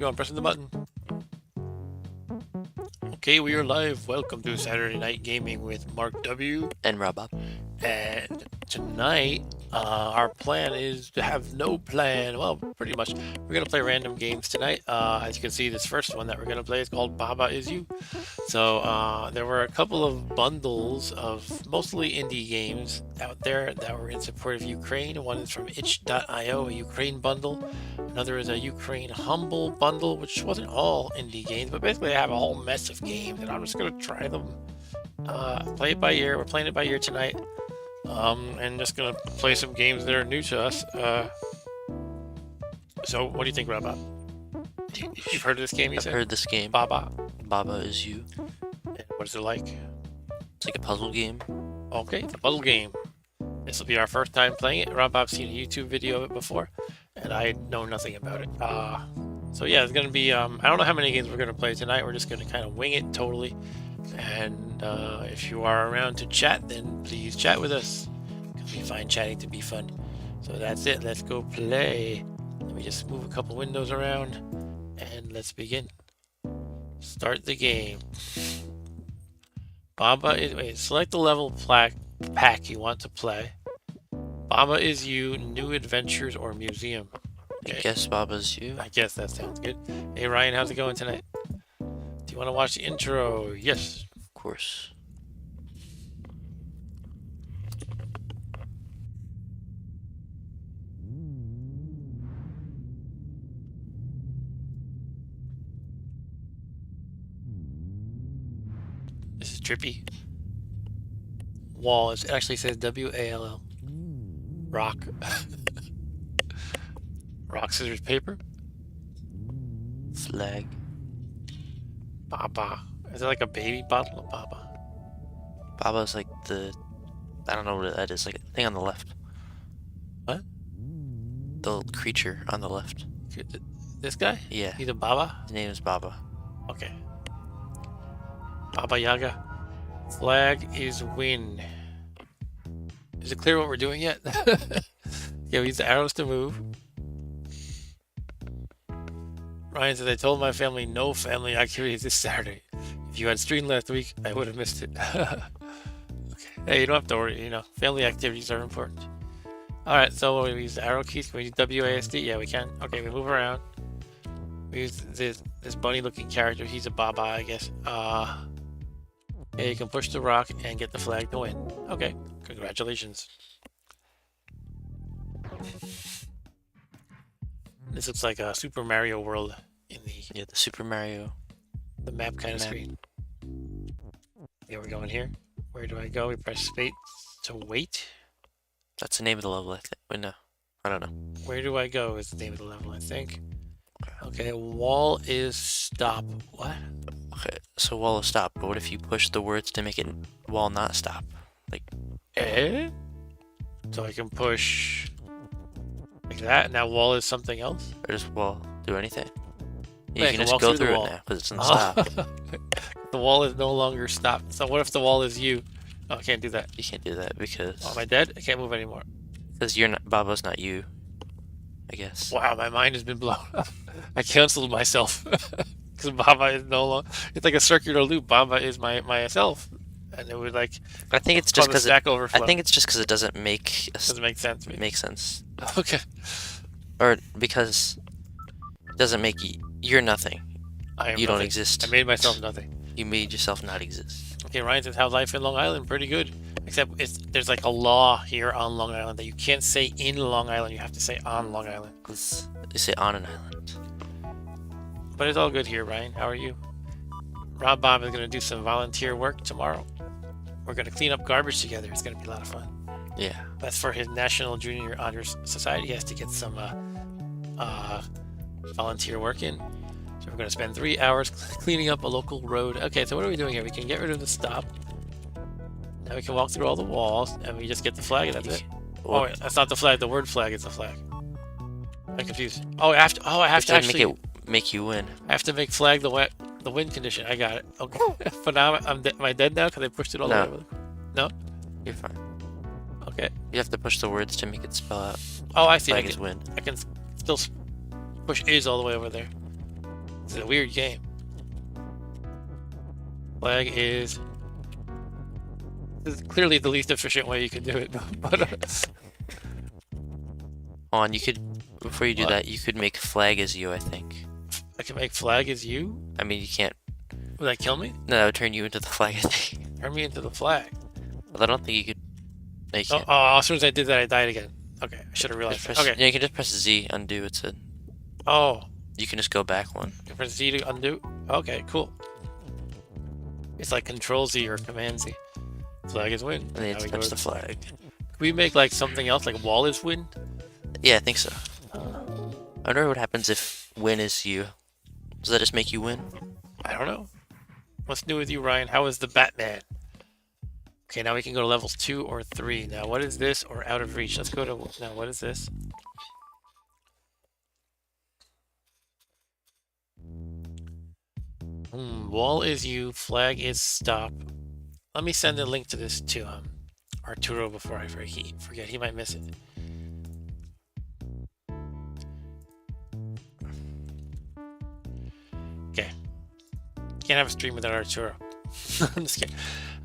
You on pressing the button? Okay, we are live. Welcome to Saturday Night Gaming with Mark W. And Rob. And tonight, our plan is to have no plan. Well, pretty much. We're going to play random games tonight. As you can see, this first one that we're going to play is called Baba Is You. So there were a couple of bundles of mostly indie games out there that were in support of Ukraine. One is from itch.io, a Ukraine bundle. Another is a Ukraine Humble bundle, which wasn't all indie games, but basically I have a whole mess of games, and I'm just going to try them. Play it by ear. We're playing it by ear tonight. And just gonna play some games that are new to us. So what do you think, Rob? You've heard of this game, you I've said? heard this game. Baba. Baba Is You. And what is it like? It's like a puzzle game. Okay, it's a puzzle game. This will be our first time playing it. Rob, I've seen a YouTube video of it before, and I know nothing about it. So yeah, it's gonna be, I don't know how many games we're gonna play tonight. We're just gonna kind of wing it totally. And if you are around to chat, then please chat with us, because we find chatting to be fun. So that's it. Let's go play. Let me just move a couple windows around, and let's begin. Start the game. Baba is... Wait, select the level pack you want to play. Baba Is You, New Adventures, or Museum. Okay. I guess Baba's You. I guess that sounds good. Hey Ryan, how's it going tonight? Do you want to watch the intro? Yes. Of course. This is trippy. Wall. It actually says W-A-L-L. Rock. Rock, scissors, paper. Flag. Baba. Is it like a baby bottle of Baba? Baba's like the... I don't know what that is. Like a thing on the left. What? The creature on the left. This guy? Yeah. He's a Baba? His name is Baba. Okay. Baba Yaga. Flag is win. Is it clear what we're doing yet? Yeah, we use the arrows to move. Ryan says, I told my family no family activities this Saturday. If you had streamed last week, I would have missed it. Okay. Hey, you don't have to worry, you know, family activities are important. Alright, so we use the arrow keys. Can we use WASD? Yeah, we can. Okay, we move around. We use this bunny looking character. He's a Baba, I guess. Yeah, you can push the rock and get the flag to win. Okay, congratulations. This looks like a Super Mario World in the... Yeah, the Super Mario. The map kind of screen. Yeah, we're going here. Where do I go? We press space to wait. That's the name of the level, I think. Wait, no. I don't know. Where do I go is the name of the level, I think. Okay, wall is stop. What? Okay, so wall is stop, but what if you push the words to make it wall not stop? Like... Eh? So I can push... like that? Now wall is something else? Or just wall do anything? Yeah, you can just go through it now, because it's in stop. The wall is no longer stopped. So what if the wall is you? Oh, I can't do that. You can't do that because... Oh, am I dead? I can't move anymore. Because you're not... Baba's not you, I guess. Wow, my mind has been blown up. I canceled myself. Because Baba is no longer... It's like a circular loop. Baba is myself. And it would like... I think it's just because I think it's just because it doesn't make... Doesn't make sense. Maybe. Make sense. Okay. Or because it doesn't make you... You're nothing. You don't exist. I made myself nothing. You made yourself not exist. Okay, Ryan says, how's life in Long Island? Pretty good. Except there's like a law here on Long Island that you can't say in Long Island. You have to say on Long Island. Because they say on an island. But it's all good here, Ryan. How are you? Rob Bob is going to do some volunteer work tomorrow. We're going to clean up garbage together. It's going to be a lot of fun. Yeah. That's for his National Junior Honors Society. He has to get some volunteer work in. So we're going to spend 3 hours cleaning up a local road. Okay, so what are we doing here? We can get rid of the stop. Now we can walk through all the walls, and we just get the flag, and that's it. Oh, wait, that's not the flag. The word flag is the flag. I'm confused. Oh, I have to actually... make you win. I have to make flag the win condition. I got it. Okay. But now am I dead now? Because I pushed it all the way over. No? You're fine. Okay. You have to push the words to make it spell out. Oh, I see. Flag is win. I can still push is all the way over there. It's a weird game. Flag is... This is clearly the least efficient way you can do it, but On, you could, before you do What? that, you could make flag as you, I think. I can make flag as you? I mean, you can't. Would that kill me? No, that would turn you into the flag, I think. Turn me into the flag. But I don't think you could. No, you Oh, can't. as soon as I did that, I died again. Okay, I should have realized Just that. press, Okay. Yeah, you can just press Z, undo. It's a. Oh, You can just go back one. you press Z to undo? Okay, cool. It's like Control Z or Command Z. Flag is win. And then you Now have we to go touch to- the flag. Can we make like something else, like wall is win? Yeah, I think so. I wonder what happens if win is you. Does that just make you win? I don't know. What's new with you, Ryan? How is the Batman? Okay, now we can go to levels 2 or 3. Now, what is this or out of reach? Let's go to... Now, what is this? Wall is you, flag is stop. Let me send a link to this to Arturo before I forget. He might miss it. Okay. Can't have a stream without Arturo. I'm just kidding.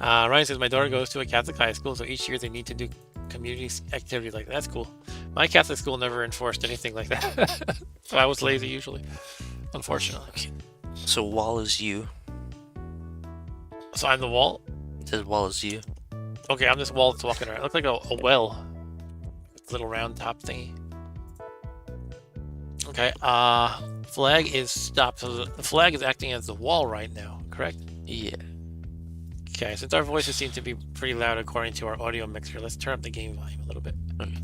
Ryan says, my daughter goes to a Catholic high school, so each year they need to do community activities like that. That's cool. My Catholic school never enforced anything like that. So I was lazy usually, unfortunately. So wall is you. So I'm the wall? It says wall is you. Okay, I'm this wall that's walking around. It looks like a well. Little round top thingy. Okay, flag is stop. So the flag is acting as the wall right now, correct? Yeah. Okay, since our voices seem to be pretty loud according to our audio mixer, let's turn up the game volume a little bit. Okay.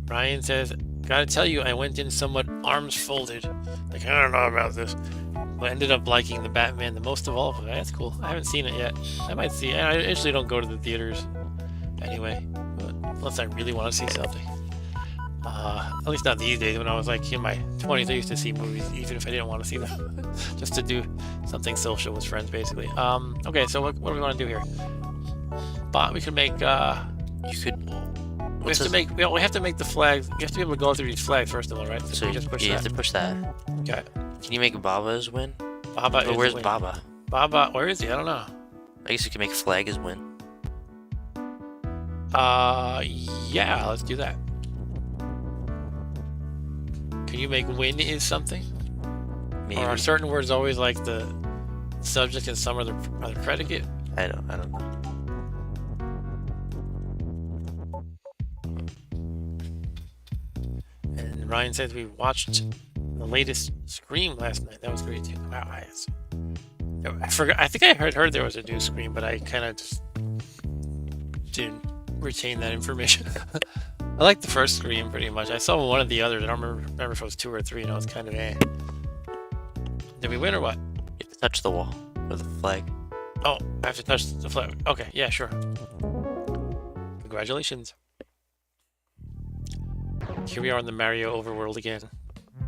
Ryan says, gotta tell you, I went in somewhat arms folded. Like, I don't know about this. But I ended up liking the Batman the most of all of them. That's cool. I haven't seen it yet. I might see it. I usually don't go to the theaters anyway, but unless I really want to see something. At least not these days. When I was like in my 20s, I used to see movies even if I didn't want to see them. Just to do something social with friends, basically. Okay, so what do we want to do here? But we could make, You could. we have to make, we have to make the flags. You have to be able to go through these flags first of all, right? So we just push you that. have to push that. Okay. Can you make Baba as win? Baba But is where's win. Baba? Baba, where is he? I don't know. I guess you can make flag as win. Yeah, let's do that. Can you make win is something? Maybe. Or are certain words always like the subject and some are the predicate? I don't know. And Ryan says we watched the latest Scream last night. That was great too. Wow, I forgot. I think I heard there was a new Scream, but I kind of just didn't retain that information. I like the first Scream pretty much. I saw one of the others. I don't remember if it was 2 or 3. And I was kind of eh. Did we win or what? You have to touch the wall or the flag. Oh, I have to touch the flag. Okay, yeah, sure. Congratulations. Here we are in the Mario overworld again.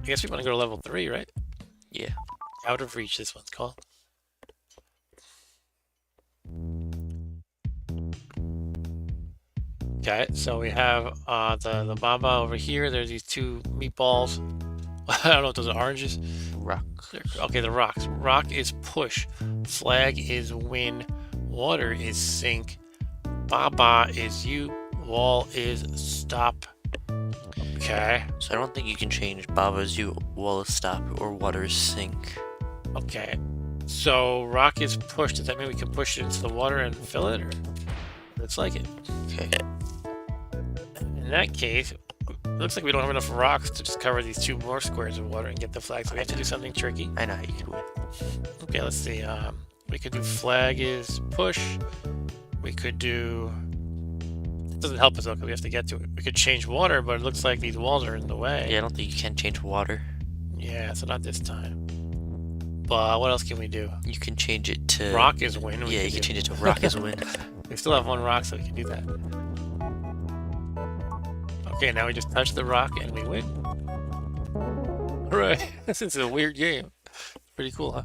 I guess we want to go to level 3, right? Yeah. Out of reach, this one's called. Okay, so we have the Baba over here. There's these 2 meatballs. I don't know if those are oranges. Rock. Okay, the rocks. Rock is push. Flag is win. Water is sink. Baba is you. Wall is stop. Okay. So I don't think you can change Baba's you, wall is stop, or water is sink. Okay. So rock is push. Does that mean we can push it into the water and fill it? Or looks like it. Okay. In that case, it looks like we don't have enough rocks to just cover these 2 more squares of water and get the flag. So we have to do something tricky. I know how you could win. Okay, let's see. We could do flag is push. We could do... It doesn't help us though, because we have to get to it. We could change water, but it looks like these walls are in the way. Yeah, I don't think you can change water. Yeah, so not this time. But what else can we do? You can change it to... Rock is win. Yeah, you can change it to rock is win. We still have 1 rock, so we can do that. Okay, now we just touch the rock and we win. Hooray! This is a weird game. Pretty cool, huh?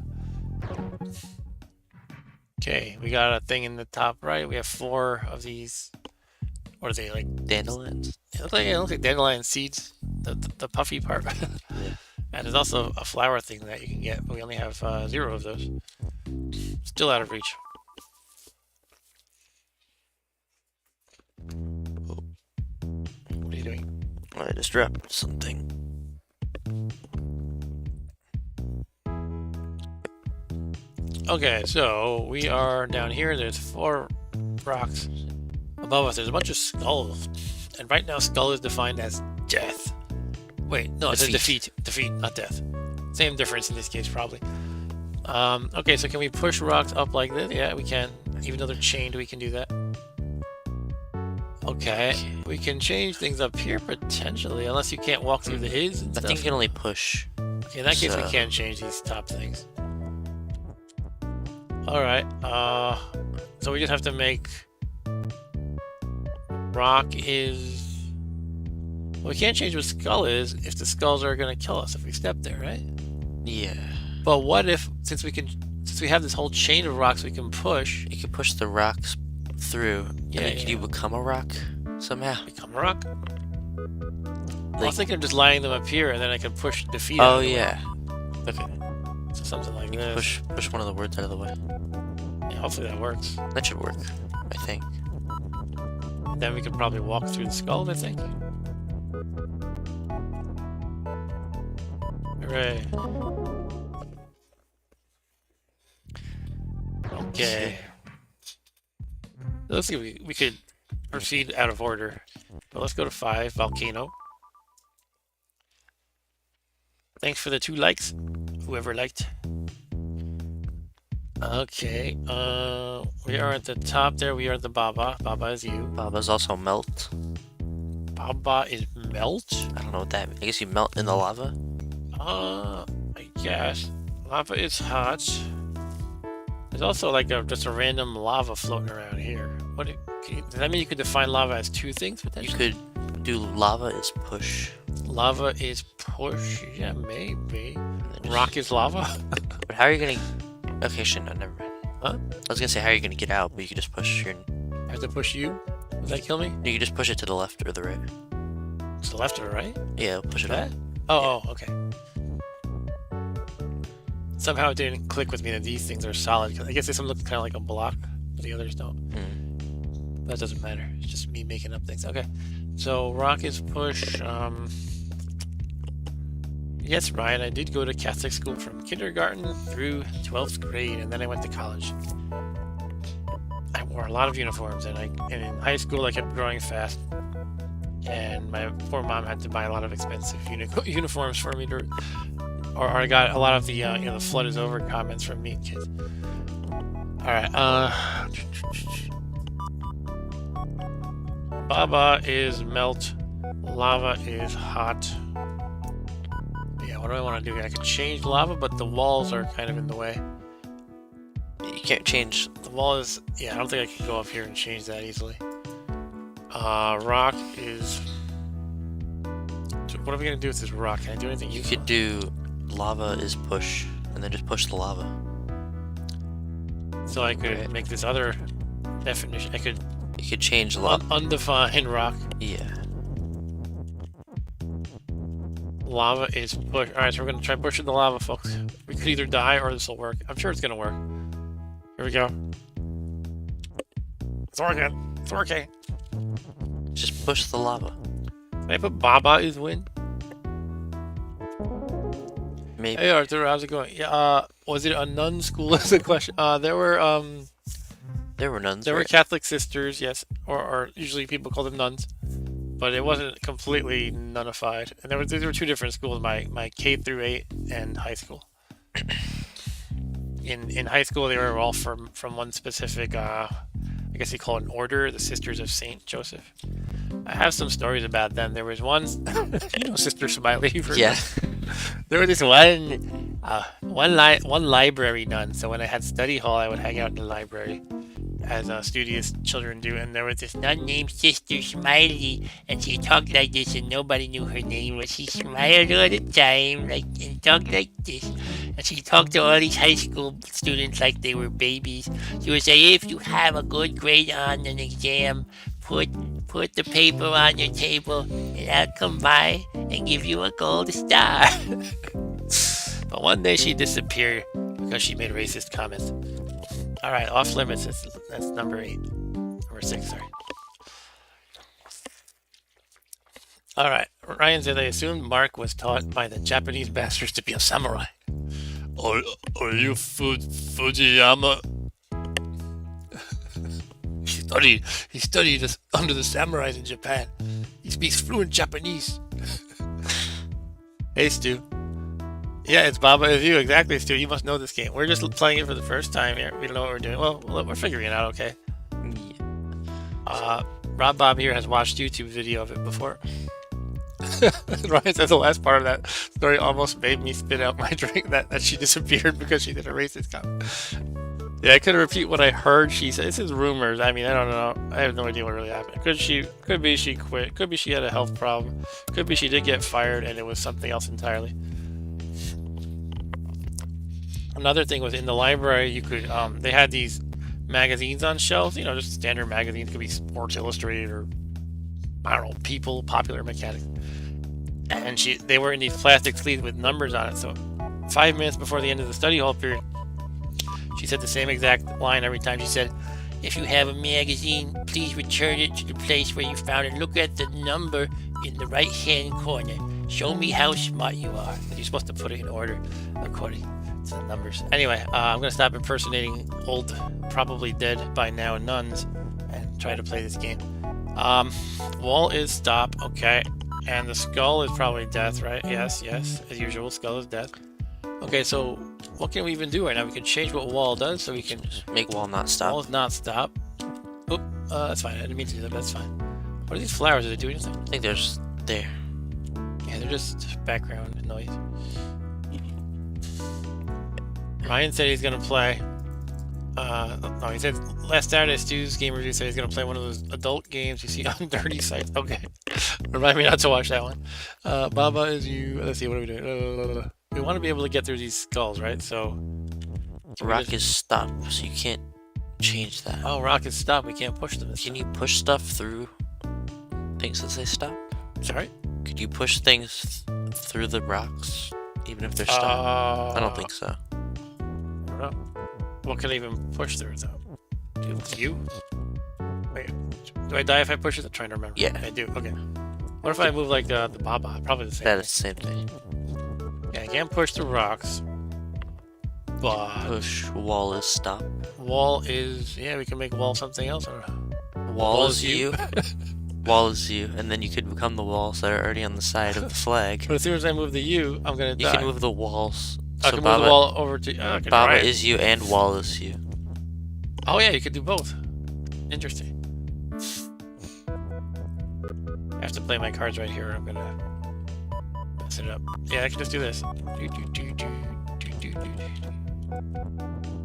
Okay, we got a thing in the top right. We have 4 of these What are they, like? Dandelions. It looks like dandelion seeds. The puffy part. Yeah. And there's also a flower thing that you can get, but we only have 0 of those. Still out of reach. What are you doing? I just dropped something. Okay, so we are down here. There's 4 rocks above us. There's a bunch of skulls, and right now skull is defined as death. Wait, no, it's a defeat. Defeat, not death. Same difference in this case, probably. Okay, so can we push rocks up like this? Yeah, we can. Even though they're chained, we can do that. Okay, we can change things up here potentially, unless you can't walk through the is and I stuff. think you can only push. Okay, in that case, we so- can change these top things. Alright, so we just have to make rock is... Well, we can't change what skull is if the skulls are gonna kill us if we step there, right? Yeah. But what if, since we have this whole chain of rocks we can push, You can push the rocks through. Yeah, and then could you become a rock somehow? become a rock? I Like- was thinking of just lining them up here and then I can push defeat Oh out of the way. yeah. Okay. So something like this. Push one of the words out of the way. Yeah, hopefully that works. That should work, I think. Then we can probably walk through the skulls, I think. Hooray. Okay. Let's see if we could proceed out of order. But let's go to 5, Volcano. Thanks for the 2 likes, whoever liked. Okay, we are at the top there. We are at the Baba. Baba is you. Baba's also melt. Baba is melt? I don't know what that means. I guess you melt in the lava. I guess. Lava is hot. There's also like just a random lava floating around here. Does that mean you could define lava as 2 things You potentially? could do lava is push. Lava is push. Yeah, maybe. and then just- Rock is lava. But how are you gonna? Okay, shit, no, never mind. Huh? I was gonna say how are you gonna get out, but you could just push your. I have to push you. Does that kill me? You could just push it to the left or the right. To the left or the right? Yeah, push it up. That? Oh, okay. Somehow it didn't click with me that these things are solid. I guess this one looks kind of like a block, but the others don't. Hmm. That doesn't matter. It's just me making up things. Okay. So rock is push. Yes, Ryan, I did go to Catholic school from kindergarten through 12th grade, and then I went to college. I wore a lot of uniforms, and in high school I kept growing fast, and my poor mom had to buy a lot of expensive uniforms for me to, or I got a lot of the the flood is over comments from me kids. All right, Baba is melt, lava is hot. Yeah, what do I want to do? I could change lava, but the walls are kind of in the way. You can't change. The wall is... Yeah, I don't think I can go up here and change that easily. Rock is... What are we going to do with this rock? Can I do anything? You could do lava is push, and then just push the lava. So I could Okay. make this other definition. I could... You could change lava. Undefined rock. Yeah. Lava is push. Alright, so we're going to try pushing the lava, folks. We could either die or this will work. I'm sure it's going to work. Here we go. It's working. It's working. Just push the lava. Can I put Baba is win? Maybe. Hey Arthur, how's it going? Yeah, was it a nun school is the question. There were nuns. there were right? Catholic sisters, yes. Or usually people call them nuns. But it wasn't completely nunnified. And there were 2 different schools, my K through 8 and high school. In high school they were all from one specific I guess you call it an order, the Sisters of Saint Joseph. I have some stories about them. There was one Sister Smiley. Yeah. There was this one library nun. So when I had study hall, I would hang out in the library, as studious children do. And there was this nun named Sister Smiley, and she talked like this, and nobody knew her name. But she smiled all the time, and talked like this. And she talked to all these high school students like they were babies. She would say, "If you have a good grade on an exam, put Put the paper on your table, and I'll come by and give you a gold star. But one day she disappeared because she made racist comments. All right, off limits. That's number 8. Number 6, sorry. All right, Ryan said they assumed Mark was taught by the Japanese masters to be a samurai. Are you Fujiyama? He studied under the samurais in Japan. He speaks fluent Japanese. Hey, Stu. Yeah, it's Baba is you. Exactly, Stu. You must know this game. We're just playing it for the first time here. We don't know what we're doing. Well, we're figuring it out, okay? Rob Bob here has watched YouTube video of it before. Ryan says the last part of that story almost made me spit out my drink that she disappeared because she did a racist comment. Yeah, I couldn't repeat what I heard she said. This is rumors. I mean, I don't know. I have no idea what really happened. Could be she quit. Could be she had a health problem. Could be she did get fired and it was something else entirely. Another thing was in the library, you could they had these magazines on shelves, you know, just standard magazines. Could be Sports Illustrated or I don't know, People, Popular Mechanics. And they were in these plastic sleeves with numbers on it. So 5 minutes before the end of the study hall period, she said the same exact line every time. She said, "If you have a magazine, please return it to the place where you found it. Look at the number in the right-hand corner. Show me how smart you are." And you're supposed to put it in order according to the numbers. Anyway, I'm going to stop impersonating old, probably dead by now nuns and try to play this game. Wall is stop, okay. And the skull is probably death, right? Yes, as usual, skull is death. Okay, so what can we even do right now? We can change what wall does, so we can make wall not stop. Wall is not stop. Oop, that's fine. I didn't mean to do that, but that's fine. What are these flowers? Do they do anything? I think there's there. Yeah, they're just background noise. Ryan said he's gonna play. No, he said last Saturday, Stu's game review said he's gonna play one of those adult games you see on dirty sites. Okay, remind me not to watch that one. Baba is you. Let's see, what are we doing? We want to be able to get through these skulls, right? So rock is stop, so you can't change that. Oh, rock is stop. We can't push them. Can you push stuff through things that say stop? Sorry? Could you push things through the rocks, even if they're stopped? I don't think so. I don't know. What can I even push through, though? You? Wait, do I die if I push it? I'm trying to remember. Yeah. I do, okay. What if I move like the Baba? Probably the same That is the same thing. Yeah, I can't push the rocks. But... push wall is stop. Wall is... Yeah, we can make wall something else. I don't know. Wall is you. Wall is you, and then you could become the walls that are already on the side of the flag. But as soon as I move the U, I'm gonna die. You can move the walls. I can move the wall over to... Baba is you and wall is you. Oh yeah, you could do both. Interesting. I have to play my cards right here or I'm gonna mess it up. Yeah, I can just do this.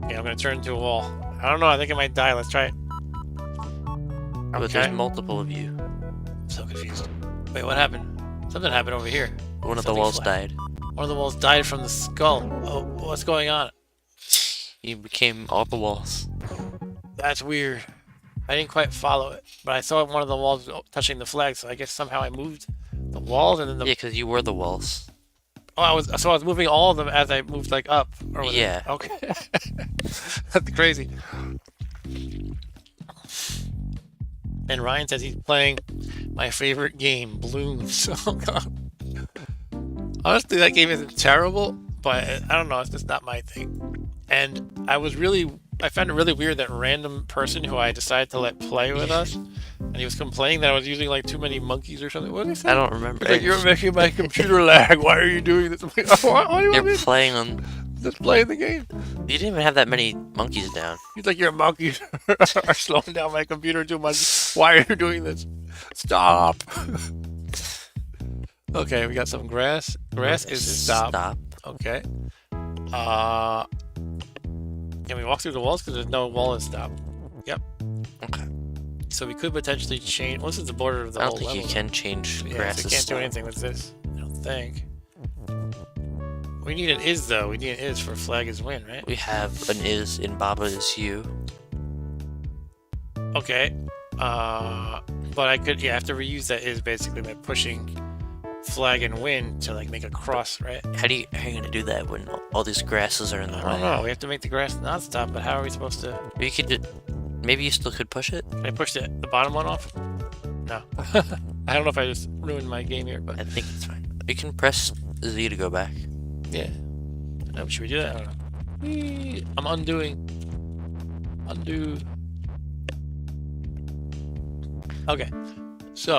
Yeah, I'm gonna turn into a wall. I don't know, I think I might die. Let's try it. But Okay. there's multiple of you. I'm so confused. Wait, what happened? Something happened over here. One of the Something walls flat. died. One of the walls died from the skull. Oh, what's going on? You became all the walls. That's weird. I didn't quite follow it, but I saw one of the walls touching the flag, so I guess somehow I moved the walls and then the... Yeah, because you were the walls. Oh, I was moving all of them as I moved like up. Or was Yeah. It? Okay. That's crazy. And Ryan says he's playing my favorite game, Bloons. Oh god. Honestly, that game isn't terrible, but I don't know. It's just not my thing. And I found it really weird that random person who I decided to let play with us, and he was complaining that I was using like too many monkeys or something. What did he say? I don't remember. He's like, "You're making my computer lag. Why are you doing this?" I'm like, "Why do you want me You're to playing on... just play the game?" You didn't even have that many monkeys down. He's like, "Your monkeys are slowing down my computer too much. Why are you doing this? Stop." Okay, we got some grass. Grass is stop. Stop. Okay. Can we walk through the walls? Because there's no wall and stop. Yep. Okay. So we could potentially change... Well, this is the border of the I whole don't think level. you can change Yeah, grass. so we can't do anything with this. I don't think. We need an is, though. We need an is for flag is win, right? We have an is in Baba is you. Okay. But I could, yeah, I have to reuse that is basically by pushing flag and win to like make a cross, right? How are you gonna do that when all these grasses are in the I way? don't know. We have to make the grass not stop, but how are we supposed to? You could maybe you still could push it. Can I push the bottom one off? No. I don't know if I just ruined my game here, but I think it's fine. You can press Z to go back. yeah. Should we do that? I don't know. I'm undoing. Undo. Okay. So,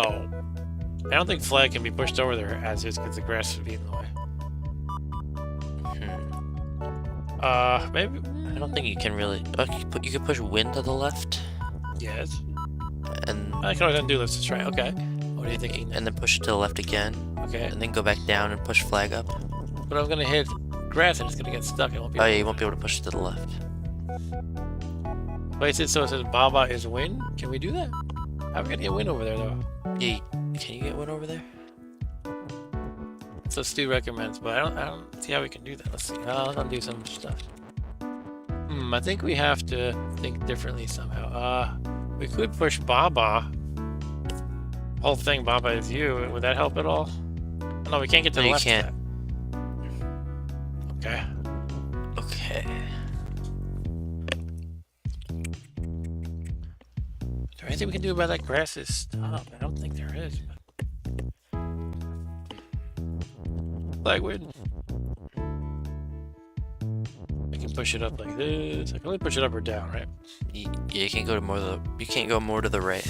I don't think flag can be pushed over there as is because the grass would be in the way. Maybe. I don't think you can really. Oh, you could push win to the left, Yes. and I can always undo this. Let's try. Okay. What are you thinking? and then push it to the left again, Okay. and then go back down and push flag up. But I'm gonna hit grass and it's gonna get stuck. It won't be. Oh yeah, you won't be able to push it to the left. But so it says Baba is win. Can we do that? How are we gonna get win over there though? Yeah, can you get one over there? So Stu recommends, but I don't see how we can do that. Let's see. Let's undo some stuff. I think we have to think differently somehow. We could push Baba. Whole thing, Baba is you. Would that help at all? No, we can't get to No, the you left. of can't. that. Okay. Okay. Is there anything we can do about that grass's stop? I don't think there is. But... Flag win. I can push it up like this. I can only push it up or down, right? Yeah, you can't go to more the. You can't go more to the right.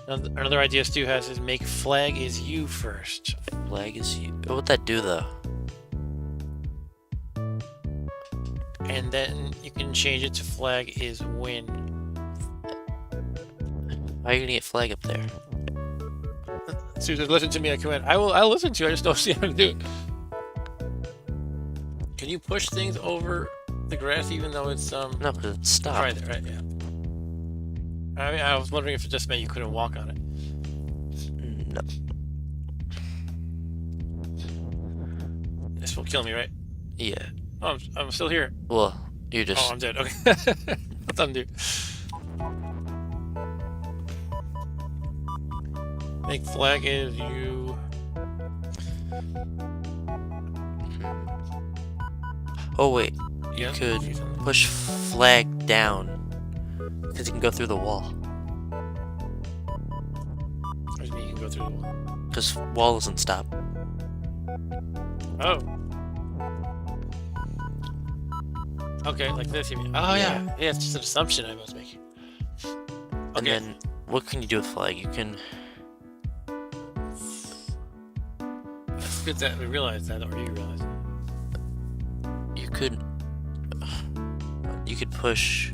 Another idea Stu has is make flag is you first. Flag is you. What would that do though? And then you can change it to flag is win. How are you gonna get flag up there? Susan, listen to me. I command. I'll listen to you. I just don't see how to do it. Can you push things over the grass even though it's No, because it's stopped. Right there, right? Yeah. I mean, I was wondering if it just meant you couldn't walk on it. No. This will kill me, right? Yeah. Oh, I'm still here. Well, you're just. Oh, I'm dead. Okay. Let's undo. Make flag is you. Oh wait, Yeah. could push flag down because you can go through the wall. What do you mean you can go through the wall? Because wall doesn't stop. Oh. Okay, like this you mean? Oh yeah. Yeah, it's just an assumption I was making. And Okay. then what can you do with flag? You can. It's good that we realized that, or you realized it. You could push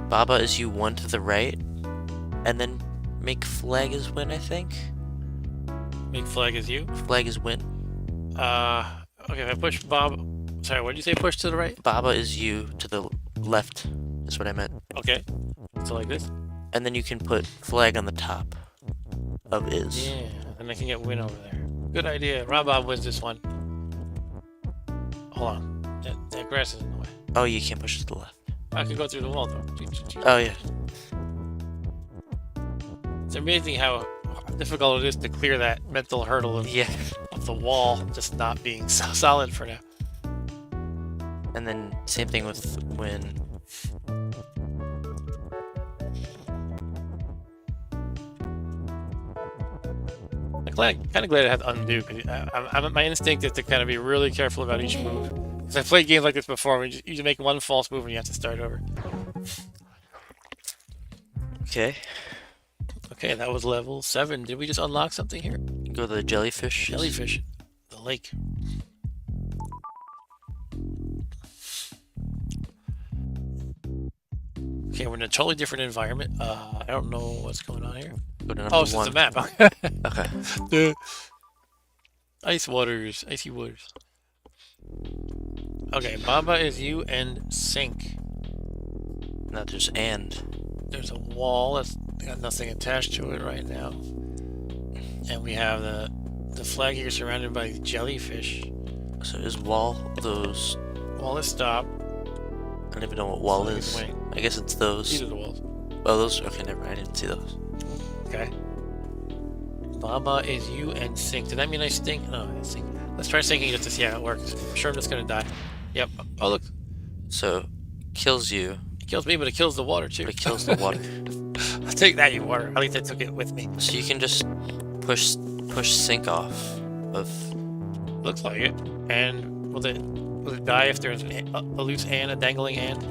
Baba as you one to the right, and then make flag as win. I think Make flag is you. flag is win. Okay, if I push Bob. Sorry, what did you say? Push to the right? Baba is you to the left. Is what I meant. Okay. So like this? And then you can put flag on the top of is. Yeah, and I can get win over there. Good idea. Rob Bob wins this one. Hold on. That grass is in the way. Oh, you can't push it to the left. I could go through the wall though. Oh yeah. It's amazing how difficult it is to clear that mental hurdle of, Yeah. of the wall just not being so solid for now. And then same thing with win. I'm kind of glad I had to undo. Cause my instinct is to kind of be really careful about each move. Because I've played games like this before where you just make one false move and you have to start over. Okay. Okay, that was level 7. Did we just unlock something here? Go to the jellyfish. Jellyfish. The lake. Okay, we're in a totally different environment. I don't know what's going on here. Go to number Oh, it's just one. a map. Okay. Ice waters. Icy waters. Okay, Baba is you and sink. Now there's and. There's a wall that's got nothing attached to it right now. And we have the flag here surrounded by jellyfish. So is wall those? Wall is stopped. I don't even know what wall Flag is. wing. I guess it's those. These are the walls. Oh, those. Okay, never mind. I didn't see those. Okay. Baba is you and sink. Did that mean I stink? No, I sink. Let's try sinking just to see how it works. I'm sure I'm just gonna die. Yep. Oh look, So, kills you, it kills me, but it kills the water too. but it kills the water. I'll take that, you water. At least I took it with me. So you can just push sink off of. Looks like it. And will it die if there's a loose hand, a dangling hand?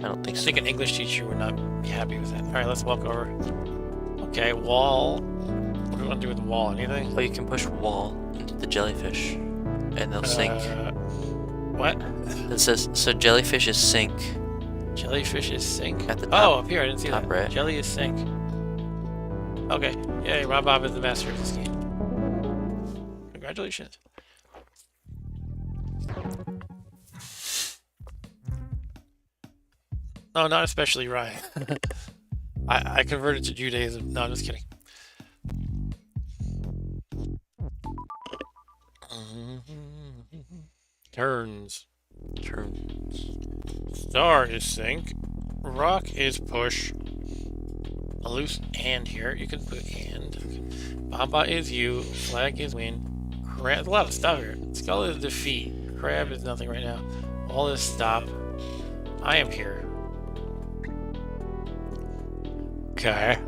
I don't think I so. think an English teacher would not be happy with that. All right, let's walk over. Okay, wall. What do we want to do with the wall? Anything? Oh, you can push wall into the jellyfish, and they'll sink. What? It says so. Jellyfish is sink. Jellyfish is sink. At the Oh, top- up here, I didn't see top that. right. Jelly is sink. Okay, yay, Rob Bob is the master of this game. Congratulations. No, not especially Ryan. I converted to Judaism. No, I'm just kidding. Turns. Star is sink. Rock is push. A loose hand here. You can put hand. Baba is you. Flag is win. Crab. A lot of stuff here. Skull is defeat. Crab is nothing right now. All is stop. I am here. Okay.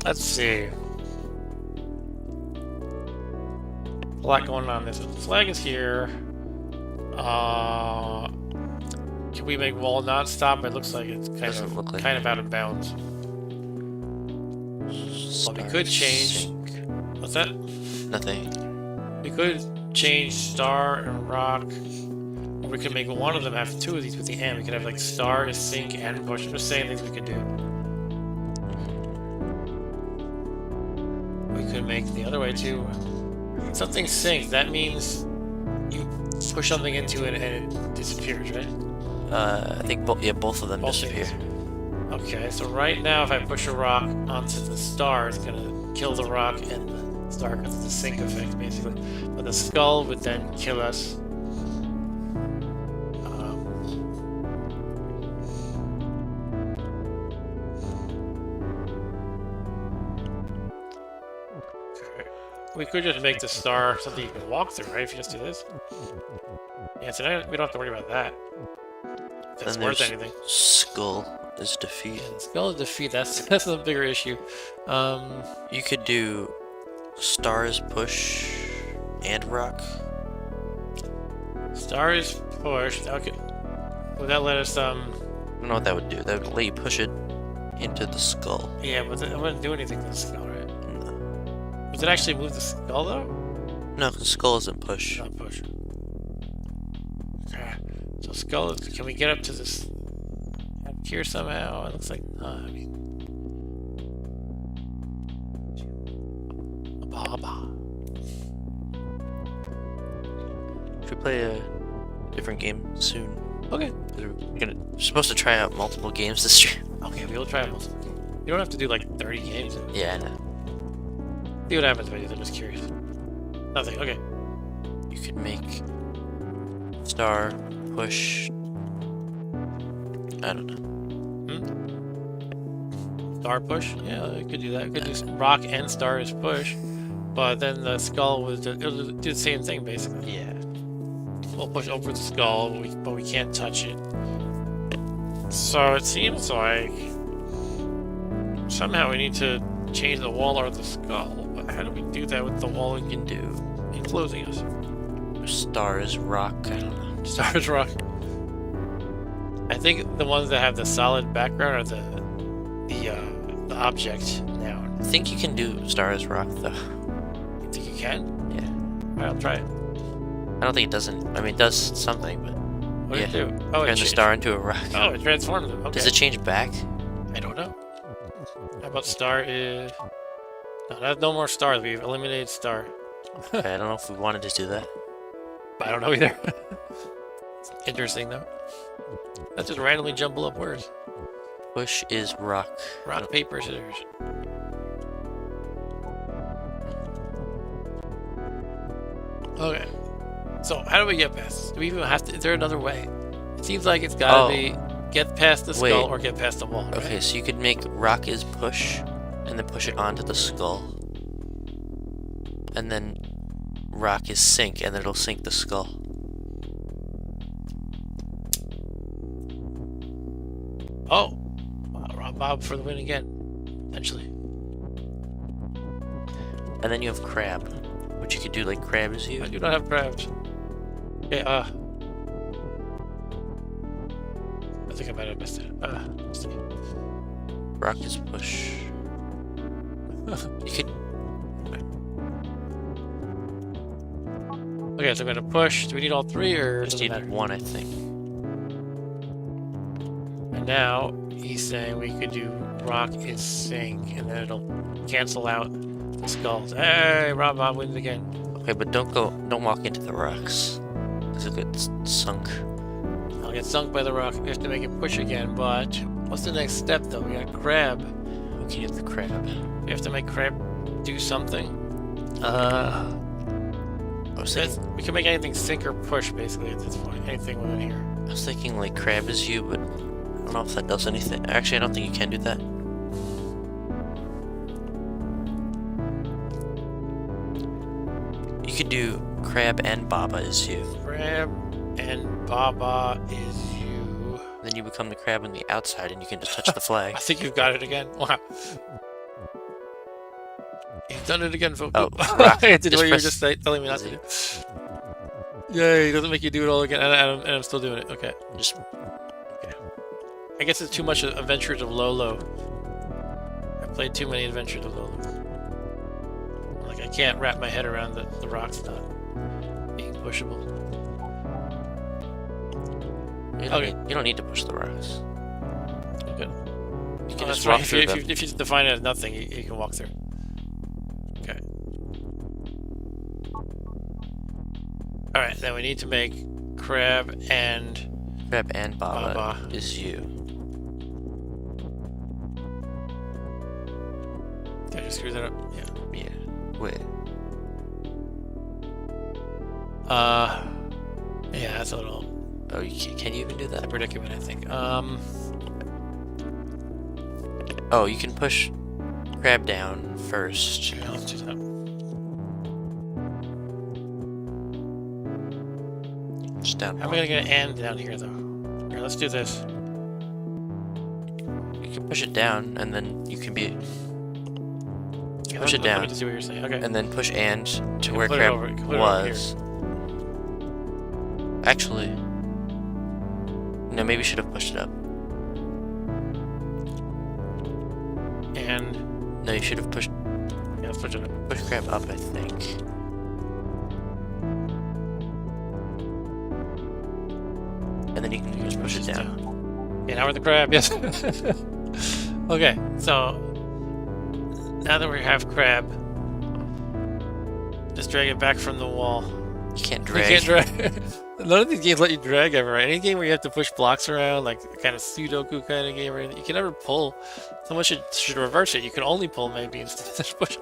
Let's see. A lot going on. This flag is here. Can we make wall not stop? It looks like it's Doesn't look like kind of out of bounds. Well, we could change. What's that? Nothing. We could change star and rock. Or we could make one of them have two of these with the hand. We could have like star is sink and push. I'm just saying things we could do. We could make the other way too. Something sinks. That means you push something into it and it disappears, right? I think both of them Both disappear. things. Okay, so right now if I push a rock onto the star, it's gonna kill the rock and the star because it's a sink effect, basically. But the skull would then kill us. Okay. We could just make the star something you can walk through, right? If you just do this. Yeah, so now we don't have to worry about that. If it's Then worth there's anything. skull is defeat. Skull is defeat. That's a bigger issue. You could do stars push and rock. Star is pushed. Okay. Would that let us I don't know what that would do. That would let you push it into the skull. Yeah, but it wouldn't do anything to the skull, right? No, Does it actually move the skull though? no, because skull isn't push. Not push. Okay. So skull is, can we get up to this up here somehow? It looks like I mean Baba. Should we play a different game soon? Okay. 'Cause we're supposed to try out multiple games this stream. Okay, we'll try it. You don't have to do like 30 games. Yeah, I know. See what happens if I do. I'm just curious. Nothing. Okay. You could make star push. I don't know. Star push? Yeah, we could do that. We could do rock and star is push, but then the skull would it'll do the same thing basically. Yeah. We'll push over the skull, but we can't touch it. So it seems like somehow we need to change the wall or the skull. But how do we do that with the wall You can do enclosing us? star is rock. I don't know. Star is rock. I think the ones that have the solid background are the object noun. I think you can do star is rock though. You think you can? Yeah. Alright, I'll try it. I don't think it doesn't. I mean, it does something, but What Yeah. did it do? Oh, turn the star into a rock. Oh, it transformed them. Okay. Does it change back? I don't know. How about star is... No, that's no more stars. We've eliminated star. Okay, I don't know if we wanted to do that. I don't know either. Interesting, though. Let's just randomly jumble up words. Push is rock. Rock, paper, scissors. Okay. So, how do we get past this? Do we even have to... Is there another way? It seems like it's gotta Oh. be... Get past the skull Wait. or get past the wall, right? Okay, so you could make rock is push, and then push it onto the skull. And then rock is sink, and then it'll sink the skull. Oh, Rob Bob for the win again, potentially. And then you have crab, which you could do like crab is you. I do not have crabs. Okay, I think I might have missed it. Let's see. Rock is push. You could. Okay, so I'm gonna push. Do we need all three, or Just does it need matter? one, I think. And now he's saying we could do rock is sink, and then it'll cancel out the skulls. Hey, Rob Bob wins again. Okay, but don't walk into the rocks. Because it'll get sunk. I'll get sunk by the rock. We have to make it push again, but what's the next step though? We got crab. Okay, the crab. We have to make crab do something. I was We can make anything sink or push basically at this point. Anything within here. thinking like crab is you, but I don't know if that does anything. Actually, I don't think you can do that. You could do crab and Baba is you. Crab and Baba is you. Then you become the crab on the outside, and you can just touch the flag. I think you've got it again. Wow. You've done it again, folks. Oh, I did what you were press just telling me not to do. Yay, it doesn't make you do it all again, and I'm still doing it. Okay. Just I guess it's too much Adventures of Lolo. I played too many Adventures of Lolo. Like, I can't wrap my head around the rocks not being pushable. you don't need to push the rocks. Okay. You can Oh, just that's walk right. through If them. you define it as nothing, you can walk through. Okay. Alright, then we need to make crab and Crab and Baba, Baba. is you. Did I just screw that up? Yeah. Yeah. Wait. Yeah, that's a little Oh, can you even do that? predicament, I think. Oh, you can push crab down first. Okay, let's do that. Just down. How am I gonna get an and down here, though? Here, let's do this. You can push it down, and then you can be. Yeah, Push it let me down. just see what you're saying. Okay. And then push and to can where put it crab over- you can put it over here. was. Actually. No, maybe you should have pushed it up. And No, you should have pushed yeah, let's push it up. push crab up, I think. And then you can just push it down. Yeah, now we're the crab. Yes. Okay, so now that we have crab, just drag it back from the wall. You can't You drag. can't drag. None of these games let you drag ever, right? Any game where you have to push blocks around, like kind of Sudoku kind of game, or anything, you can never pull. Someone should reverse it. You can only pull maybe instead of push.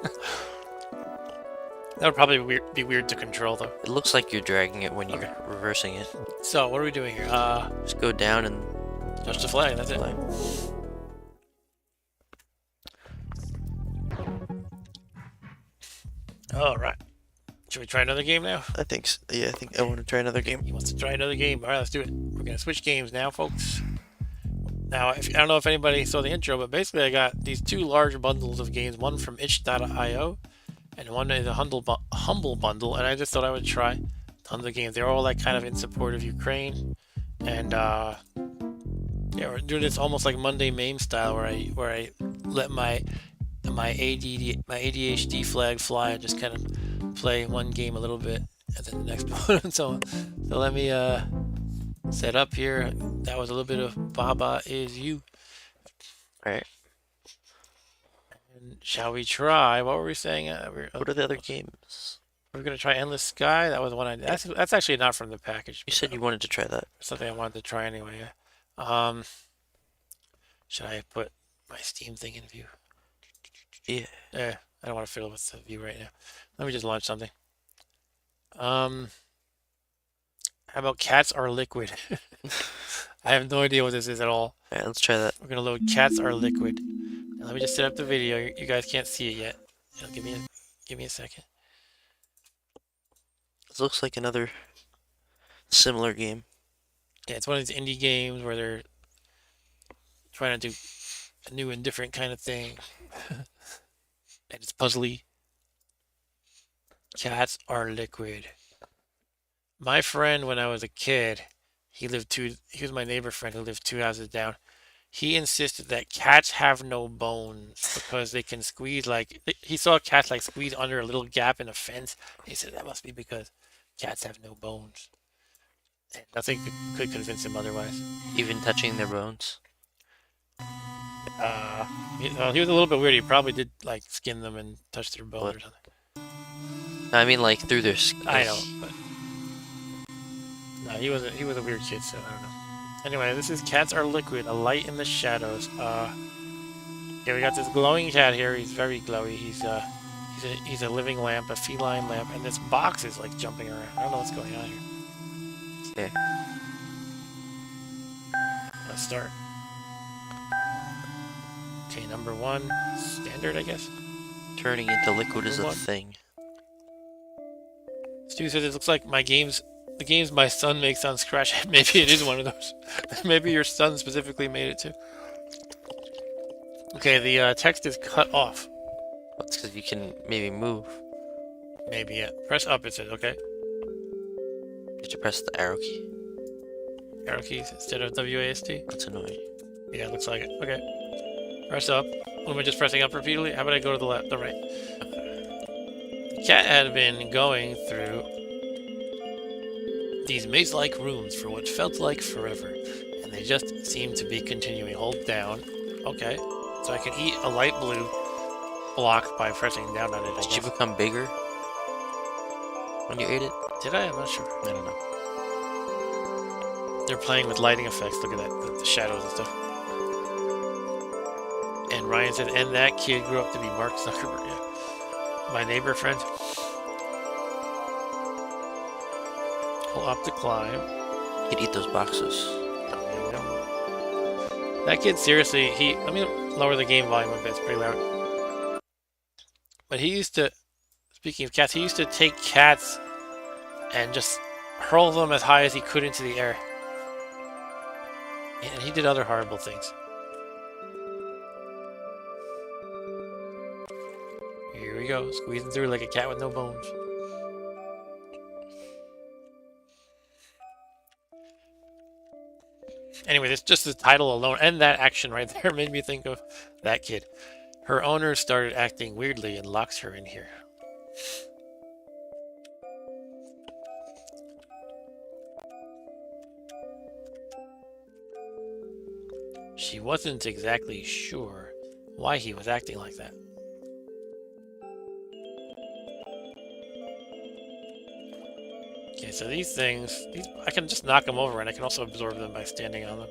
That would probably be weird to control though. It looks like you're dragging it when you're Okay. reversing it. So what are we doing here? Just go down and Touch the flag. That's it. flag. All right. Should we try another game now? I think so. Yeah, I think I want to try another game. He wants to try another game. All right, let's do it. We're gonna switch games now, folks. Now, I don't know if anybody saw the intro, but basically I got these two large bundles of games, one from itch.io and one is a humble bundle, and I just thought I would try tons of games. They're all like kind of in support of Ukraine, and yeah, we're doing this almost like Monday Mame style, where I let my ADHD flag fly and just kind of play one game a little bit and then the next one and so on. So let me set up here. That was a little bit of Baba is you. Alright. And shall we try? What were we saying? What are the other games? We're gonna try Endless Sky. That was one that's actually not from the package. You said you wanted to try that. Something I wanted to try anyway. Yeah. Should I put my Steam thing in view? Yeah. Yeah, I don't want to fiddle with the view right now. Let me just launch something. How about Cats Are Liquid? I have no idea what this is at all. Alright, let's try that. We're gonna load Cats Are Liquid. Now Let me just set up the video. You guys can't see it yet. Give me a second. This looks like another similar game. Yeah, it's one of these indie games where they're trying to do a new and different kind of thing. And it's puzzly. Cats are liquid. My friend, when I was a kid, he was my neighbor friend who lived 2 houses down. He insisted that cats have no bones because they can squeeze he saw cats like squeeze under a little gap in a fence. He said that must be because cats have no bones. And nothing could convince him otherwise. Even touching their bones. He was a little bit weird. He probably did like skin them and touch their bones or something. I mean, like through their skin. I know, but no, he was a weird kid, so I don't know. Anyway, this is Cats Are Liquid, a light in the shadows. Yeah, we got this glowing cat here. He's very glowy. He's a living lamp, a feline lamp, and this box is like jumping around. I don't know what's going on here. Okay. Let's start. Okay, number 1, standard, I guess. Turning into liquid is a thing. Stu says it looks like the games my son makes on Scratch. Maybe it is one of those. Maybe your son specifically made it too. Okay, the text is cut off. That's because you can maybe move. Maybe, yeah. Press up, it says, okay. Did you press the arrow key? Arrow keys instead of WASD? That's annoying. Yeah, it looks like it. Okay. Press up. What, am I just pressing up repeatedly? How about I go to the left, the right? The cat had been going through these maze-like rooms for what felt like forever, and they just seemed to be continuing. Hold down. Okay. So I can eat a light blue block by pressing down on it, I guess. Did you become bigger when you ate it? Did I? I'm not sure. I don't know. They're playing with lighting effects. Look at that. The shadows and stuff. And Ryan said, and that kid grew up to be Mark Zuckerberg. Yeah. My neighbor friend. Pull up to climb. You could eat those boxes. That kid, seriously, let me lower the game volume a bit. It's pretty loud. But he used to, speaking of cats, he used to take cats and just hurl them as high as he could into the air. And he did other horrible things. Here we go, squeezing through like a cat with no bones. Anyway, this just the title alone and that action right there made me think of that kid. Her owner started acting weirdly and locks her in here. She wasn't exactly sure why he was acting like that. Okay, so these I can just knock them over, and I can also absorb them by standing on them.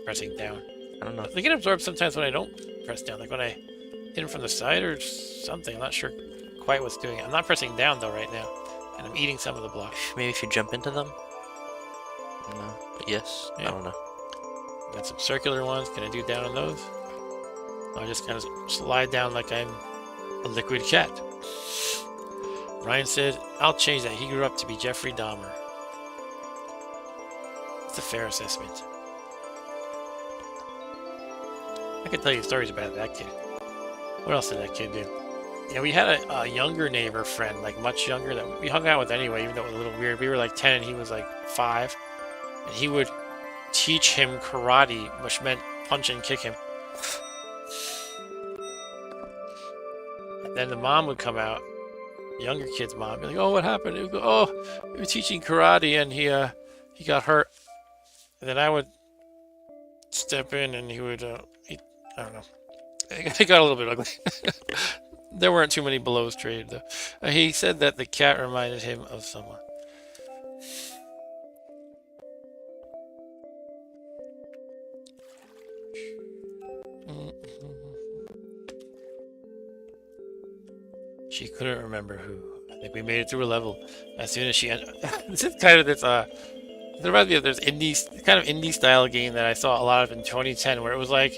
Pressing down. I don't know. They get absorbed sometimes when I don't press down, like when I hit them from the side or something. I'm not sure quite what's doing it. I'm not pressing down, though, right now, and I'm eating some of the blocks. Maybe if you jump into them? No. But yes. Yeah. I don't know. Got some circular ones. Can I do down on those? I'll just kind of slide down like I'm a liquid cat. Ryan said, I'll change that. He grew up to be Jeffrey Dahmer. It's a fair assessment. I could tell you stories about that kid. What else did that kid do? Yeah, we had a younger neighbor friend, like much younger, that we hung out with anyway, even though it was a little weird. We were like 10 and he was like 5. And he would teach him karate, which meant punch and kick him. And then the mom would come out, younger kid's mom, be like, "Oh, what happened?" He would go, "Oh, we were teaching karate and he got hurt." And then I would step in and he would, I don't know. It got a little bit ugly. There weren't too many blows traded though. He said that the cat reminded him of someone. She couldn't remember who. I think we made it through a level as soon as she. This is kind of this. There reminds me of this kind of indie style game that I saw a lot of in 2010, where it was like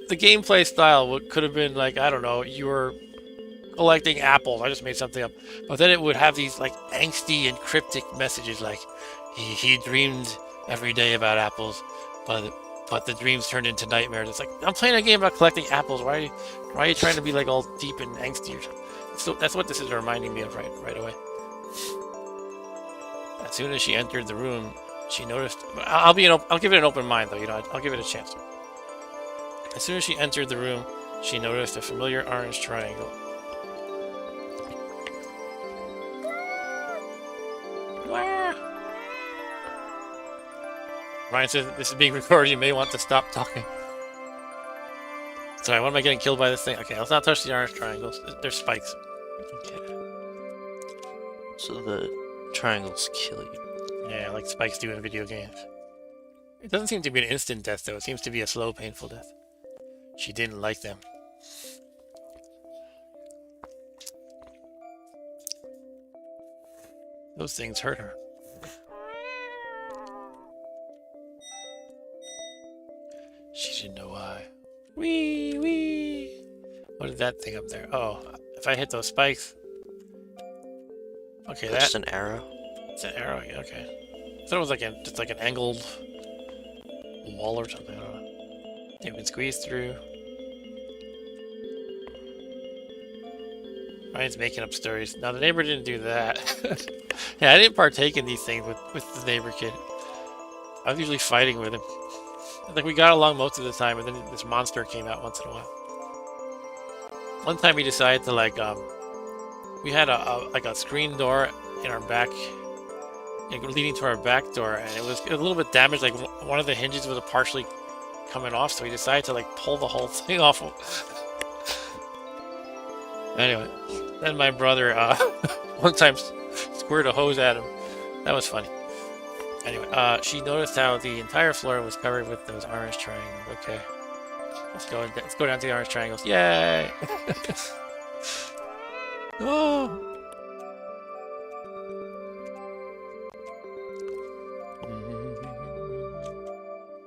the gameplay style could have been like, I don't know, you were collecting apples. I just made something up. But then it would have these like angsty and cryptic messages like he dreamed every day about apples, but the dreams turned into nightmares. It's like, I'm playing a game about collecting apples. Why are you trying to be like all deep and angsty or something? So that's what this is reminding me of right away. As soon as she entered the room, she noticed. I'll give it an open mind though. You know, I'll give it a chance. As soon as she entered the room, she noticed a familiar orange triangle. Ryan says this is being recorded. You may want to stop talking. Sorry, what am I getting killed by this thing? Okay, let's not touch the orange triangles. There's spikes. Okay. So the triangles kill you. Yeah, like spikes do in video games. It doesn't seem to be an instant death, though. It seems to be a slow, painful death. She didn't like them. Those things hurt her. She didn't know why. Wee, wee. What is that thing up there? Oh, if I hit those spikes. Okay, That's just an arrow. It's an arrow, yeah, okay. I thought it was like just like an angled wall or something. I don't know. You can squeeze through. Ryan's making up stories. Now the neighbor didn't do that. Yeah, I didn't partake in these things with the neighbor kid. I was usually fighting with him. Like we got along most of the time, and then this monster came out once in a while. One time he decided to like we had a screen door in our back, leading to our back door, and it was a little bit damaged. Like one of the hinges was partially coming off, so he decided to like pull the whole thing off. Anyway, then my brother one time squirted a hose at him. That was funny. Anyway, she noticed how the entire floor was covered with those orange triangles. Okay, let's go down to the orange triangles. Yay! Oh.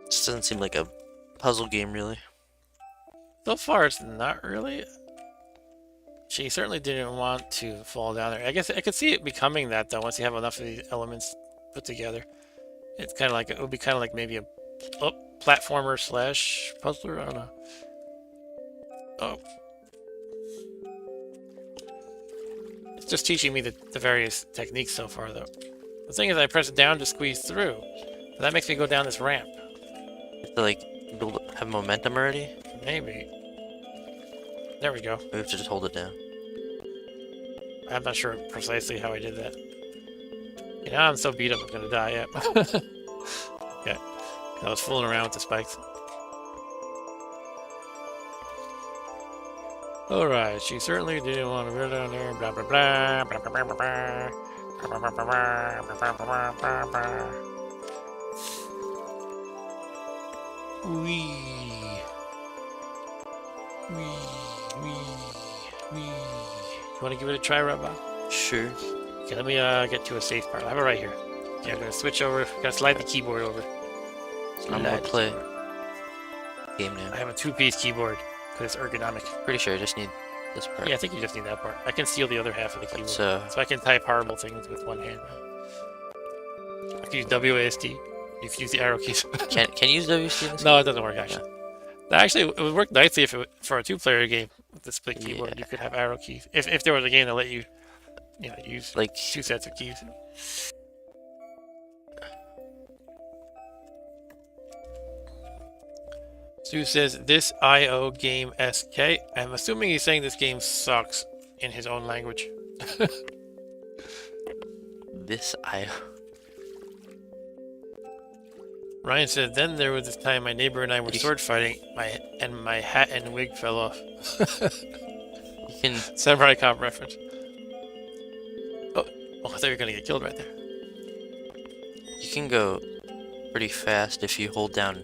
This doesn't seem like a puzzle game, really. So far, it's not really. She certainly didn't want to fall down there. I guess I could see it becoming that though once you have enough of these elements put together. It's kind of like it would be kind of like maybe a platformer slash puzzler. I don't know. Oh, it's just teaching me the various techniques so far though. The thing is, I press down to squeeze through. So that makes me go down this ramp. You have to like have momentum already. Maybe. There we go. We have to just hold it down. I'm not sure precisely how I did that. You know, I'm so beat up I'm gonna die, yeah. Okay. I was fooling around with the spikes. Alright, she certainly didn't want to go down there, blah blah blah, blah blah blah blah blah. Blah, blah, blah, blah, blah, blah, blah, blah. Wee. Wee, wee, wee. You want to give it a try, Robot? Sure. Okay, let me get to a safe part. I have it right here. Okay, I'm gonna switch over. Gotta slide the keyboard over. I'm gonna play game now. I have a two-piece keyboard because it's ergonomic. Pretty sure I just need this part. Yeah, I think you just need that part. I can steal the other half of the keyboard, So so I can type horrible things with one hand. I can use WASD. You can use the arrow keys. can you use WC in this? No, it doesn't work actually. Actually, it would work nicely if for a two-player game with the split keyboard. Yeah. You could have arrow keys. If there was a game that let you, use Like two sets of keys. Stu says this IO game SK. I'm assuming he's saying this game sucks in his own language. this Ryan said, then there was this time my neighbor and I were sword fighting, my hat and wig fell off. You can Samurai Cop reference. Oh, I thought you were gonna get killed right there. you can go pretty fast if you hold down.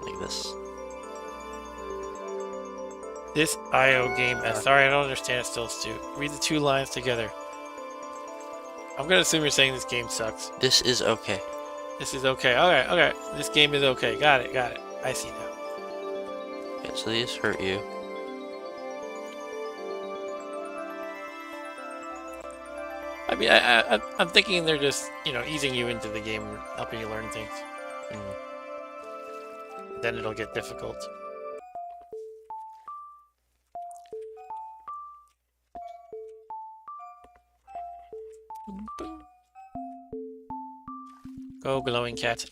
Like this. This IO game. Sorry, I don't understand it still, Stu. Read the 2 lines together. I'm gonna assume you're saying this game sucks. This is okay. This is okay. Okay, okay. This game is okay. Got it, got it. I see now. Yeah, so these hurt you. I mean, I'm thinking they're just, you know, easing you into the game, helping you learn things. Then it'll get difficult. Go, glowing cat.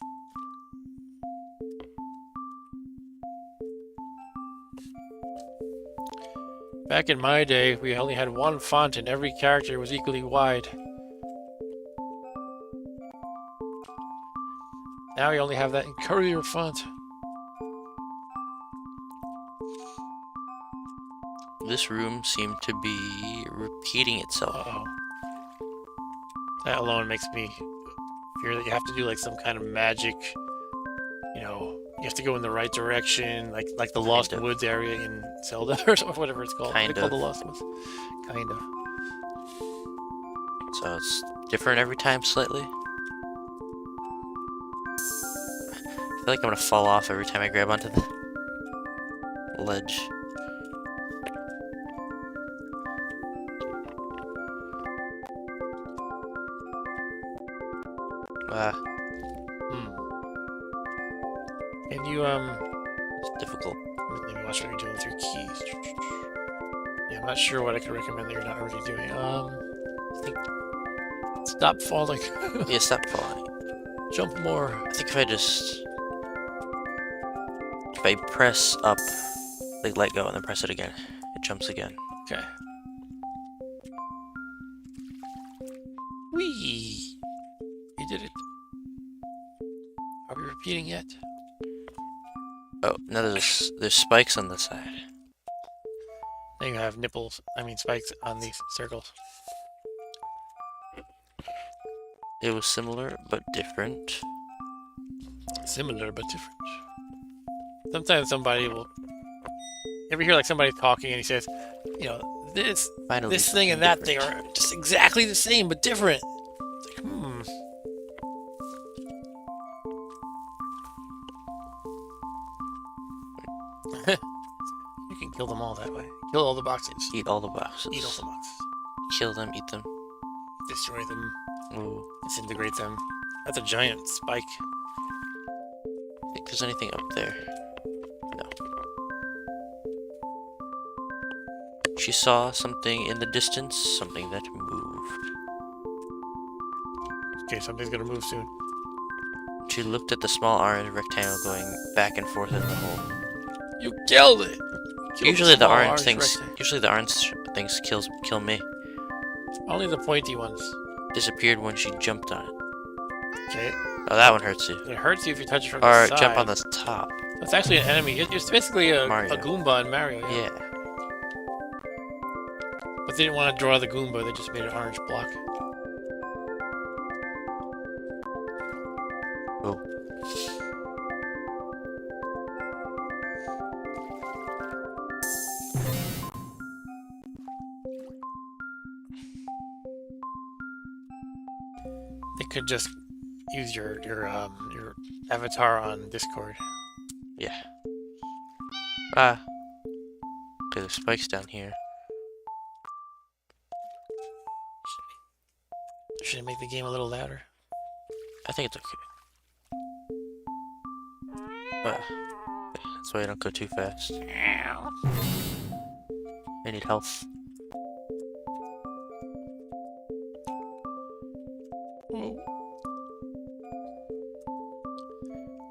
Back in my day, we only had one font and every character was equally wide. Now we only have that in Courier font. This room seemed to be repeating itself. Uh-oh. That alone makes me fear that you have to do like some kind of magic, you know, you have to go in the right direction, like the Lost Woods area in Zelda or whatever it's called. Kind They call of. the Lost Woods. Kind of. So it's different every time slightly. I feel like I'm gonna fall off every time I grab onto the ledge. Can you It's difficult. let me watch what you're doing with your keys. Yeah, I'm not sure what I could recommend that you're not already doing. I think stop falling. Yeah, stop falling. Jump more. I think if I press up, like let go and then press it again, it jumps again. Okay. Whee! You did it. Are we repeating yet? Oh, now there's spikes on the side. Then you have spikes on these circles. It was similar but different. Similar but different. Sometimes somebody will. You ever hear like somebody talking and he says, you know, Finally, this thing and that thing are just exactly the same but different. It's like, You can kill them all that way. Kill all the boxes. Eat all the boxes. Eat all the boxes. Kill them, eat them. Destroy them. Ooh. Disintegrate them. That's a giant spike. Think there's anything up there? No. She saw something in the distance, something that moved. Okay, something's gonna move soon. She looked at the small orange rectangle going back and forth in the hole. You killed it! Usually the orange things kill me. Only the pointy ones. Disappeared when she jumped on it. Okay. Oh, that one hurts you. It hurts you if you touch it from Or the side. jump on the top. It's actually an enemy. It's basically a Mario. Goomba in Mario. Yeah. But they didn't want to draw the Goomba, they just made an orange block. Oh. They could just use your avatar on Discord. Yeah. Ah. Okay, there's spikes down here. Should I make the game a little louder? I think it's okay. That's why I don't go too fast. I need health.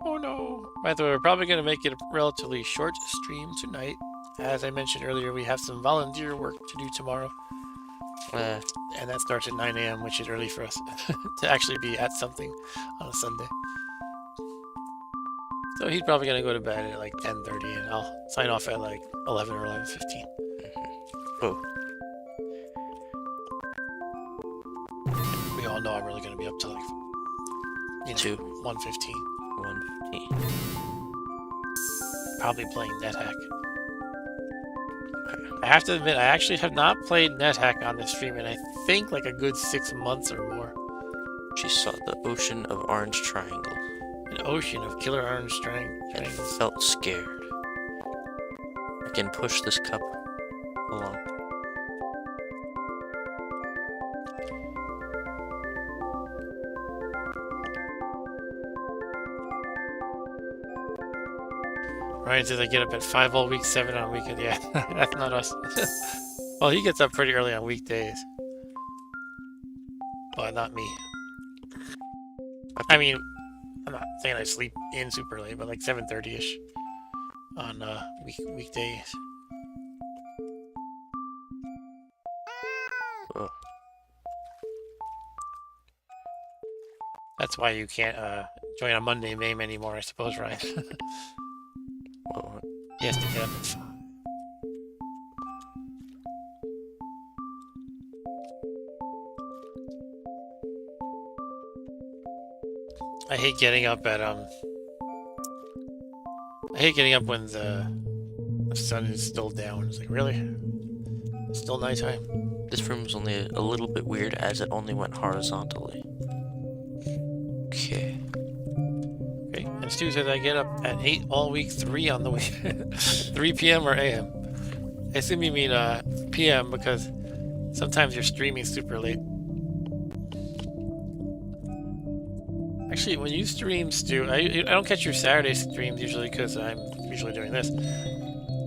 Oh no. By the way, we're probably going to make it a relatively short stream tonight. As I mentioned earlier, we have some volunteer work to do tomorrow. And that starts at 9 a.m., which is early for us to actually be at something on a Sunday. So he's probably going to go to bed at like 10:30, and I'll sign off at like 11 or 11:15. Oh. We all know I'm really going to be up to like, 1:15. 1:15. Probably playing NetHack. have to admit, I actually have not played NetHack on this stream in I think like a good 6 months or more. She saw the ocean of orange triangles An ocean of killer orange and triangles. felt scared. I can push this cup along. Ryan says I get up at 5 all week, 7 on weekend. Yeah, that's not us. Well, he gets up pretty early on weekdays. But not me. I mean, I'm not saying I sleep in super late, but like 7:30ish on weekdays. Oh, That's why you can't join a Monday MAME anymore, I suppose, Ryan. whoa. He has to get up at 5. I hate getting up at I hate getting up when the sun is still down. It's like, really? It's still nighttime. This room's only a little bit weird as it only went horizontally. Okay. Okay. And Stu says I get up at 8 all week, 3 on the week. 3 p.m. or a.m. I assume you mean p.m. because sometimes you're streaming super late. Actually, when you stream, Stu, I don't catch your Saturday streams usually because I'm usually doing this.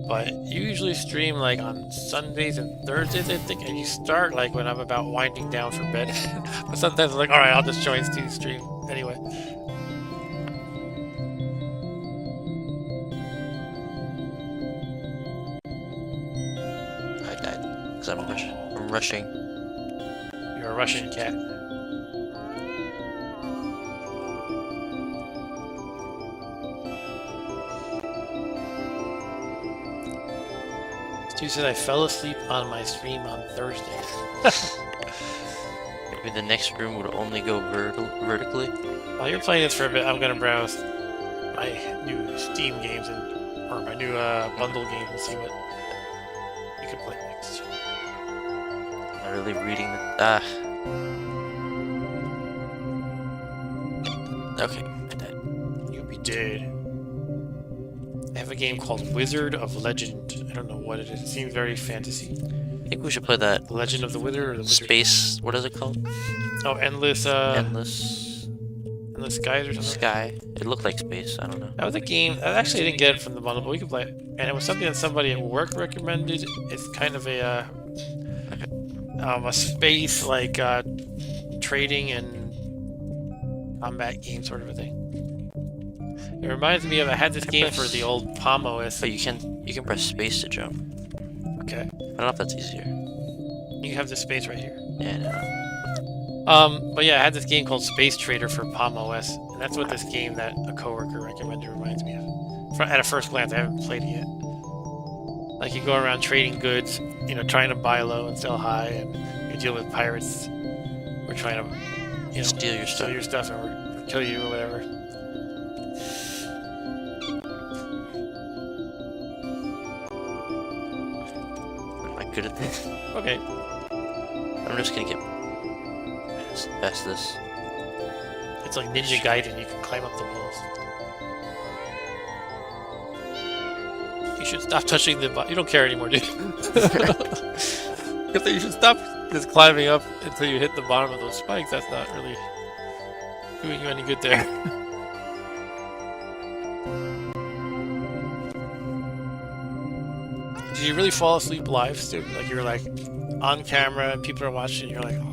But you usually stream like on Sundays and Thursdays, I think, and you start like when I'm about winding down for bed. But sometimes I'm like, alright, I'll just join Stu's stream anyway. I died because I'm rushing. You're a Russian cat. Stu says I fell asleep on my stream on Thursday. Maybe the next room would only go vertically. While you're playing this for a bit, I'm gonna browse my new Steam games or my new bundle games and see what you can play next. I'm not really reading the... Okay, I died. You'll be dead. I have a game called Wizard of Legend. I don't know what it is. It seems very fantasy. I think we should play that The Legend of the Wither or the Wizard? space... What is it called? Oh, Endless Endless Skies or something? Sky. It looked like space, I don't know. That was a game. I actually didn't get it from the bundle, but we could play it. And it was something that somebody at work recommended. It's kind of a space like trading and combat game sort of a thing. It reminds me of I had this game for the old Palm OS. Oh, you can press space to jump. Okay, I don't know if that's easier. you have this space right here. Yeah, no. But yeah, I had this game called Space Trader for Palm OS, and that's what this game that a coworker recommended reminds me of. At a first glance, I haven't played it yet. Like you go around trading goods, you know, trying to buy low and sell high, and you deal with pirates. We're trying to, you know, Steal your stuff. or kill you or whatever. Am I good at this? Okay. I'm just gonna get past this. It's like Ninja Gaiden, you can climb up the walls. You should stop touching the you don't care anymore, dude. You should stop just climbing up until you hit the bottom of those spikes. That's not really doing you any good there. Did you really fall asleep live, Stu? Like you were like on camera and people are watching and you're like, oh.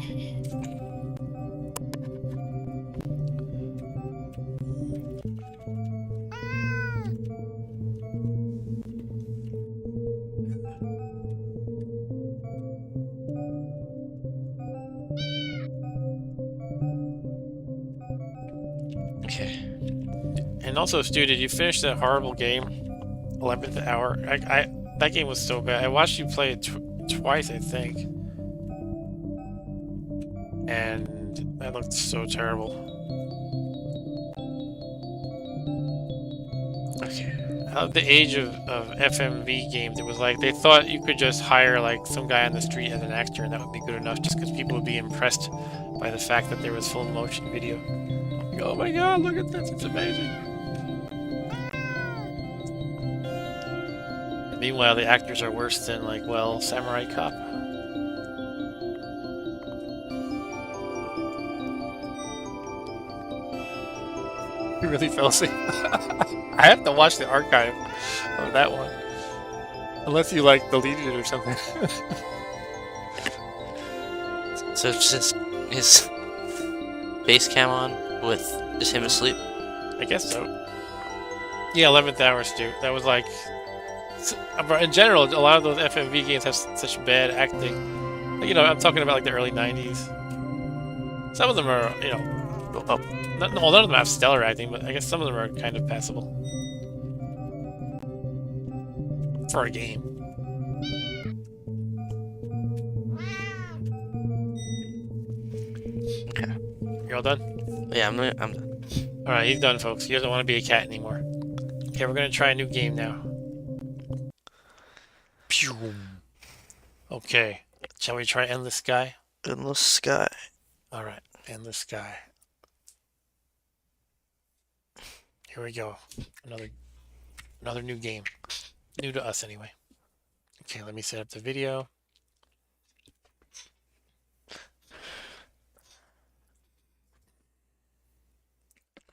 Okay. And also, Stu, did you finish that horrible game, 11th Hour? That game was so bad. I watched you play it twice, I think, and that looked so terrible. Okay. the age of FMV games, it was like they thought you could just hire like some guy on the street as an actor and that would be good enough just because people would be impressed by the fact that there was full motion video. Like, oh my god, look at this, it's amazing. And meanwhile, the actors are worse than like, well, Samurai Cop. You really fell asleep. I have to watch the archive of that one. Unless you like deleted it or something. So it's just his face cam on with just him asleep. I guess so. Yeah, 11th Hour, Stu. That was like... In general, a lot of those FMV games have such bad acting. Like, you know, I'm talking about like the early 90s. Some of them are, you know... Well, none of them have stellar acting, but I guess some of them are kind of passable. For a game. Okay. You all done? Yeah, I'm done. Alright, he's done, folks. He doesn't want to be a cat anymore. Okay, we're gonna try a new game now. Pew. Okay. Shall we try Endless Sky? Endless Sky. Alright, Endless Sky. Here we go. Another new game. New to us, anyway. Okay, let me set up the video.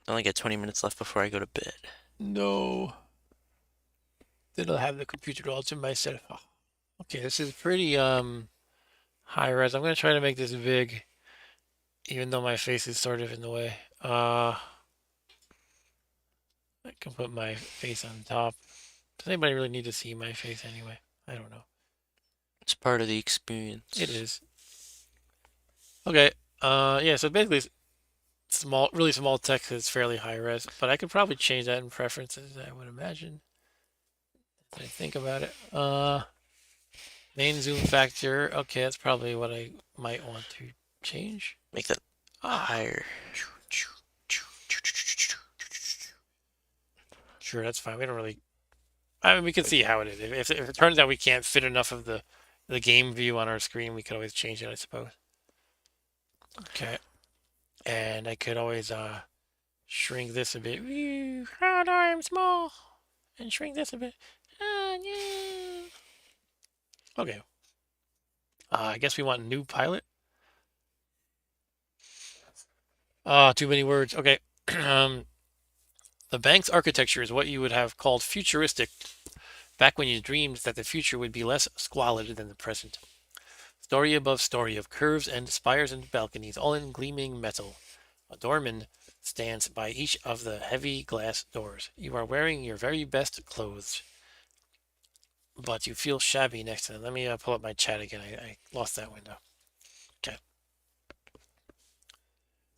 I only get 20 minutes left before I go to bed. No. Then I'll have the computer all to myself. Oh. Okay, this is pretty high res. I'm gonna try to make this big, even though my face is sort of in the way. I can put my face on top. Does anybody really need to see my face anyway? I don't know. It's part of the experience. It is. Okay. Yeah, so basically small, really small text is fairly high res, but I could probably change that in preferences, I would imagine. As I think about it. Main zoom factor. Okay, that's probably what I might want to change. Make that higher. Sure, that's fine. We don't really... I mean, we can see how it is. If it turns out we can't fit enough of the game view on our screen, we could always change it, I suppose. Okay. And I could always shrink this a bit. How do I'm small? And shrink this a bit. Yeah. Okay. I guess we want new pilot. Too many words. Okay. The bank's architecture is what you would have called futuristic back when you dreamed that the future would be less squalid than the present. Story above story of curves and spires and balconies, all in gleaming metal. A doorman stands by each of the heavy glass doors. You are wearing your very best clothes, but you feel shabby next to them. Let me pull up my chat again. I lost that window. Okay.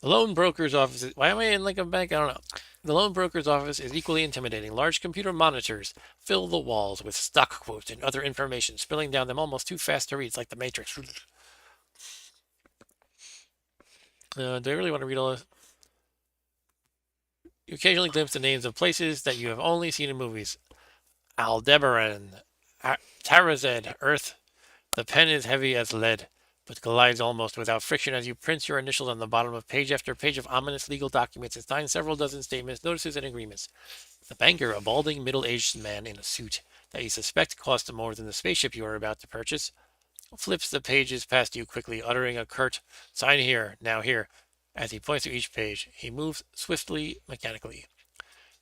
The loan broker's office is... Why am I in like a bank? I don't know. The loan broker's office is equally intimidating. Large computer monitors fill the walls with stock quotes and other information, spilling down them almost too fast to read. It's like the Matrix. Do I really want to read all this? You occasionally glimpse the names of places that you have only seen in movies. Aldebaran, Tarazed, Earth. The pen is heavy as lead, but glides almost without friction as you print your initials on the bottom of page after page of ominous legal documents and sign several dozen statements, notices, and agreements. The banker, a balding, middle-aged man in a suit that you suspect cost more than the spaceship you are about to purchase, flips the pages past you quickly, uttering a curt, "Sign here, now here." As he points to each page, he moves swiftly, mechanically.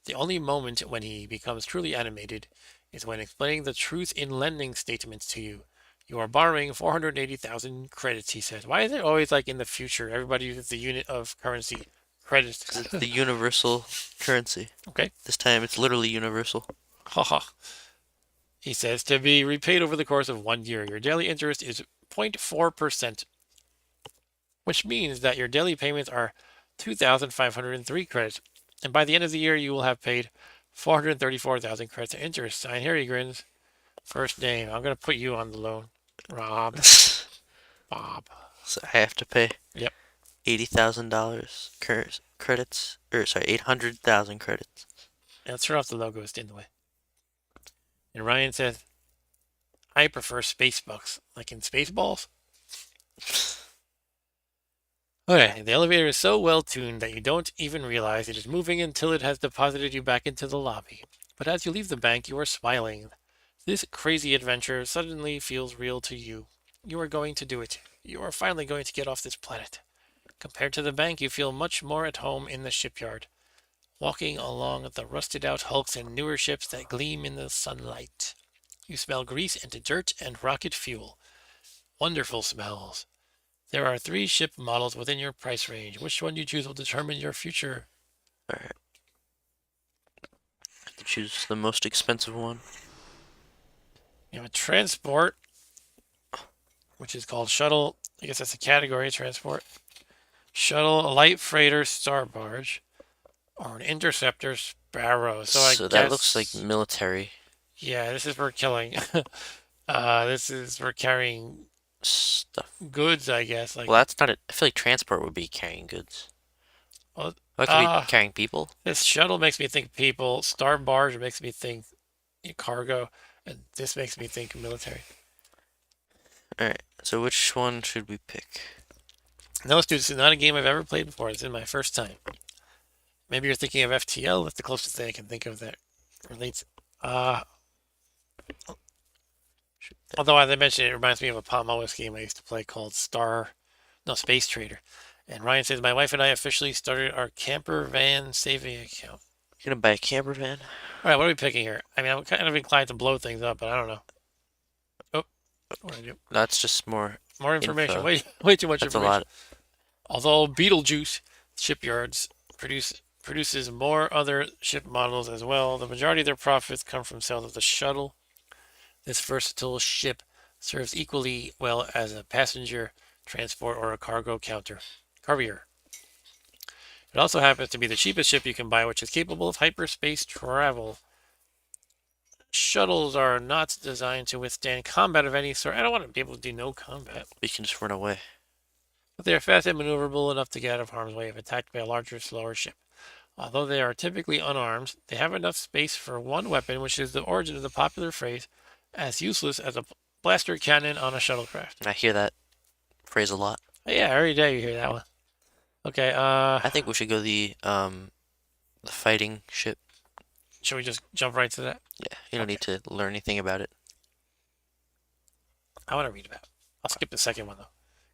The only moment when he becomes truly animated is when explaining the truth in lending statements to you. You are borrowing 480,000 credits, he says. Why is it always like in the future? Everybody uses the unit of currency. Credits. It's the universal currency. Okay. This time it's literally universal. Haha. He says, to be repaid over the course of 1 year. Your daily interest is 0.4%, which means that your daily payments are 2,503 credits. And by the end of the year, you will have paid 434,000 credits of interest. Sign here, he grins. First name. I'm going to put you on the loan. Rob. Bob. So I have to pay. Yep. $80,000 credits. Or sorry, 800,000 credits. Yeah, let's turn off the logo. It's in the way. And Ryan says, I prefer space bucks, like in Spaceballs. Okay, the elevator is so well tuned that you don't even realize it is moving until it has deposited you back into the lobby. But as you leave the bank, you are smiling. This crazy adventure suddenly feels real to you. You are going to do it. You are finally going to get off this planet. Compared to the bank, you feel much more at home in the shipyard, walking along the rusted out hulks and newer ships that gleam in the sunlight. You smell grease and dirt and rocket fuel. Wonderful smells. There are 3 ship models within your price range. Which one you choose will determine your future. Alright. To choose the most expensive one. You have a transport, which is called shuttle. I guess that's a category, transport. Shuttle, a light freighter, star barge, or an interceptor, sparrow. So I So guess that looks like military yeah, this is for killing. This is for carrying stuff. goods, I guess. Like, Well, that's not it. I feel like transport would be carrying goods. well, That could be carrying people. this shuttle makes me think people. Star barge makes me think cargo, and this makes me think military. Alright, so which one should we pick? No, dude, this is not a game I've ever played before. It's in my first time. Maybe you're thinking of FTL. That's the closest thing I can think of that relates. Although, as I mentioned, it reminds me of a Palm game I used to play called Space Trader. And Ryan says, my wife and I officially started our camper van saving account. You're gonna buy a camper van? All right, what are we picking here? I mean, I'm kind of inclined to blow things up, but I don't know. Oh, what did I do? That's just more Information. info. Way too much That's a information. lot. Although Beetlejuice shipyards produces more other ship models as well, the majority of their profits come from sales of the shuttle. This versatile ship serves equally well as a passenger transport or a carrier. It also happens to be the cheapest ship you can buy, which is capable of hyperspace travel. Shuttles are not designed to withstand combat of any sort. I don't want to be able to do no combat. We can just run away. But they are fast and maneuverable enough to get out of harm's way if attacked by a larger, slower ship. Although they are typically unarmed, they have enough space for one weapon, which is the origin of the popular phrase, as useless as a blaster cannon on a shuttlecraft. I hear that phrase a lot. Yeah, every day you hear that one. Okay, I think we should go the fighting ship. should we just jump right to that? Yeah, you don't need to learn anything about it. I want to read about it. I'll skip the second one, though.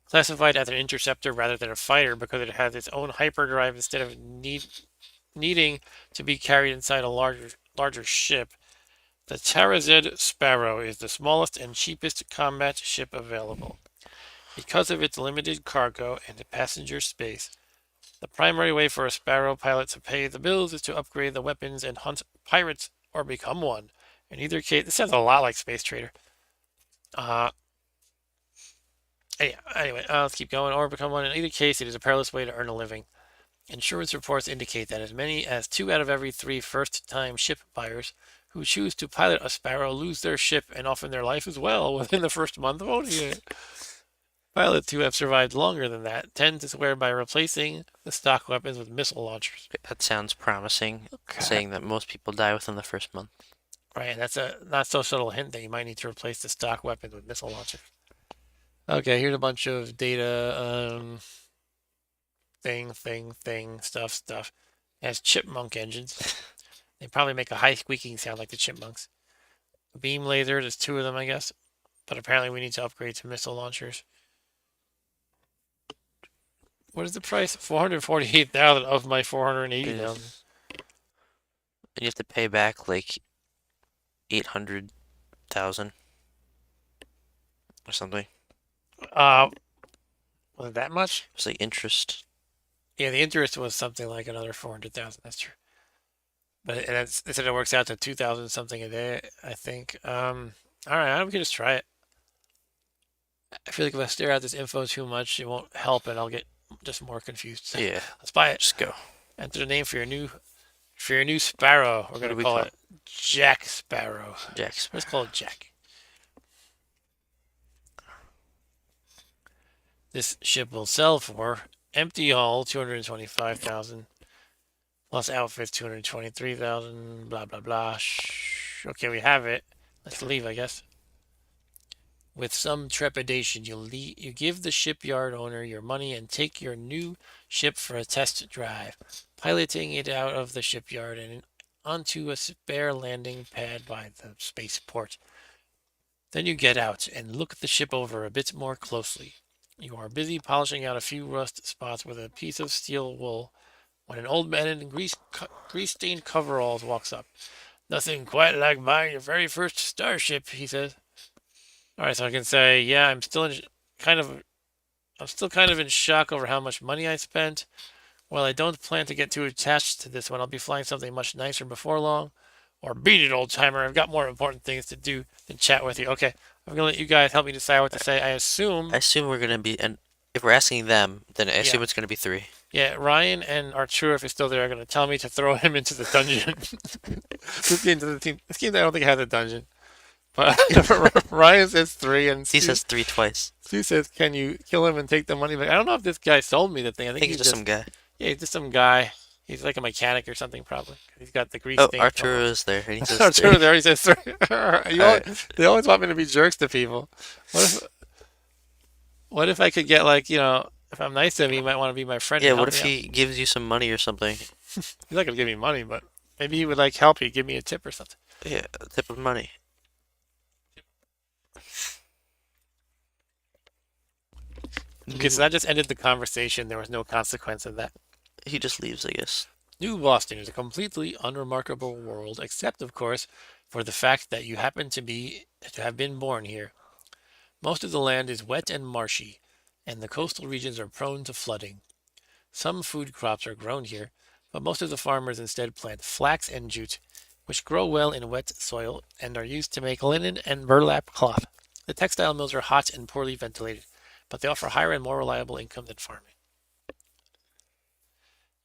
Classified as an interceptor rather than a fighter because it has its own hyperdrive instead of needing to be carried inside a larger ship. The Tarazed Sparrow is the smallest and cheapest combat ship available. Because of its limited cargo and passenger space, the primary way for a Sparrow pilot to pay the bills is to upgrade the weapons and hunt pirates or become one. In either case, this sounds a lot like Space Trader. Anyway, let's keep going. Or become one. In either case, it is a perilous way to earn a living. Insurance reports indicate that as many as 2 out of every 3 first-time ship buyers who choose to pilot a Sparrow lose their ship and often their life as well within the first month of owning it. Pilots who have survived longer than that tend to swear by replacing the stock weapons with missile launchers. That sounds promising, saying that most people die within the first month. Right, and that's a not so subtle hint that you might need to replace the stock weapons with missile launchers. Okay, here's a bunch of data, stuff. It has chipmunk engines. They probably make a high squeaking sound like the chipmunks. Beam laser, there's 2 of them, I guess. But apparently we need to upgrade to missile launchers. What is the price? 448,000 of my 480,000. And you have to pay back like 800,000 or something. Was it that much? It's like interest. Yeah, the interest was something like another 400,000. That's true. But they said it works out to 2,000 something a day, I think. All right, we can just try it. I feel like if I stare at this info too much, it won't help, and I'll get just more confused. So Yeah, let's buy it. just go. Enter the name for your new Sparrow. We're gonna call it Jack Sparrow. Jack Sparrow. Let's call it Jack. This ship will sell for empty hull 225,000 plus outfit 223,000. Blah blah blah. Okay, we have it. Let's leave, I guess. With some trepidation, you give the shipyard owner your money and take your new ship for a test drive, piloting it out of the shipyard and onto a spare landing pad by the spaceport. Then you get out and look the ship over a bit more closely. You are busy polishing out a few rust spots with a piece of steel wool when an old man in grease-stained coveralls walks up. Nothing quite like buying your very first starship, he says. All right, so I can say, yeah, kind of, I'm still kind of in shock over how much money I spent. Well, I don't plan to get too attached to this one. I'll be flying something much nicer before long. Or beat it, old timer. I've got more important things to do than chat with you. Okay, I'm gonna let you guys help me decide what to say. I I assume, assume we're gonna be, and if we're asking them, then I yeah, assume it's gonna be 3. yeah. Ryan and Arturo, if he's still there, are gonna tell me to throw him into the dungeon. Into the team. This game, I don't think has a dungeon. But Ryan says 3, and He says 3 twice. Stu says, "Can you kill him and take the money back?" I don't know if this guy sold me the thing. I I think think he's he's just just some guy. yeah, he's just some guy. He's like a mechanic or something, probably. He's got the grease Oh, stain. Arturo is there, and he says Arturo 3. there. He says, "Three." Alright. They always want me to be jerks to people. What if what if I could get like if I'm nice to him, he might want to be my friend Yeah, and what help if me out. he gives you some money or something? He's not gonna give me money, but maybe he would like help. He'd give me a tip or something. Yeah, a tip of money. Okay, so that just ended the conversation. There was no consequence of that. He just leaves, I guess. New Boston is a completely unremarkable world, except, of course, for the fact that you happen to have been born here. Most of the land is wet and marshy, and the coastal regions are prone to flooding. Some food crops are grown here, but most of the farmers instead plant flax and jute, which grow well in wet soil and are used to make linen and burlap cloth. The textile mills are hot and poorly ventilated, but they offer higher and more reliable income than farming.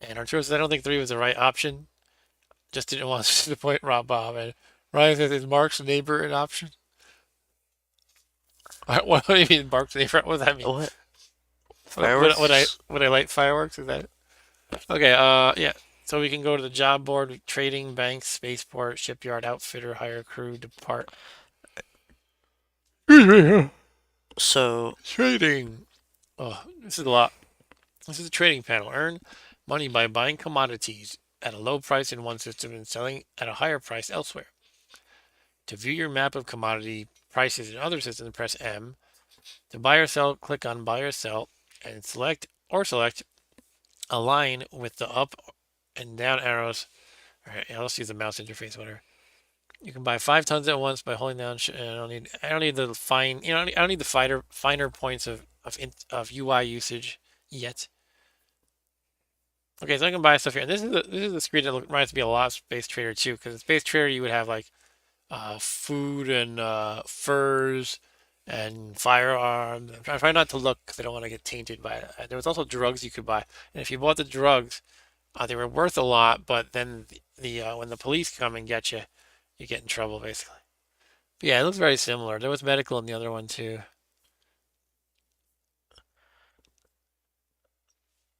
And Arturo says, I don't think 3 was the right option. Just didn't want to disappoint Rob Bob. And Ryan says, is Mark's neighbor an option? What do you mean, Mark's neighbor? What does that mean? What? Would Fireworks? I light fireworks? Is that it? Okay, yeah. So we can go to the job board, trading, banks, spaceport, shipyard, outfitter, hire crew, depart. So, Trading. Oh, this is a lot. This is a trading panel. Earn money by buying commodities at a low price in one system and selling at a higher price elsewhere. To view your map of commodity prices in other systems, press M. To buy or sell, click on buy or sell and select a line with the up and down arrows. All right, yeah, let's use the mouse interface, whatever. You can buy 5 tons at once by holding down. I don't need the fine. I don't need the finer points of UI usage yet. Okay, so I can buy stuff here. And this is the screen that reminds me a lot of Space Trader 2, because in Space Trader you would have like food and furs and firearms. I'm trying not to look because I don't want to get tainted by it. There was also drugs you could buy, and if you bought the drugs, they were worth a lot. But then when the police come and get you, you get in trouble basically. But yeah, it looks very similar. There was medical in the other one too.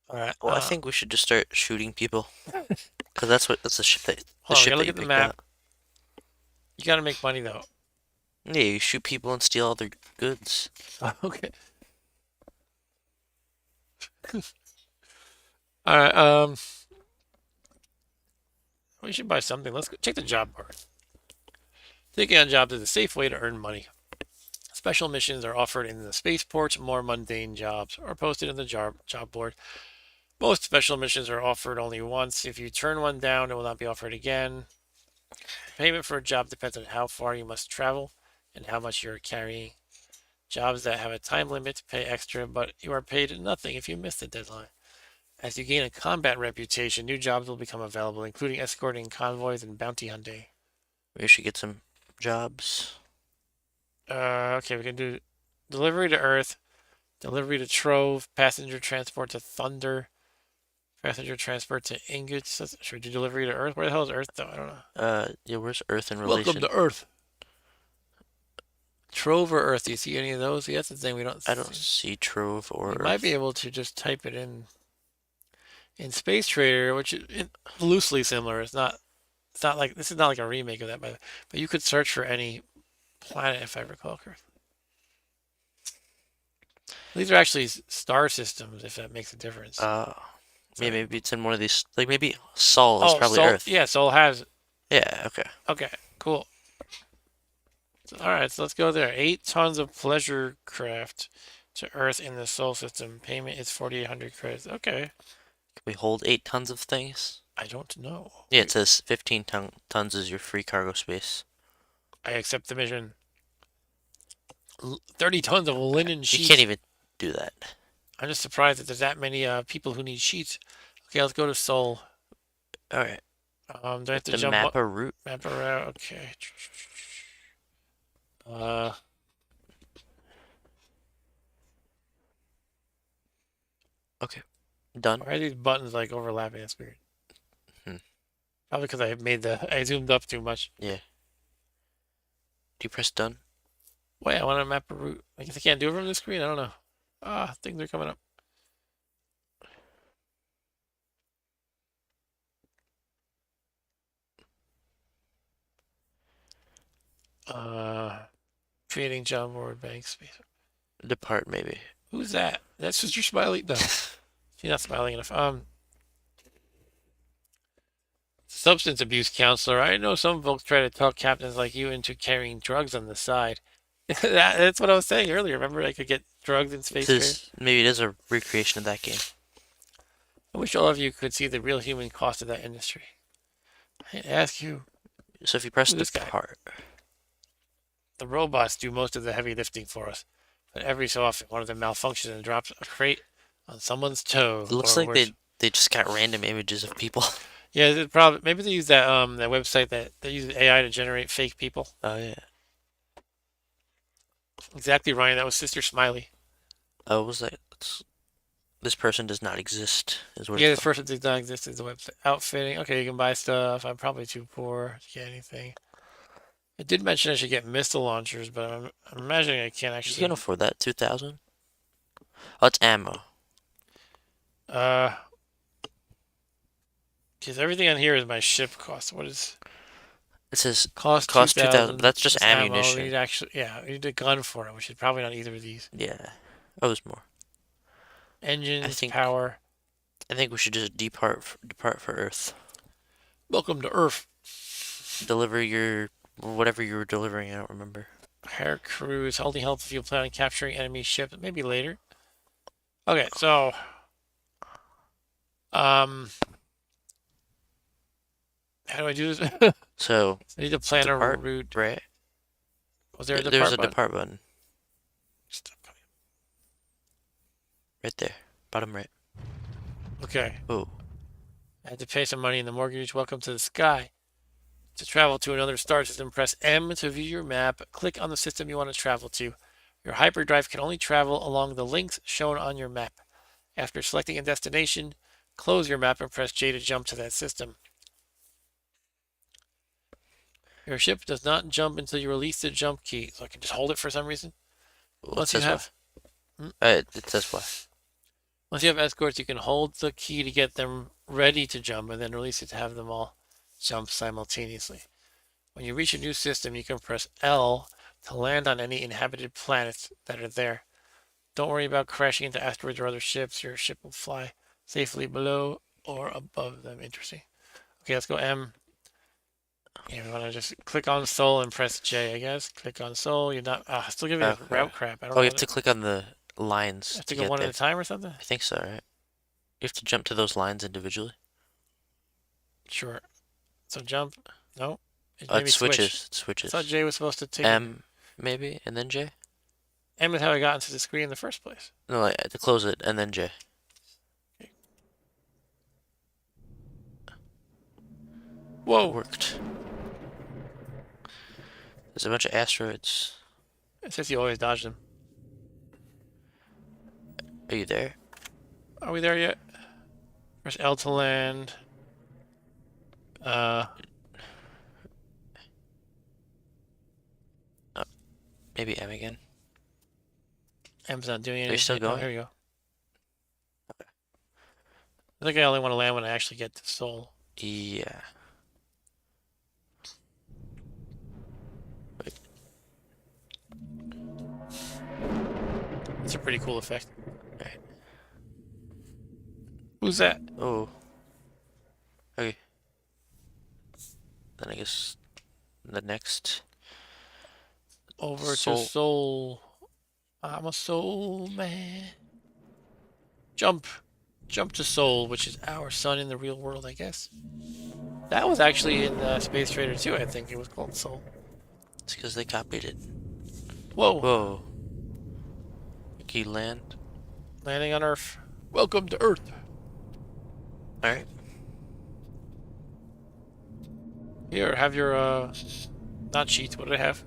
All right. well, I think we should just start shooting people. Because that's the ship the Hold on, we ship gotta that look you at the picked map. out. You gotta make money though. Yeah, you shoot people and steal all their goods. Okay. All right. We should buy something. Let's go check the job board. Taking on jobs is a safe way to earn money. Special missions are offered in the spaceport. More mundane jobs are posted in the job board. Most special missions are offered only once. If you turn one down, it will not be offered again. Payment for a job depends on how far you must travel and how much you're carrying. Jobs that have a time limit pay extra, but you are paid nothing if you miss the deadline. As you gain a combat reputation, new jobs will become available, including escorting convoys and bounty hunting. We should get some jobs. Okay, we can do delivery to Earth, delivery to Trove, passenger transport to Thunder, passenger transport to Ingots. Should we do delivery to Earth? Where the hell is Earth, though? I don't know. Yeah, where's Earth in Welcome relation? to Earth. Trove or Earth? Do you see any of those? Yeah, that's the thing we don't I don't see. see Trove or You might be Earth. able to just type it in Space Trader, which is loosely similar. It's not like this is not like a remake of that, but you could search for any planet, if I recall correctly. These are actually star systems, if that makes a difference. Yeah, Sorry. maybe it's in one of these. Like maybe Sol is Oh, probably Sol. Earth. Yeah, Sol has. Yeah. Okay. Okay, cool. All right, so let's go there. 8 tons of pleasure craft to Earth in the Sol system. Payment is 4,800 credits. Okay, Can we hold 8 tons of things? I don't know. Yeah, it says 15 tons is your free cargo space. I accept the mission. 30 tons of linen You sheets. can't even do that. I'm just surprised that there's that many people who need sheets. Okay, let's go to Sol. All right. Do I have to The jump map up? a route. Map around. Okay. Okay. Done. Why are these buttons like overlapping? That's weird. Hmm. Probably because I zoomed up too much. Yeah. Do you press done? Wait, I want to map a route. I guess I can't do it from the screen. I don't know. Things are coming up. Creating job board bank space. Depart maybe. Who's that? That's just your smiley. No, she's not smiling enough. Substance abuse counselor. I know some folks try to talk captains like you into carrying drugs on the side. That's what I was saying earlier. Remember, I could get drugs in space. Maybe it is a recreation of that game. I wish all of you could see the real human cost of that industry. I ask you, So if you press Who's this guy? depart, the robots do most of the heavy lifting for us, but every so often one of them malfunctions and drops a crate on someone's toe. it looks or like worse. they just got random images of people. Yeah, it probably maybe they use that website that they use AI to generate fake people. Oh yeah. Exactly, Ryan. That was Sister Smiley. Oh, what was that? This person does not exist. Is what Yeah, it's this called. person does not exist as a website. Outfitting. Okay, you can buy stuff. I'm probably too poor to get anything. It did mention I should get missile launchers, but I'm imagining I can't You actually. can afford that. 2,000. Oh, it's ammo. Because everything on here is my ship cost. What is It says cost? cost 2,000. 2,000. But that's just It's ammo. ammunition. We need we need a gun for it. We should probably not either of these. Yeah. Oh, there's more. Engines, power. I think we should just depart for Earth. Welcome to Earth. Deliver your whatever you were delivering. I don't remember. Air cruise, holding help if you plan on capturing enemy ships. Maybe later. Okay, so how do I do this? So I need to plan depart, a route. right? Was there a depart There's a button? depart button Stop coming. right there, bottom right. Okay. Oh, I had to pay some money in the mortgage. Welcome to the sky. To travel to another star system, press M to view your map. Click on the system you want to travel to. Your hyperdrive can only travel along the links shown on your map. After selecting a destination, close your map and press J to jump to that system. Your ship does not jump until you release the jump key. So I can just hold it for some reason. Once you have, it says why. once you have escorts, you can hold the key to get them ready to jump, and then release it to have them all jump simultaneously. When you reach a new system, you can press L to land on any inhabited planets that are there. Don't worry about crashing into asteroids or other ships. Your ship will fly safely below or above them. Interesting. Okay, let's go M. Yeah, we want to just click on Sol and press J, I guess. Click on Sol. You're not. Still giving me Okay. route crap. I don't Oh, know. you have to click on the lines I have to to go get one there. at a time or something? I think so, right? You have to jump to those lines individually. Sure. So jump. No. Oh, it switches. It switches. I thought J was supposed to take M, maybe, and then J? M is how I got into the screen in the first place. No, I had to close it, and then J. Okay. Whoa. It worked. There's a bunch of asteroids. It says you always dodge them. Are you there? Are we there yet? Press L to land. Maybe M again. M's not doing anything. Are you still Oh, going? here we go. I think I only want to land when I actually get to Sol. Yeah. Wait. It's a pretty cool effect. Alright. Who's that? Oh, okay. Then I guess the next Over to soul. Soul. I'm a Soul man. Jump. Jump to Soul, which is our sun in the real world, I guess. That was actually in Space Trader 2, I think it was called Soul. It's because they copied it. Whoa. Whoa. Okay, land. Landing on Earth. Welcome to Earth. Alright. Here, have your, not cheats, what did I have?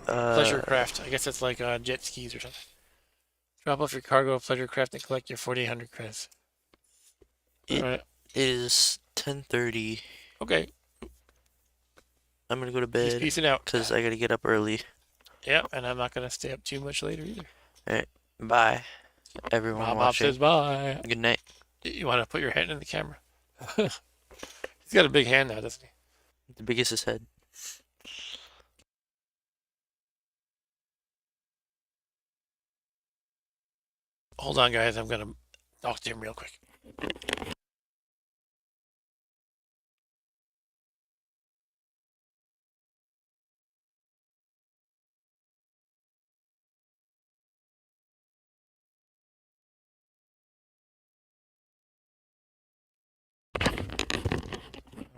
Pleasure craft. I guess it's like jet skis or something. Drop off your cargo, pleasure craft, and collect your 4,800 credits. It Alright. is 10:30. Okay. I'm gonna go to He's bed peacing out. because I gotta get up early. Yeah, and I'm not gonna stay up too much later either. Alright. Bye, everyone Bob watching. says bye. Good night. You want to put your hand in the camera? He's got a big hand now, doesn't he? The biggest is head. Hold on, guys. I'm gonna talk to him real quick.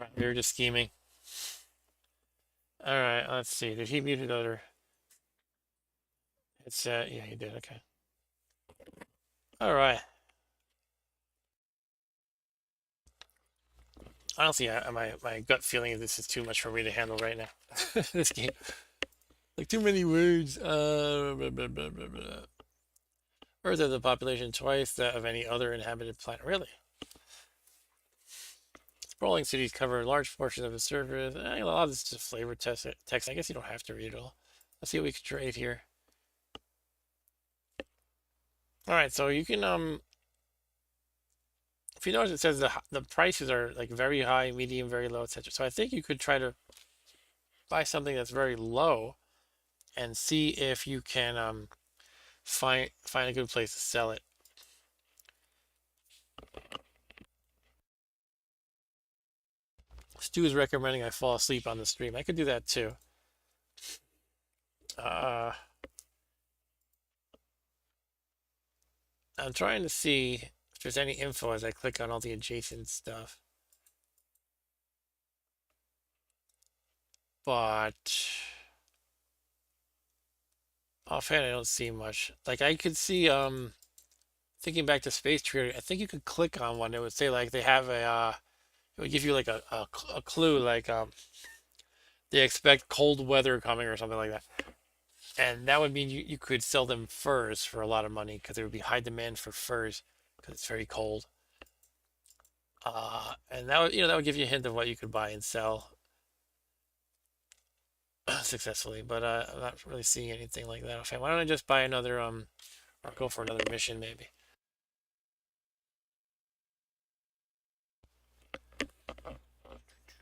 Alright, we were just scheming. Alright, let's see. Did he mute another? It's yeah, he did. Okay. Alright. Honestly, my gut feeling is this is too much for me to handle right now. This game, like too many words. Blah, blah, blah, blah, blah. Earth has a population twice that of any other inhabited planet. Really? Sprawling cities cover large portions of the surface. A lot of this is just flavor text. I guess you don't have to read it all. Let's see what we can trade here. All right, so you can if you notice, it says the prices are like very high, medium, very low, etc. So I think you could try to buy something that's very low and see if you can find a good place to sell it. Stu is recommending I fall asleep on the stream. I could do that too. I'm trying to see if there's any info as I click on all the adjacent stuff. But offhand, I don't see much. Like I could see, thinking back to Space Trader, I think you could click on one. It would say like they have it would give you like a clue, like they expect cold weather coming or something like that. And that would mean you could sell them furs for a lot of money because there would be high demand for furs because it's very cold. And that would, that would give you a hint of what you could buy and sell successfully. But I'm not really seeing anything like that. Okay, why don't I just buy another or go for another mission maybe?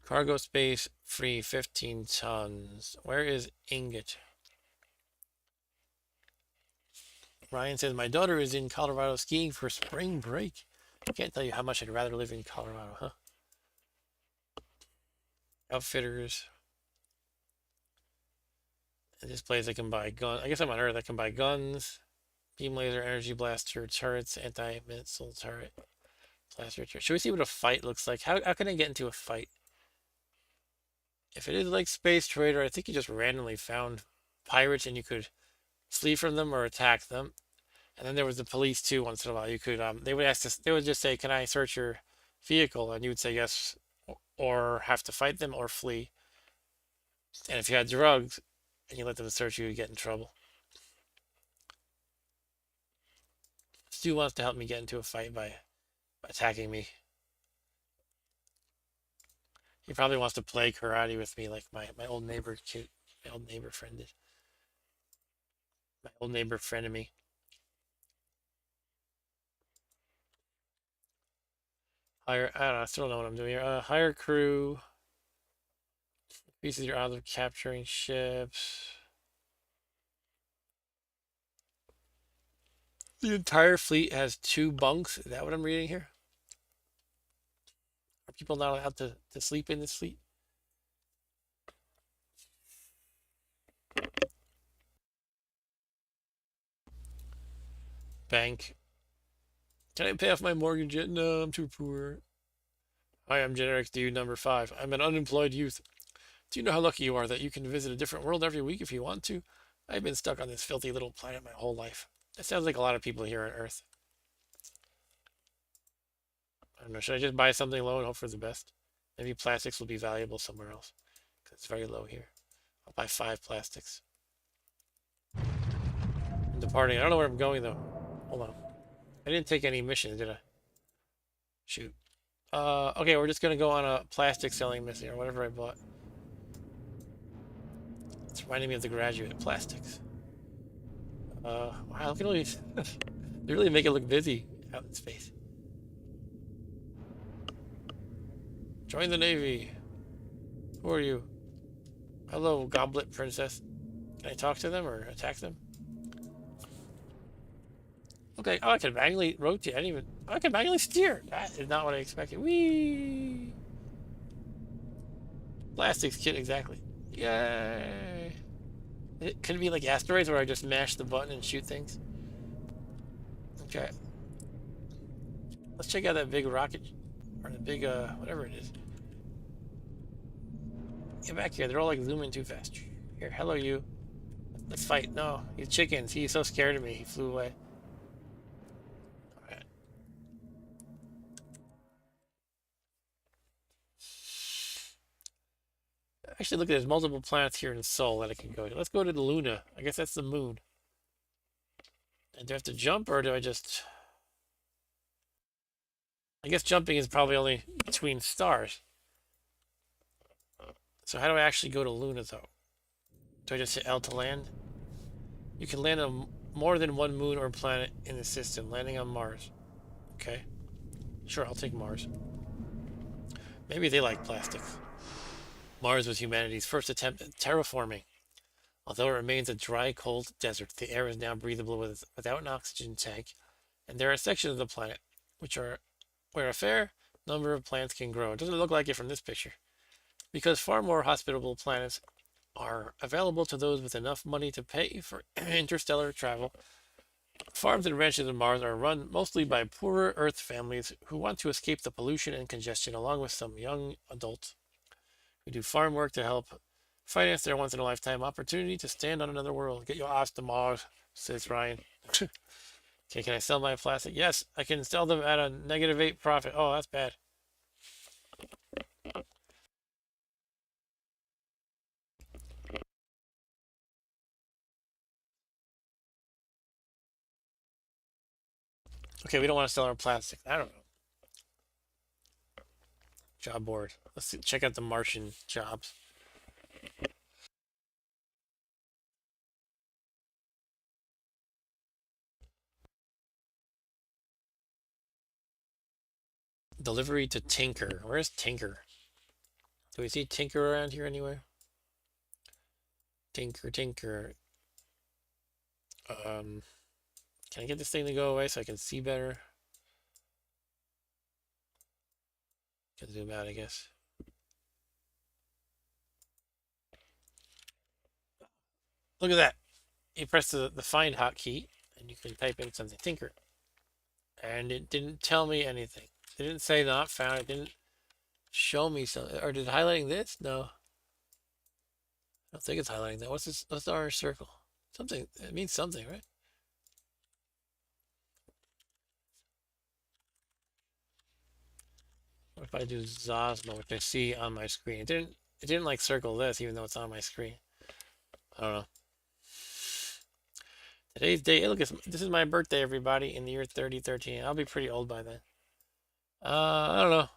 Cargo space free 15 tons. Where is Ingot? Ryan says, my daughter is in Colorado skiing for spring break. I can't tell you how much I'd rather live in Colorado, huh? Outfitters. In this place I can buy guns. I guess I'm on Earth. I can buy guns, beam laser, energy blaster, turrets, anti-missile turret, blaster turret. Should we see what a fight looks like? How can I get into a fight? If it is like Space Trader, I think you just randomly found pirates and you could flee from them or attack them. And then there was the police too. Once in a while, you could they would ask us. They would just say, "Can I search your vehicle?" And you would say yes, or have to fight them or flee. And if you had drugs and you let them search you, you'd get in trouble. Stu wants to help me get into a fight by attacking me. He probably wants to play karate with me like my old neighbor cute, my old neighbor friend did. My old neighbor friend of me. Hire, I don't know, I still don't know what I'm doing here. Hire crew. Increases your odds of capturing ships. The entire fleet has 2 bunks. Is that what I'm reading here? Are people not allowed to sleep in this fleet? Bank. Can I pay off my mortgage yet? No, I'm too poor. Hi, I'm Generic Dude number 5. I'm an unemployed youth. Do you know how lucky you are that you can visit a different world every week if you want to? I've been stuck on this filthy little planet my whole life. That sounds like a lot of people here on Earth. I don't know. Should I just buy something low and hope for the best? Maybe plastics will be valuable somewhere else. 'Cause it's very low here. I'll buy 5 plastics. I'm departing. I don't know where I'm going though. Hold on. I didn't take any missions, did I? Shoot. Okay, we're just gonna go on a plastic selling mission or whatever I bought. It's reminding me of The Graduate. Plastics. Wow, look at all these. They really make it look busy out in space. Join the Navy. Who are you? Hello, Goblet Princess. Can I talk to them or attack them? Okay, oh, I can manually rotate. I didn't even. I can manually steer. That is not what I expected. Whee! Plastics kit, exactly. Yay! Could it be like asteroids where I just mash the button and shoot things? Okay. Let's check out that big rocket, or the big, whatever it is. Get back here. They're all like zooming too fast. Here, hello, you. Let's fight. No, he's chickens. He's so scared of me. He flew away. Alright. Actually, look, there's multiple planets here in Sol that I can go to. Let's go to the Luna. I guess that's the moon. And do I have to jump, or do I just... I guess jumping is probably only between stars. So how do I actually go to Luna, though? Do I just hit L to land? You can land on more than one moon or planet in the system, landing on Mars. Okay. Sure, I'll take Mars. Maybe they like plastics. Mars was humanity's first attempt at terraforming. Although it remains a dry, cold desert, the air is now breathable without an oxygen tank, and there are sections of the planet where a fair number of plants can grow. It doesn't look like it from this picture. Because far more hospitable planets are available to those with enough money to pay for interstellar travel, farms and ranches on Mars are run mostly by poorer Earth families who want to escape the pollution and congestion, along with some young adults who do farm work to help finance their once-in-a-lifetime opportunity to stand on another world. Get your ass to Mars, says Ryan. Okay, can I sell my plastic? Yes, I can sell them at a -8 profit. Oh, that's bad. Okay, we don't want to sell our plastic. I don't know. Job board. Let's see, check out the Martian jobs. Delivery to Tinker. Where's Tinker? Do we see Tinker around here anywhere? Tinker, Tinker. Can I get this thing to go away so I can see better? Can zoom out, I guess. Look at that. You press the find hotkey and you can type in something. Tinker. And it didn't tell me anything. It didn't say not found. It didn't show me something. Or did highlighting this? No. I don't think it's highlighting that. What's this? What's the orange circle? Something. It means something, right? What if I do Zosmo, which I see on my screen? It didn't like circle this, even though it's on my screen. I don't know. Today's date. Hey, look, this is my birthday, everybody, in the year 3013. I'll be pretty old by then. I don't know.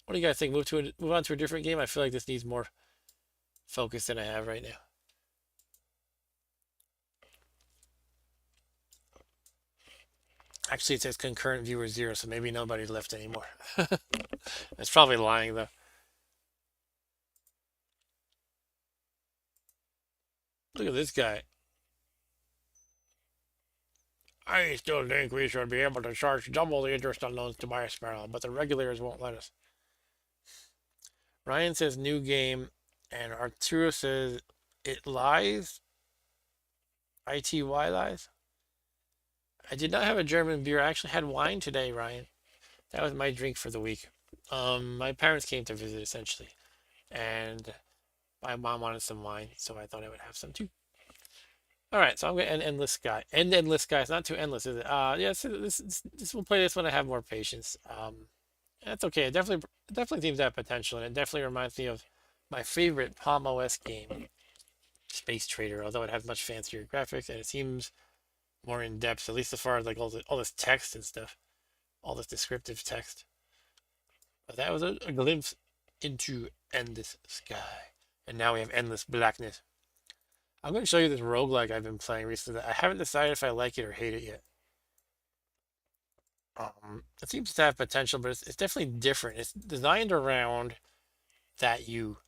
What do you guys think? Move on to a different game. I feel like this needs more focus than I have right now. Actually, it says concurrent viewer 0, so maybe nobody's left anymore. It's probably lying though. Look at this guy. I still think we should be able to charge double the interest on loans to buy a Sparrow, but the regulators won't let us. Ryan says new game, and Arturo says it lies. ITY lies. I did not have a German beer. I actually had wine today, Ryan. That was my drink for the week. My parents came to visit essentially, and my mom wanted some wine, so I thought I would have some too. All right, so I'm gonna end Endless Sky. End Endless Sky. It's not too endless, is it? Yeah. So this we'll play this when I have more patience. That's okay. It definitely seems to have potential, and it definitely reminds me of my favorite Palm OS game, Space Trader. Although it has much fancier graphics and it seems more in depth, at least as far as like all this text and stuff, all this descriptive text. But that was a glimpse into Endless Sky, and now we have Endless Blackness. I'm going to show you this roguelike I've been playing recently. I haven't decided if I like it or hate it yet. It seems to have potential, but it's definitely different. It's designed around that you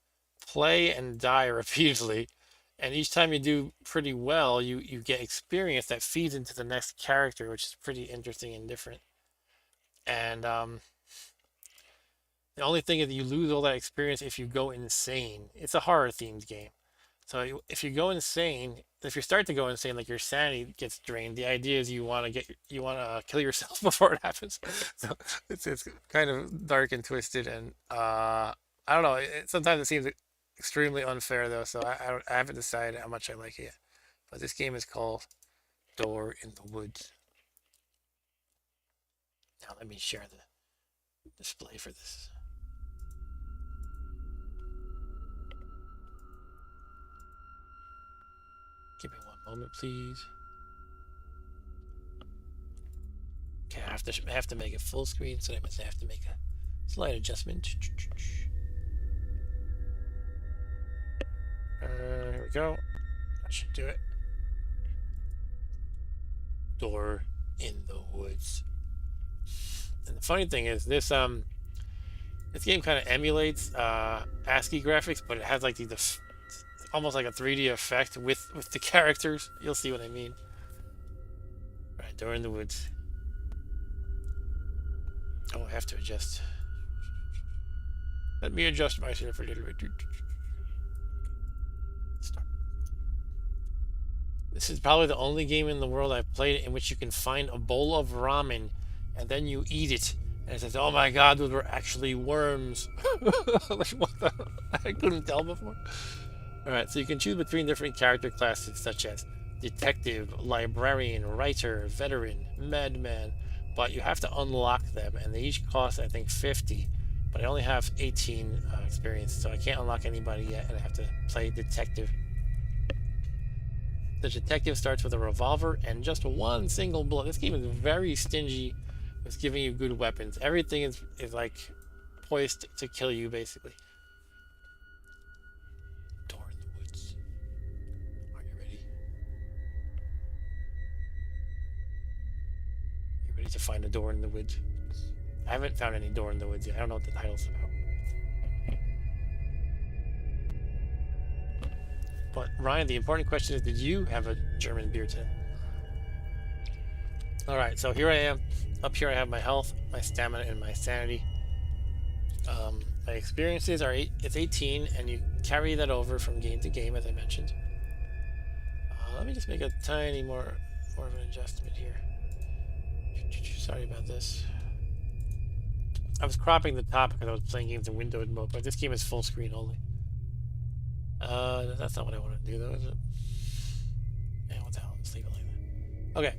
play and die repeatedly, and each time you do pretty well, you get experience that feeds into the next character, which is pretty interesting and different. And the only thing is you lose all that experience if you go insane. It's a horror themed game. So if you go insane, if you start to go insane, like your sanity gets drained, the idea is you want to kill yourself before it happens. So it's kind of dark and twisted, and I don't know. Sometimes it seems extremely unfair though. So I haven't decided how much I like it yet. But this game is called Door in the Woods. Now let me share the display for this. Give me one moment, please. Okay, I have to make it full screen, so I must have to make a slight adjustment. Here we go. That should do it. Door in the Woods. And the funny thing is, this game kind of emulates ASCII graphics, but it has like these almost like a 3D effect with the characters. You'll see what I mean. Right, Door in the Woods. Oh, I have to adjust. Let me adjust myself a little bit. Start. This is probably the only game in the world I've played in which you can find a bowl of ramen and then you eat it. And it says, oh my god, those were actually worms. Like, what the? I couldn't tell before. Alright, so you can choose between different character classes such as detective, librarian, writer, veteran, madman, but you have to unlock them, and they each cost, I think, 50. But I only have 18 experience, so I can't unlock anybody yet, and I have to play detective. The detective starts with a revolver and just one single bullet. This game is very stingy with giving you good weapons. Everything is like poised to kill you, basically. Door in the Woods. Are you ready? You ready to find a door in the woods? I haven't found any door in the woods yet. I don't know what the title's about. But Ryan, the important question is, did you have a German beer today? Alright, so here I am. Up here I have my health, my stamina, and my sanity. My experiences are it's 18, and you carry that over from game to game, as I mentioned. Let me just make a tiny more of an adjustment here. Sorry about this. I was cropping the top because I was playing games in windowed mode, but this game is full screen only. That's not what I want to do, though, is it? Yeah, what the hell? Let's leave it like that. Okay.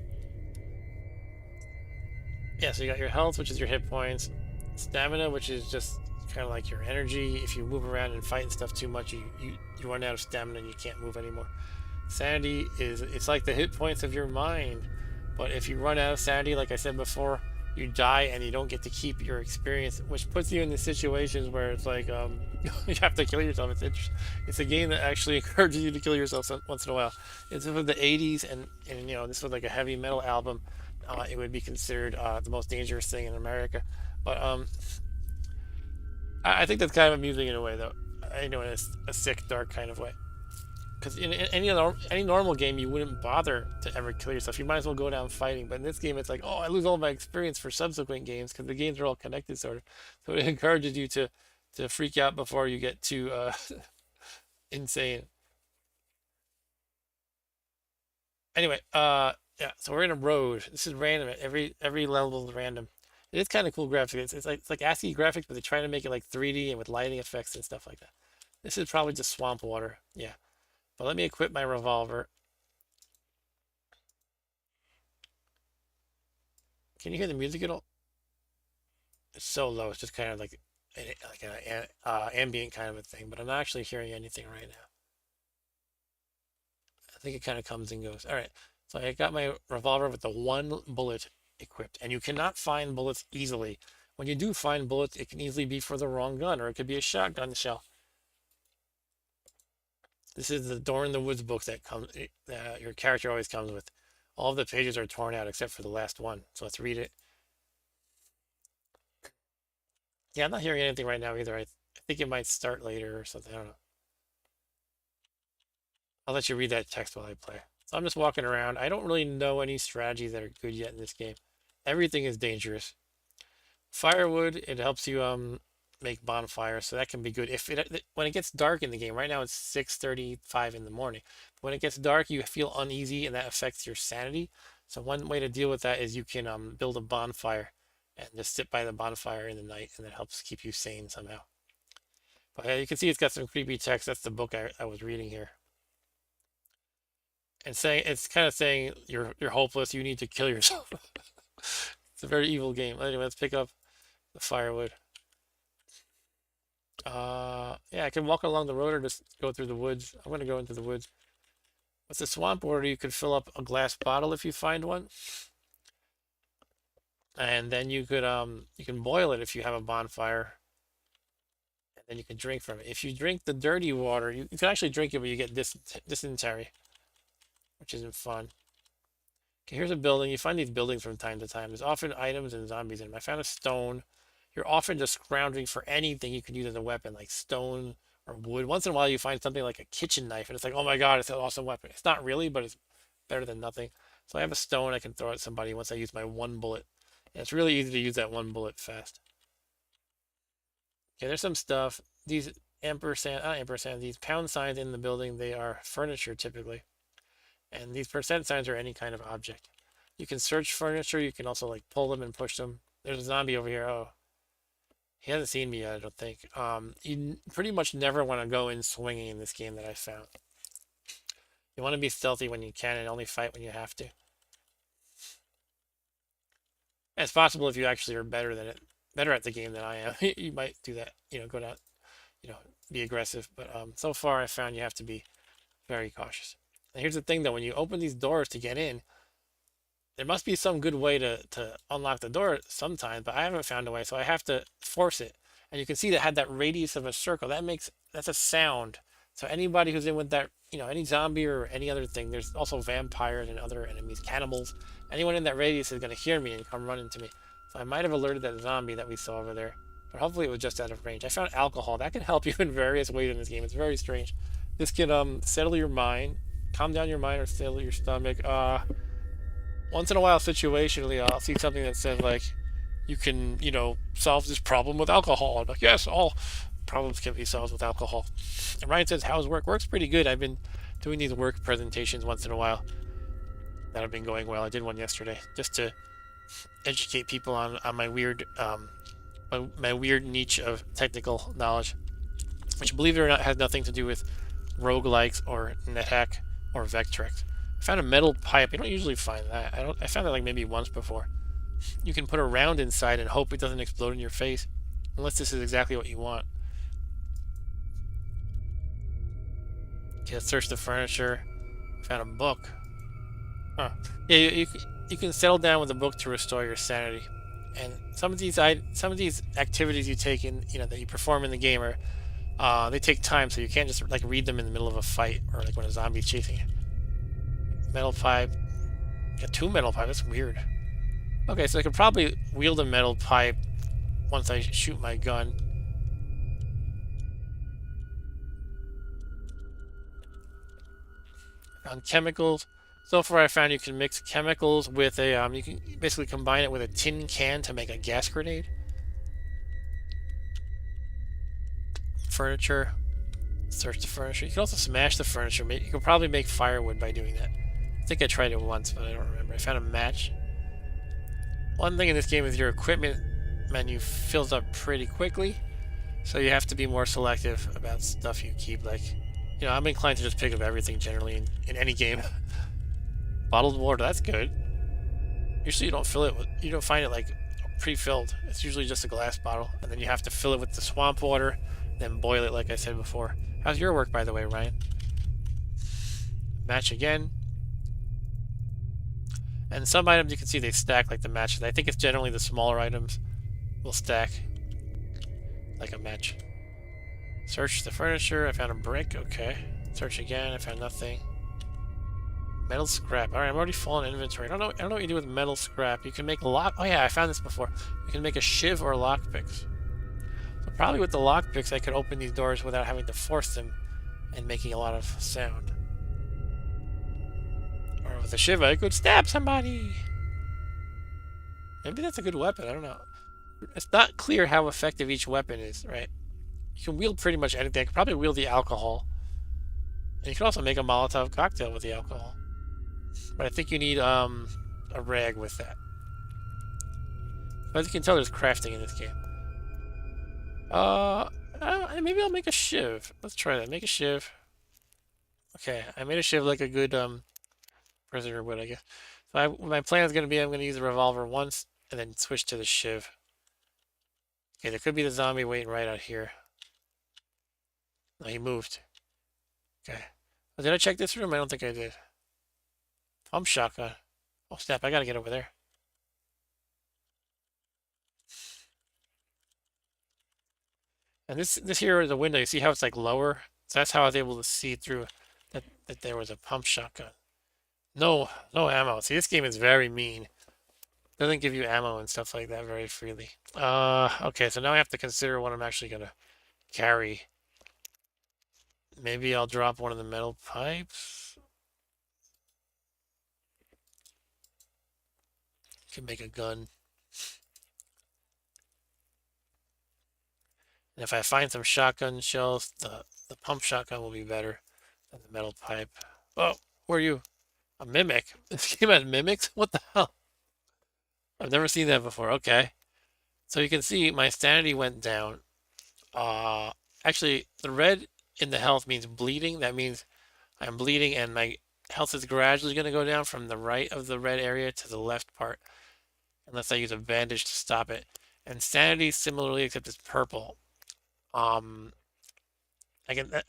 Yeah, so you got your health, which is your hit points. Stamina, which is just kind of like your energy. If you move around and fight and stuff too much, you run out of stamina and you can't move anymore. Sanity it's like the hit points of your mind. But if you run out of sanity, like I said before, you die and you don't get to keep your experience, which puts you in the situations where it's like you have to kill yourself. It's a game that actually encourages you to kill yourself once in a while. It's from the 80s, and you know, this was like a heavy metal album. It would be considered the most dangerous thing in America. But I think that's kind of amusing in a way, though. I know, in a sick, dark kind of way. because in any normal game you wouldn't bother to ever kill yourself. You might as well go down fighting. But in this game, it's like, oh, I lose all my experience for subsequent games because the games are all connected, sort of. So it encourages you to freak out before you get too insane. Anyway, yeah. So we're in a road. This is random. Every level is random. It is kind of cool graphics. It's like ASCII graphics, but they're trying to make it like 3D and with lighting effects and stuff like that. This is probably just swamp water. Yeah. But let me equip my revolver. Can you hear the music at all? It's so low. It's just kind of like an ambient kind of a thing. But I'm not actually hearing anything right now. I think it kind of comes and goes. All right. So I got my revolver with the one bullet equipped, and you cannot find bullets easily. When you do find bullets, it can easily be for the wrong gun, or it could be a shotgun shell. This is the Door in the Woods book that your character always comes with. All of the pages are torn out except for the last one. So let's read it. Yeah, I'm not hearing anything right now either. I think it might start later or something. I don't know. I'll let you read that text while I play. So I'm just walking around. I don't really know any strategies that are good yet in this game. Everything is dangerous. Firewood, it helps you make bonfires, so that can be good. When it gets dark in the game, right now it's 6:35 in the morning. When it gets dark, you feel uneasy, and that affects your sanity. So one way to deal with that is you can build a bonfire and just sit by the bonfire in the night, and that helps keep you sane somehow. But you can see it's got some creepy text. That's the book I was reading here. And saying it's kind of saying you're hopeless. You need to kill yourself. It's a very evil game. Anyway, let's pick up the firewood. Yeah, I can walk along the road or just go through the woods. I'm gonna go into the woods. With the swamp water, you could fill up a glass bottle if you find one, and then you can boil it if you have a bonfire, and then you can drink from it. If you drink the dirty water, you can actually drink it, but you get dysentery, which isn't fun. Okay, here's a building. You find these buildings from time to time. There's often items and zombies in them. I found a stone. You're often just scrounging for anything you can use as a weapon, like stone or wood. Once in a while, you find something like a kitchen knife, and it's like, oh my God, it's an awesome weapon. It's not really, but it's better than nothing. So I have a stone I can throw at somebody once I use my one bullet. And it's really easy to use that one bullet fast. Okay, there's some stuff. These these pound signs in the building, they are furniture typically. And these percent signs are any kind of object. You can search furniture. You can also like pull them and push them. There's a zombie over here. Oh, he hasn't seen me yet, I don't think. You pretty much never want to go in swinging in this game that I found. You want to be stealthy when you can and only fight when you have to. And it's possible if you actually are better at the game than I am. You might do that. Go down. Be aggressive. But so far, I found you have to be very cautious. And here's the thing, though: when you open these doors to get in, there must be some good way to unlock the door sometimes, but I haven't found a way, so I have to force it. And you can see that had that radius of a circle. That's a sound. So anybody who's in with that, any zombie or any other thing, there's also vampires and other enemies, cannibals. Anyone in that radius is going to hear me and come running to me. So I might have alerted that zombie that we saw over there, but hopefully it was just out of range. I found alcohol. That can help you in various ways in this game. It's very strange. This can settle your mind, calm down your mind, or settle your stomach. Once in a while, situationally, I'll see something that says, like, you can, solve this problem with alcohol. I'm like, yes, all problems can be solved with alcohol. And Ryan says, how's work? Work's pretty good. I've been doing these work presentations once in a while that have been going well. I did one yesterday just to educate people on my weird my weird niche of technical knowledge, which, believe it or not, has nothing to do with roguelikes or NetHack or Vectrex. I found a metal pipe. You don't usually find that. I found that like maybe once before. You can put a round inside and hope it doesn't explode in your face, unless this is exactly what you want. Okay, let's search the furniture. Found a book. Huh. Yeah, you can settle down with a book to restore your sanity. And some of these activities you take in, that you perform in the game are, they take time, so you can't just like read them in the middle of a fight or like when a zombie's chasing you. Metal pipe. Got two metal pipes. That's weird. Okay, so I could probably wield a metal pipe once I shoot my gun. On chemicals, so far I found you can mix chemicals with a, you can basically combine it with a tin can to make a gas grenade. Furniture, search the furniture. You can also smash the furniture. You can probably make firewood by doing that. I think I tried it once, but I don't remember. I found a match. One thing in this game is your equipment menu fills up pretty quickly, so you have to be more selective about stuff you keep. Like, you know, I'm inclined to just pick up everything generally in any game. Bottled water, that's good. Usually you don't fill it with, you don't find it like pre-filled. It's usually just a glass bottle, and then you have to fill it with the swamp water, then boil it like I said before. How's your work, by the way, Ryan? Match again. And some items you can see they stack like the matches. I think it's generally the smaller items will stack like a match. Search the furniture. I found a brick. Okay. Search again. I found nothing. Metal scrap. All right, I'm already full on inventory. I don't know what you do with metal scrap. You can make lock. Oh yeah, I found this before. You can make a shiv or lockpicks. So probably with the lockpicks, I could open these doors without having to force them and making a lot of sound. Or with a shiv, I could stab somebody. Maybe that's a good weapon. I don't know. It's not clear how effective each weapon is, right? You can wield pretty much anything. I could probably wield the alcohol. And you can also make a Molotov cocktail with the alcohol. But I think you need a rag with that. But as you can tell, there's crafting in this game. Maybe I'll make a shiv. Let's try that. Make a shiv. Okay, I made a shiv like a good prisoner would, I guess. So my plan is going to be I'm going to use the revolver once and then switch to the shiv. Okay, there could be the zombie waiting right out here. No, he moved. Okay. Oh, did I check this room? I don't think I did. Pump shotgun. Oh snap, I gotta get over there. And this here is a window. You see how it's like lower? So that's how I was able to see through that there was a pump shotgun. No ammo. See, this game is very mean. Doesn't give you ammo and stuff like that very freely. Okay, so now I have to consider what I'm actually gonna carry. Maybe I'll drop one of the metal pipes. Can make a gun. And if I find some shotgun shells, the pump shotgun will be better than the metal pipe. Oh, who are you? A mimic? This game has mimics? What the hell? I've never seen that before. Okay. So you can see my sanity went down. Actually, the red in the health means bleeding. That means I'm bleeding and my health is gradually going to go down from the right of the red area to the left part. Unless I use a bandage to stop it. And sanity similarly, except it's purple. I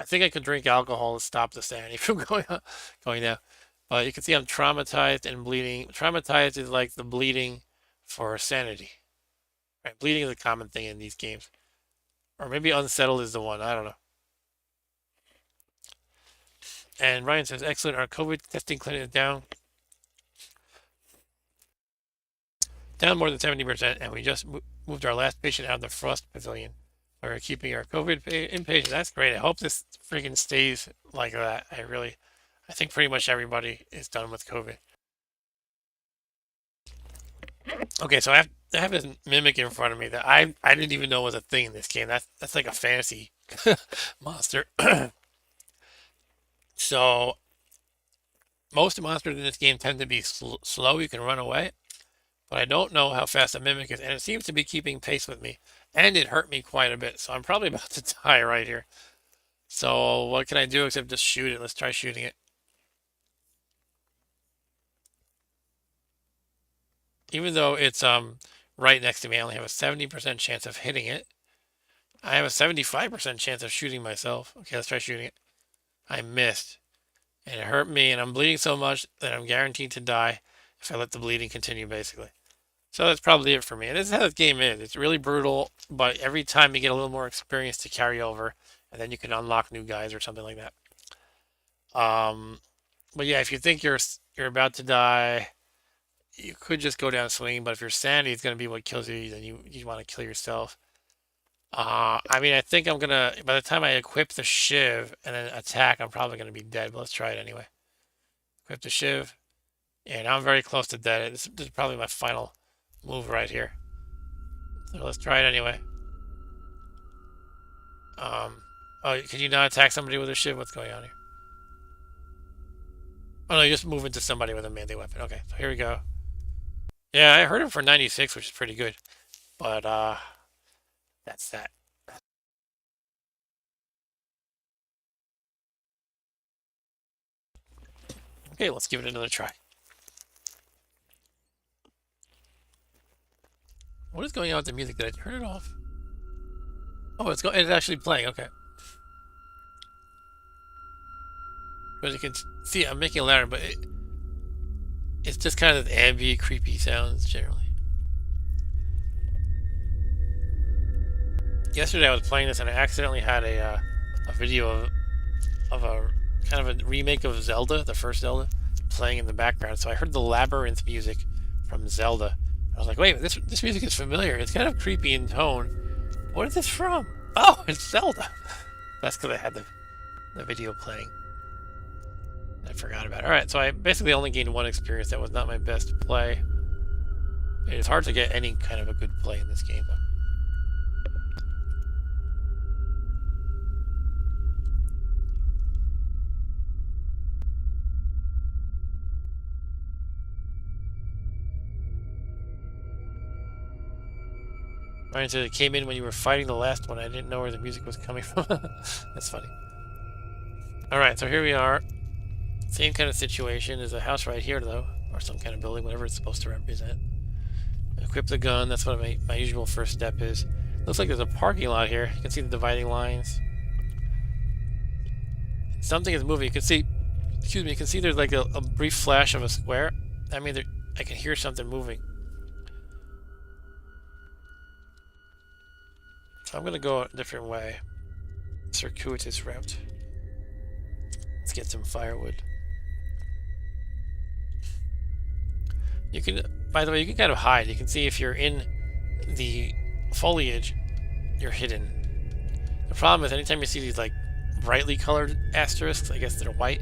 think I could drink alcohol to stop the sanity from going down. But you can see I'm traumatized and bleeding. Traumatized is like the bleeding for sanity. Right? Bleeding is a common thing in these games. Or maybe unsettled is the one. I don't know. And Ryan says, excellent. Our COVID testing clinic is down. Down more than 70%. And we just moved our last patient out of the Frost Pavilion. We're keeping our COVID inpatient. That's great. I hope this freaking stays like that. I think pretty much everybody is done with COVID. Okay, so I have this mimic in front of me that I didn't even know was a thing in this game. That's like a fantasy monster. So most monsters in this game tend to be slow. You can run away, but I don't know how fast a mimic is, and it seems to be keeping pace with me. And it hurt me quite a bit, so I'm probably about to die right here. So what can I do except just shoot it? Let's try shooting it. Even though it's right next to me, I only have a 70% chance of hitting it. I have a 75% chance of shooting myself. Okay, let's try shooting it. I missed. And it hurt me, and I'm bleeding so much that I'm guaranteed to die if I let the bleeding continue, basically. So that's probably it for me. And this is how this game is. It's really brutal, but every time you get a little more experience to carry over, and then you can unlock new guys or something like that. But yeah, if you think you're about to die, you could just go down swinging. But if your sanity is going to be what kills you, then you want to kill yourself. I mean, I think I'm gonna, by the time I equip the shiv and then attack, I'm probably gonna be dead. But let's try it anyway. Equip the shiv. And I'm very close to dead. This is probably my final move right here. So let's try it anyway. Oh, can you not attack somebody with a shiv? What's going on here? Oh no, you just move into somebody with a melee weapon. Okay, so here we go. Yeah, I heard him for 96, which is pretty good. But that's that. Okay, let's give it another try. What is going on with the music? Did I turn it off? Oh, it's actually playing. Okay. But you can see, I'm making it louder, but it's just kind of ambient, creepy sounds generally. Yesterday I was playing this and I accidentally had a video of a kind of a remake of Zelda, the first Zelda, playing in the background. So I heard the labyrinth music from Zelda. I was like, wait, this music is familiar. It's kind of creepy in tone. What is this from? Oh, it's Zelda. That's because I had the video playing. I forgot about it. Alright, so I basically only gained one experience. That was not my best play. It is hard to get any kind of a good play in this game, though. Ryan said it came in when you were fighting the last one. I didn't know where the music was coming from. That's funny. Alright, so here we are. Same kind of situation. There's a house right here, though. Or some kind of building, whatever it's supposed to represent. Equip the gun. That's what my usual first step is. Looks like there's a parking lot here. You can see the dividing lines. Something is moving. You can see... Excuse me. You can see there's like a brief flash of a square. I mean, I can hear something moving. So I'm going to go a different way. Circuitous route. Let's get some firewood. You can, by the way, you can kind of hide. You can see if you're in the foliage, you're hidden. The problem is anytime you see these like brightly colored asterisks, I guess they're white,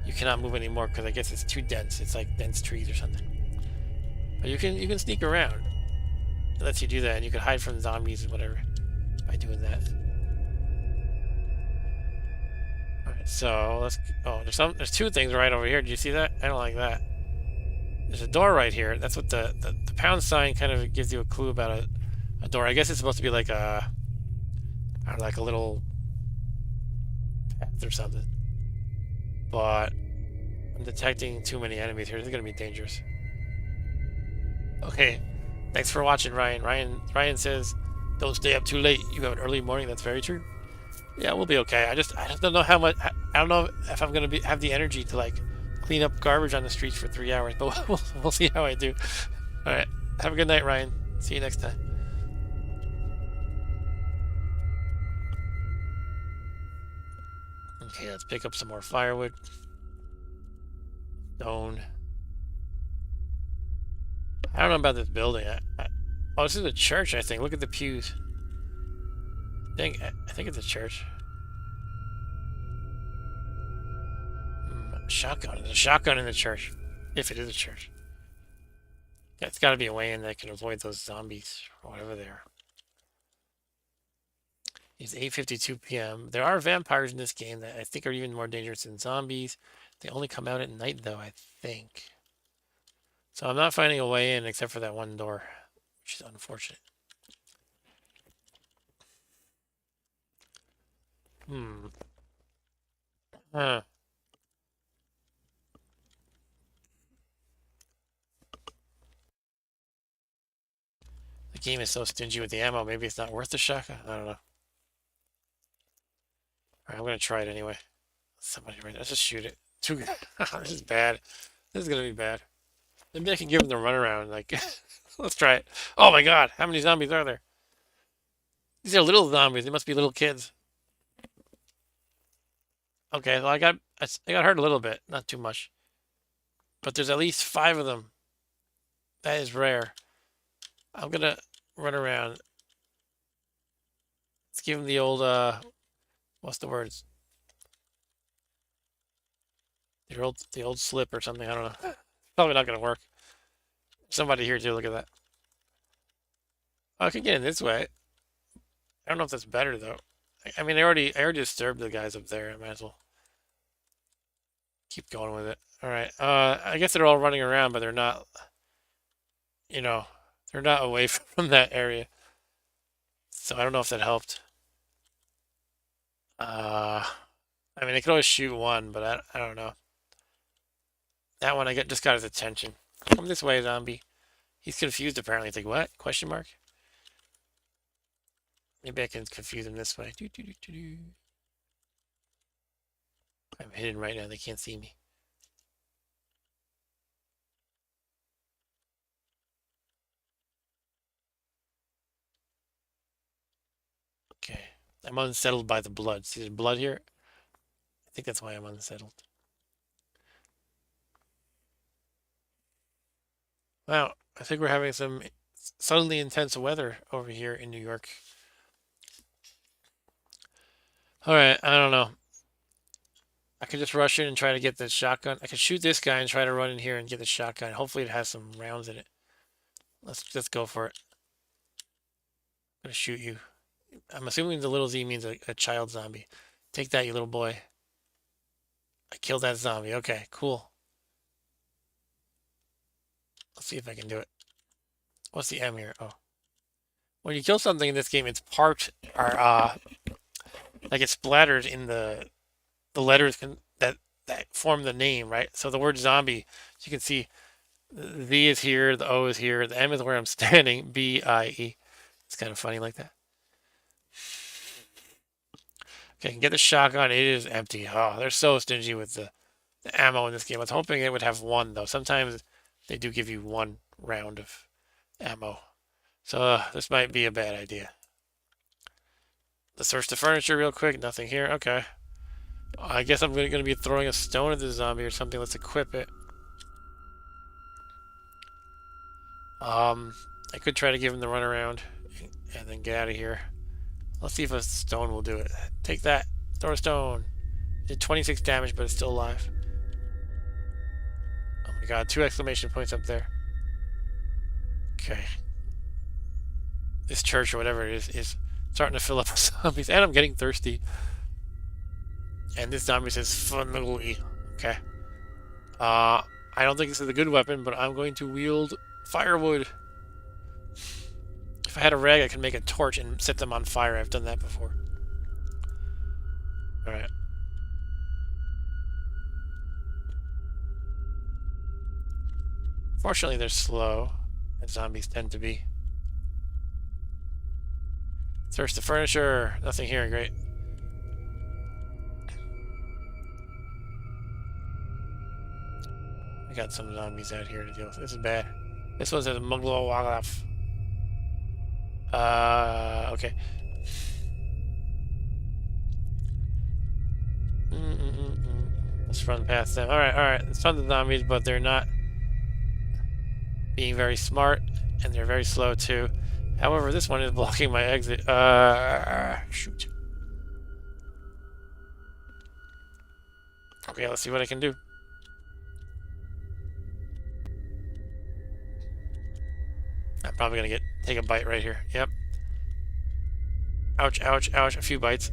you cannot move anymore because I guess it's too dense. It's like dense trees or something. But you can sneak around. It lets you do that, and you can hide from zombies and whatever by doing that. Alright, so let's... Oh, there's two things right over here. Did you see that? I don't like that. There's a door right here. That's what the pound sign kind of gives you a clue about a door. I guess it's supposed to be like a... I don't know, like a little path or something. But I'm detecting too many enemies here. This is going to be dangerous. Okay. Thanks for watching, Ryan. Ryan says, don't stay up too late. You have an early morning. That's very true. Yeah, we'll be okay. I just don't know how much... I don't know if I'm going to have the energy to, like, clean up garbage on the streets for 3 hours, but we'll see how I do. Alright. Have a good night, Ryan. See you next time. Okay, let's pick up some more firewood. Stone. I don't know about this building. Oh, this is a church, I think. Look at the pews. I think it's a church. Shotgun. There's a shotgun in the church. If it is a church. Yeah, it's got to be a way in that can avoid those zombies or whatever they are. It's 8:52 p.m. There are vampires in this game that I think are even more dangerous than zombies. They only come out at night, though, I think. So I'm not finding a way in except for that one door, which is unfortunate. Huh. The game is so stingy with the ammo, maybe it's not worth the shotgun? I don't know. Alright, I'm gonna try it anyway. Somebody right, let's just shoot it. Too good. This is bad. This is gonna be bad. Maybe I can give them the runaround, like, let's try it. Oh my god, how many zombies are there? These are little zombies, they must be little kids. Okay, well I got hurt a little bit, not too much. But there's at least 5 of them. That is rare. I'm gonna run around. Let's give them the old, what's the words? The old slip or something. I don't know. Probably not gonna work. Somebody here too. Look at that. Oh, I can get in this way. I don't know if that's better though. I mean, I already disturbed the guys up there. I might as well keep going with it. All right. I guess they're all running around, but they're not. You know, they're not away from that area. So I don't know if that helped. I mean, I could always shoot one, but I don't know. That one just got his attention. Come this way, zombie. He's confused apparently. He's like, what? Question mark? Maybe I can confuse him this way. I'm hidden right now. They can't see me. Okay. I'm unsettled by the blood. See the blood here? I think that's why I'm unsettled. Wow. I think we're having some suddenly intense weather over here in New York. All right. I don't know. I could just rush in and try to get the shotgun. I could shoot this guy and try to run in here and get the shotgun. Hopefully it has some rounds in it. Let's go for it. I'm gonna shoot you. I'm assuming the little Z means a child zombie. Take that, you little boy. I killed that zombie. Okay, cool. Let's see if I can do it. What's the M here? Oh. When you kill something in this game, it's parked or like it's splattered in the letters that form the name, right? So the word zombie, you can see the Z is here, the O is here, the M is where I'm standing, B-I-E. It's kind of funny like that. Okay, I can get the shotgun. It is empty. Oh, they're so stingy with the ammo in this game. I was hoping it would have one, though. Sometimes they do give you one round of ammo. So this might be a bad idea. Let's search the furniture real quick. Nothing here. Okay. I guess I'm going to be throwing a stone at the zombie or something. Let's equip it. I could try to give him the runaround and then get out of here. Let's see if a stone will do it. Take that. Throw a stone. Did 26 damage, but it's still alive. Oh my god, 2 exclamation points up there. Okay. This church or whatever it is starting to fill up with zombies. And I'm getting thirsty. And this zombie says funnily. Okay. I don't think this is a good weapon, but I'm going to wield firewood. If I had a rag, I could make a torch and set them on fire. I've done that before. Alright. Fortunately, they're slow, as zombies tend to be. Search the furniture. Nothing here. Great. I got some zombies out here to deal with. This is bad. This one says Muglo Wagaf. Okay. Let's run past them. Alright. There's tons of zombies, but they're not being very smart, and they're very slow too. However, this one is blocking my exit. Shoot. Okay, let's see what I can do. I'm probably gonna take a bite right here. Yep. Ouch, ouch, ouch. A few bites.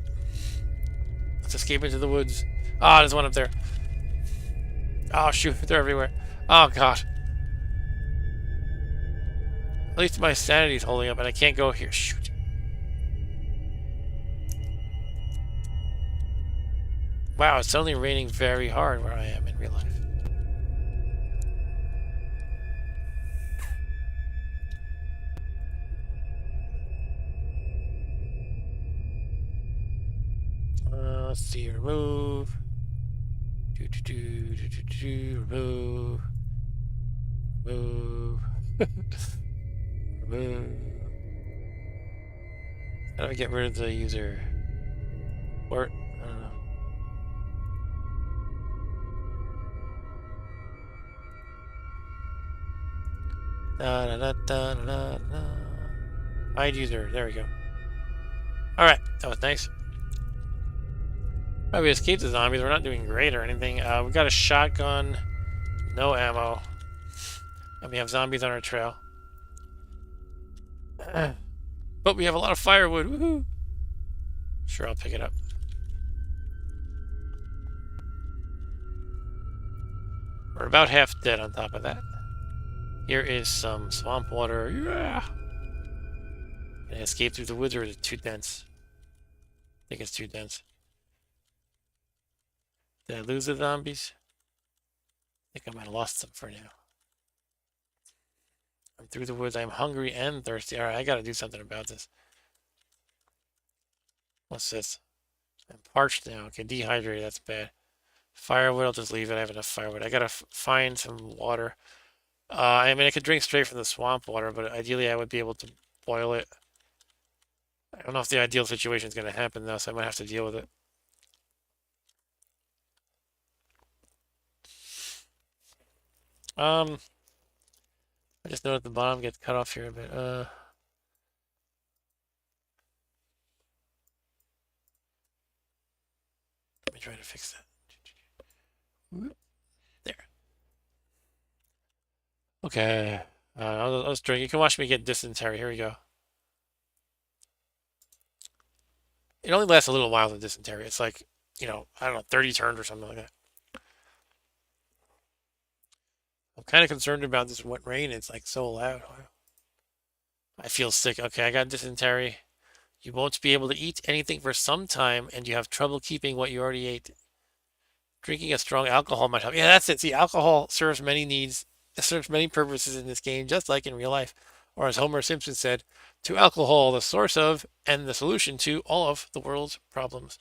Let's escape into the woods. Ah, there's one up there. Oh, shoot. They're everywhere. Oh, God. At least my sanity's holding up, and I can't go here. Shoot. Wow, it's suddenly raining very hard where I am in real life. Let's see, remove. Remove. Remove. Remove. How do I get rid of the user? Or, I don't know. Da, da, da, da, da, da. Hide user. There we go. Alright, that was nice. Right, we escaped the zombies. We're not doing great or anything. We got a shotgun, no ammo, and we have zombies on our trail. But we have a lot of firewood. Woohoo! Sure, I'll pick it up. We're about half dead on top of that. Here is some swamp water. Yeah! Can I escape through the woods, or is it too dense? I think it's too dense. Did I lose the zombies? I think I might have lost them for now. I'm through the woods. I'm hungry and thirsty. Alright, I gotta do something about this. What's this? I'm parched now. Okay, dehydrated. That's bad. Firewood, I'll just leave it. I have enough firewood. I gotta find some water. I mean, I could drink straight from the swamp water, but ideally I would be able to boil it. I don't know if the ideal situation is going to happen, though, so I might have to deal with it. I just noticed the bottom gets cut off here a bit. Let me try to fix that. There. Okay. I'll drink. You can watch me get dysentery. Here we go. It only lasts a little while, the dysentery. It's like, I don't know, 30 turns or something like that. I'm kind of concerned about this wet rain. It's like so loud. I feel sick. Okay, I got dysentery. You won't be able to eat anything for some time, and you have trouble keeping what you already ate. Drinking a strong alcohol might help. Yeah, that's it. See, alcohol serves many needs. It serves many purposes in this game, just like in real life. Or as Homer Simpson said, to alcohol, the source of and the solution to all of the world's problems.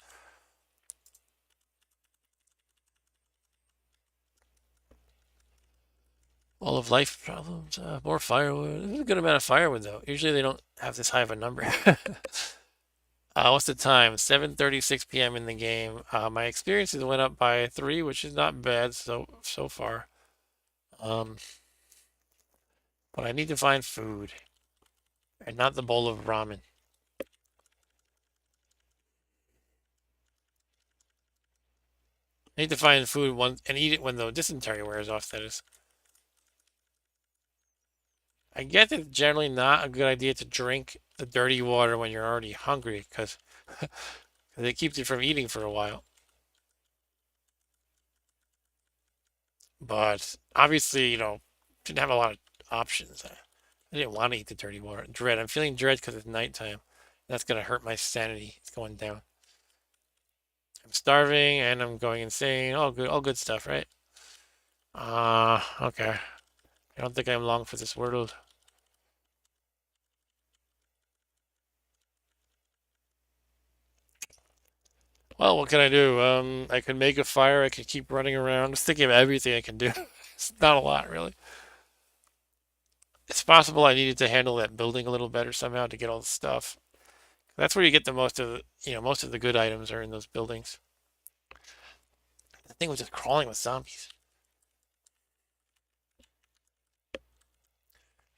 All of life problems. More firewood. There's a good amount of firewood, though. Usually they don't have this high of a number. What's the time? 7:36 p.m. in the game. My experiences went up by 3, which is not bad so far. But I need to find food. And not the bowl of ramen. I need to find food and eat it when the dysentery wears off, that is. I guess it's generally not a good idea to drink the dirty water when you're already hungry, because it keeps you from eating for a while. But obviously, didn't have a lot of options. I didn't want to eat the dirty water. Dread. I'm feeling dread because it's nighttime. That's going to hurt my sanity. It's going down. I'm starving and I'm going insane. All good stuff, right? Okay. I don't think I'm long for this world. Well, what can I do? I can make a fire. I can keep running around. Just thinking of everything I can do. It's not a lot, really. It's possible I needed to handle that building a little better somehow to get all the stuff. That's where you get the most of most of the good items are in those buildings. The thing was just crawling with zombies.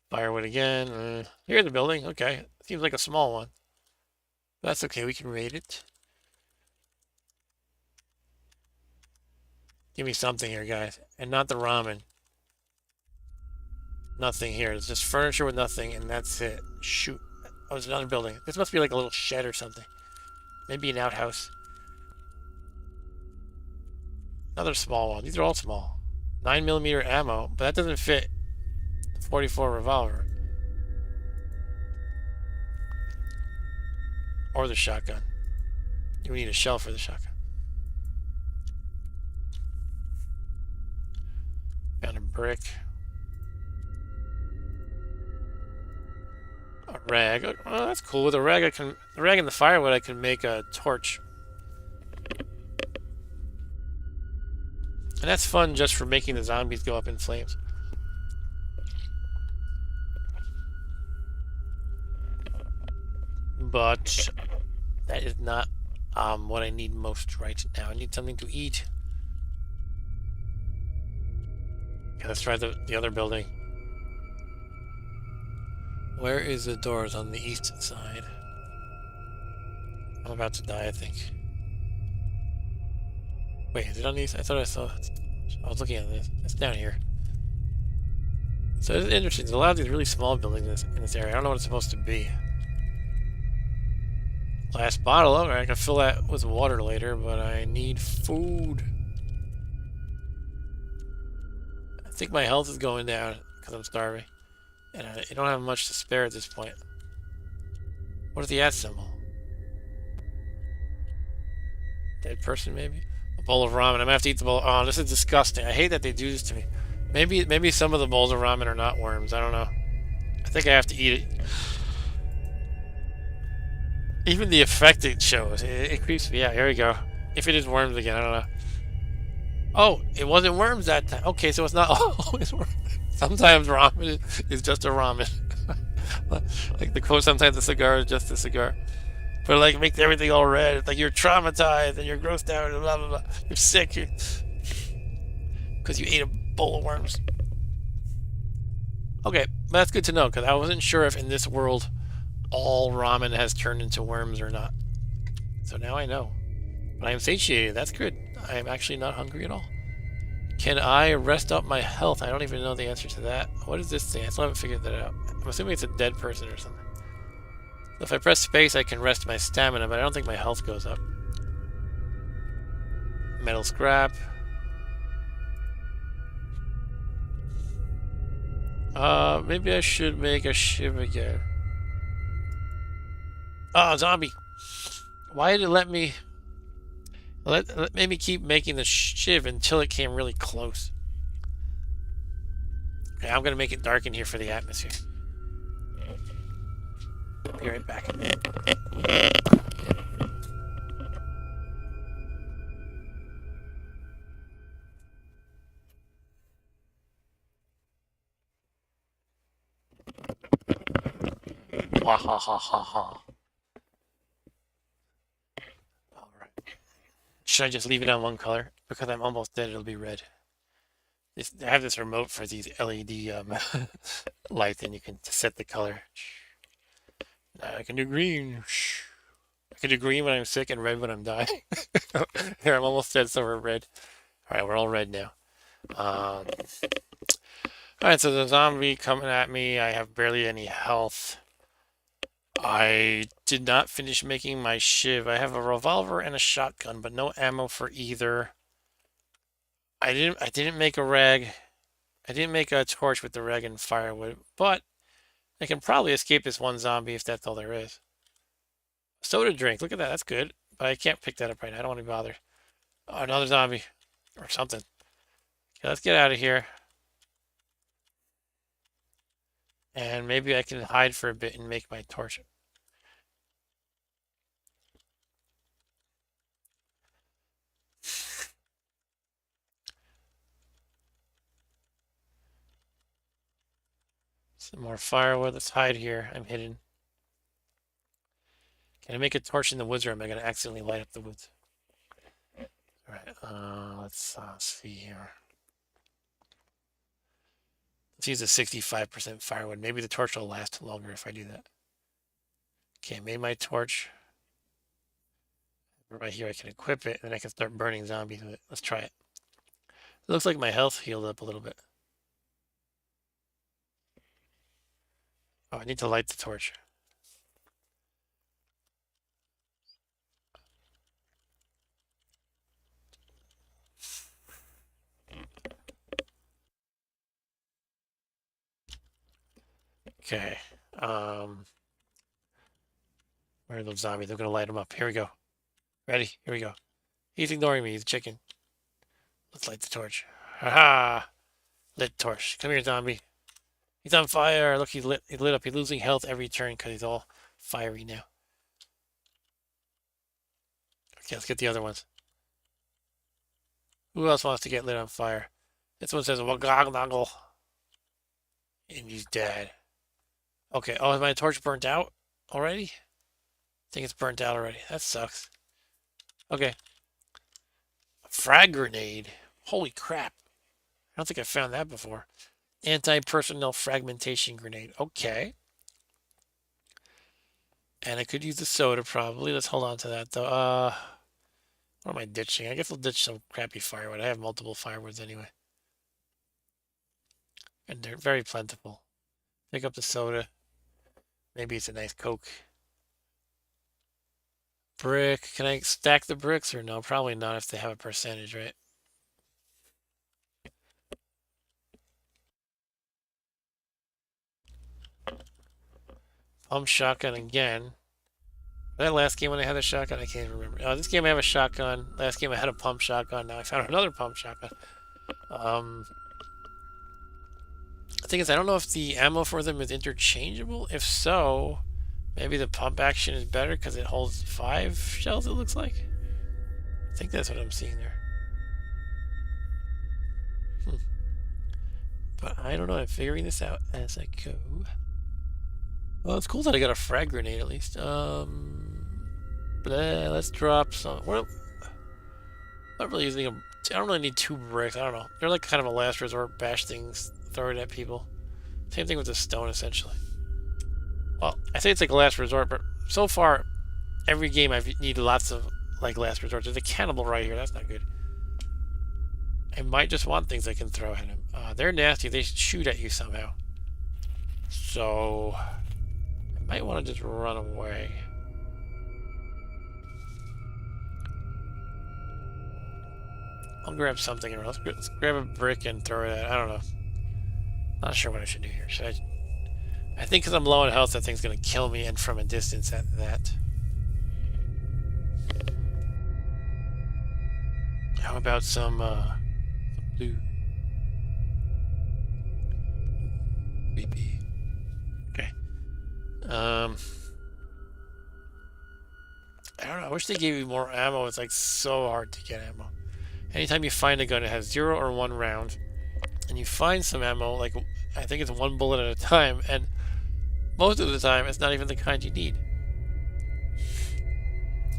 Firewood again. Here's the building. Okay. Seems like a small one. That's okay. We can raid it. Give me something here, guys. And not the ramen. Nothing here. It's just furniture with nothing, and that's it. Shoot. Oh, there's another building. This must be like a little shed or something. Maybe an outhouse. Another small one. These are all small. 9mm ammo, but that doesn't fit the 44 revolver. Or the shotgun. You need a shell for the shotgun. Found a brick. A rag. Oh, that's cool. With a rag, the rag and the firewood, I can make a torch. And that's fun just for making the zombies go up in flames. But that is not what I need most right now. I need something to eat. Okay, let's try the other building. Where is the doors? On the east side. I'm about to die, I think. Wait, is it on these? I thought I saw. I was looking at this. It's down here. So it's interesting. There's a lot of these really small buildings in this area. I don't know what it's supposed to be. Last bottle. Okay, I can fill that with water later, but I need food. I think my health is going down because I'm starving. And I don't have much to spare at this point. What is the @ symbol? Dead person, maybe? A bowl of ramen. I'm gonna have to eat the bowl. Oh, this is disgusting. I hate that they do this to me. Maybe some of the bowls of ramen are not worms. I don't know. I think I have to eat it. Even the effect it shows, it creeps me out. Here we go. If it is worms again, I don't know. Oh, it wasn't worms that time. Okay, so it's not always worms. Sometimes ramen is just a ramen. Like the quote, sometimes a cigar is just a cigar. But like, makes everything all red. It's like you're traumatized and you're grossed out and blah, blah, blah. You're sick. Because you ate a bowl of worms. Okay, that's good to know, because I wasn't sure if in this world all ramen has turned into worms or not. So now I know. But I am satiated. That's good. I am actually not hungry at all. Can I rest up my health? I don't even know the answer to that. What is this thing? I still haven't figured that out. I'm assuming it's a dead person or something. So if I press space, I can rest my stamina, but I don't think my health goes up. Metal scrap. Maybe I should make a shiv again. Oh, zombie! Why did it let me... Let made me keep making the shiv until it came really close. Okay, I'm gonna make it dark in here for the atmosphere. Be right back. Ha ha ha ha ha. Alright. Should I just leave it on one color? Because I'm almost dead, it'll be red. I have this remote for these LED lights, and you can set the color. Now I can do green. I can do green when I'm sick and red when I'm dying. Here, I'm almost dead, so we're red. Alright, we're all red now. Alright, so the zombie coming at me. I have barely any health. I did not finish making my shiv. I have a revolver and a shotgun, but no ammo for either. I didn't make a rag. I didn't make a torch with the rag and firewood, but I can probably escape this one zombie if that's all there is. Soda drink. Look at that. That's good. But I can't pick that up right now. I don't want to be bothered. Oh, another zombie. Or something. Okay, let's get out of here. And maybe I can hide for a bit and make my torch. Some more firewood. Let's hide here. I'm hidden. Can I make a torch in the woods, or am I going to accidentally light up the woods? Alright, let's see here. Let's use a 65% firewood. Maybe the torch will last longer if I do that. Okay, made my torch. Right here I can equip it, and then I can start burning zombies with it. Let's try it. It looks like my health healed up a little bit. Oh, I need to light the torch. Okay. Where are those zombies? They're gonna light them up. Here we go. Ready? Here we go. He's ignoring me. He's a chicken. Let's light the torch. Haha! Lit torch. Come here, zombie. He's on fire. Look, he's lit. He lit up. He's losing health every turn because he's all fiery now. Okay, let's get the other ones. Who else wants to get lit on fire? This one says Wagagnaggle. And he's dead. Okay. Oh, is my torch burnt out already? I think it's burnt out already. That sucks. Okay. A frag grenade. Holy crap. I don't think I found that before. Anti-personnel fragmentation grenade. Okay. And I could use the soda probably. Let's hold on to that though. What am I ditching? I guess I'll ditch some crappy firewood. I have multiple firewoods anyway. And they're very plentiful. Pick up the soda. Maybe it's a nice Coke. Brick. Can I stack the bricks or no? Probably not if they have a percentage, right? Pump shotgun again. That last game when I had a shotgun, I can't even remember. This game I have a shotgun. Last game I had a pump shotgun. Now I found another pump shotgun. The thing is, I don't know if the ammo for them is interchangeable. If so, maybe the pump action is better because it holds 5 shells, it looks like. I think that's what I'm seeing there. But I don't know. I'm figuring this out as I go. Well, it's cool that I got a frag grenade at least. Let's drop some. Well, not really using them. I don't really need 2 bricks. I don't know. They're like kind of a last resort. Bash things, throw it at people. Same thing with the stone, essentially. Well, I say it's like a last resort, but so far, every game I've needed lots of like last resorts. There's a cannibal right here. That's not good. I might just want things I can throw at him. They're nasty. They shoot at you somehow. So I might want to just run away. I'll grab something and let's grab a brick and throw it at. I don't know. Not sure what I should do here. Should I think because I'm low on health, that thing's gonna kill me, and from a distance at that. How about some blue? Creepy. Okay. I don't know. I wish they gave you more ammo. It's like so hard to get ammo. Anytime you find a gun, it has 0 or 1 round, and you find some ammo, like I think it's 1 bullet at a time, and most of the time it's not even the kind you need.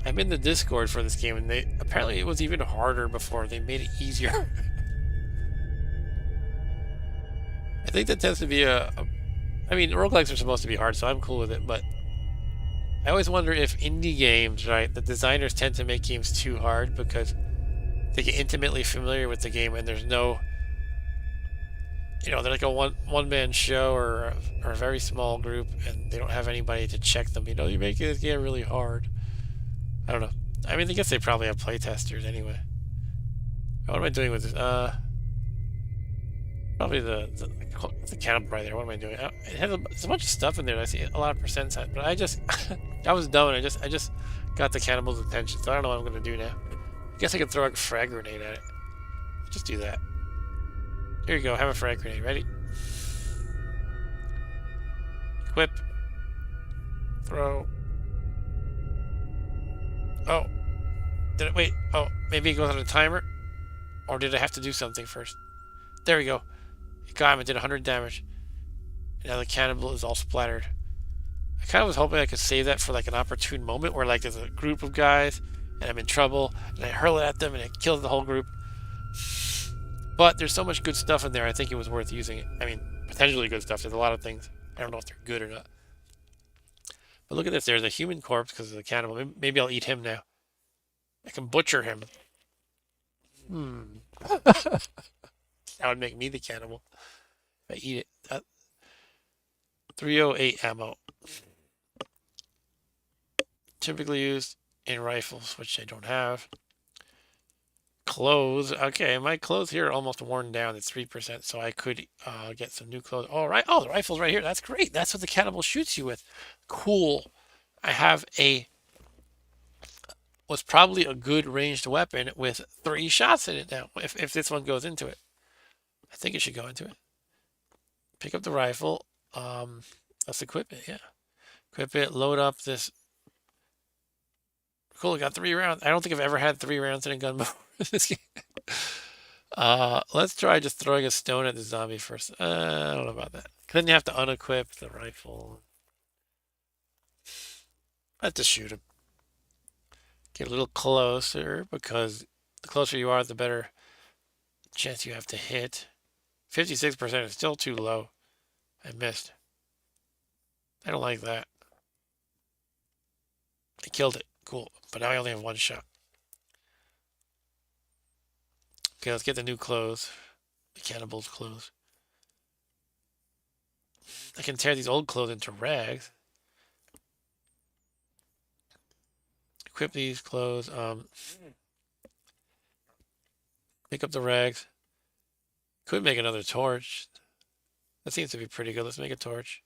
I'm in the Discord for this game, and apparently it was even harder before. They made it easier. I think that tends to be I mean, roguelikes are supposed to be hard, so I'm cool with it, but I always wonder if indie games, right, the designers tend to make games too hard because they get intimately familiar with the game and there's no, they're like a one-man show or a very small group and they don't have anybody to check them. You're making this game really hard. I don't know. I mean, I guess they probably have playtesters anyway. What am I doing with this? Probably the cannibal right there. What am I doing? It has there's a bunch of stuff in there. I see a lot of percents, but I just I was dumb and I just got the cannibal's attention. So I don't know what I'm gonna do now. I guess I could throw a frag grenade at it. Just do that. Here you go. Have a frag grenade. Ready? Equip. Throw. Oh. Did it? Wait. Oh, maybe it goes on a timer? Or did I have to do something first? There we go. It got him. It did 100 damage. And now the cannibal is all splattered. I kind of was hoping I could save that for like an opportune moment where like there's a group of guys and I'm in trouble and I hurl it at them and it kills the whole group. But there's so much good stuff in there, I think it was worth using it. I mean, potentially good stuff. There's a lot of things. I don't know if they're good or not. But look at this. There's a human corpse because of the cannibal. Maybe I'll eat him now. I can butcher him. That would make me the cannibal. If I eat it. 308 ammo. Typically used in rifles, which I don't have. Clothes. Okay, my clothes here are almost worn down. It's 3%, so I could get some new clothes. All right. Oh, the rifle's right here. That's great. That's what the cannibal shoots you with. Cool. I have what's probably a good ranged weapon with 3 shots in it now, if this one goes into it. I think it should go into it. Pick up the rifle. Let's equip it, yeah. Equip it, load up this. Cool, I got 3 rounds. I don't think I've ever had 3 rounds in a gun before in this game. Let's try just throwing a stone at the zombie first. I don't know about that. Then you have to unequip the rifle. Let's just shoot him. Get a little closer because the closer you are, the better chance you have to hit. 56% is still too low. I missed. I don't like that. I killed it. Cool. But now I only have 1 shot. Okay, let's get the new clothes. The cannibal's clothes. I can tear these old clothes into rags. Equip these clothes. Pick up the rags. Could make another torch. That seems to be pretty good. Let's make a torch.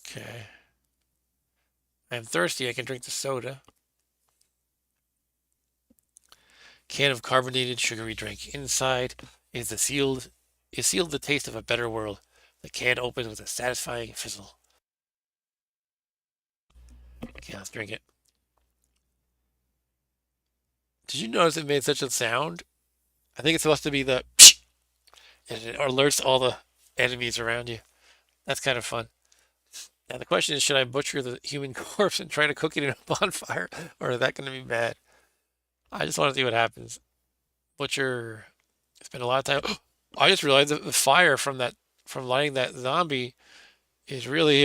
Okay. I'm thirsty. I can drink the soda. Can of carbonated sugary drink. Inside is sealed the taste of a better world. The can opens with a satisfying fizzle. Okay, let's drink it. Did you notice it made such a sound? I think it's supposed to be the and it alerts all the enemies around you. That's kind of fun. Now the question is, should I butcher the human corpse and try to cook it in a bonfire, or is that going to be bad? I just want to see what happens. Butcher. Spend a lot of time. I just realized that the fire from lighting that zombie is really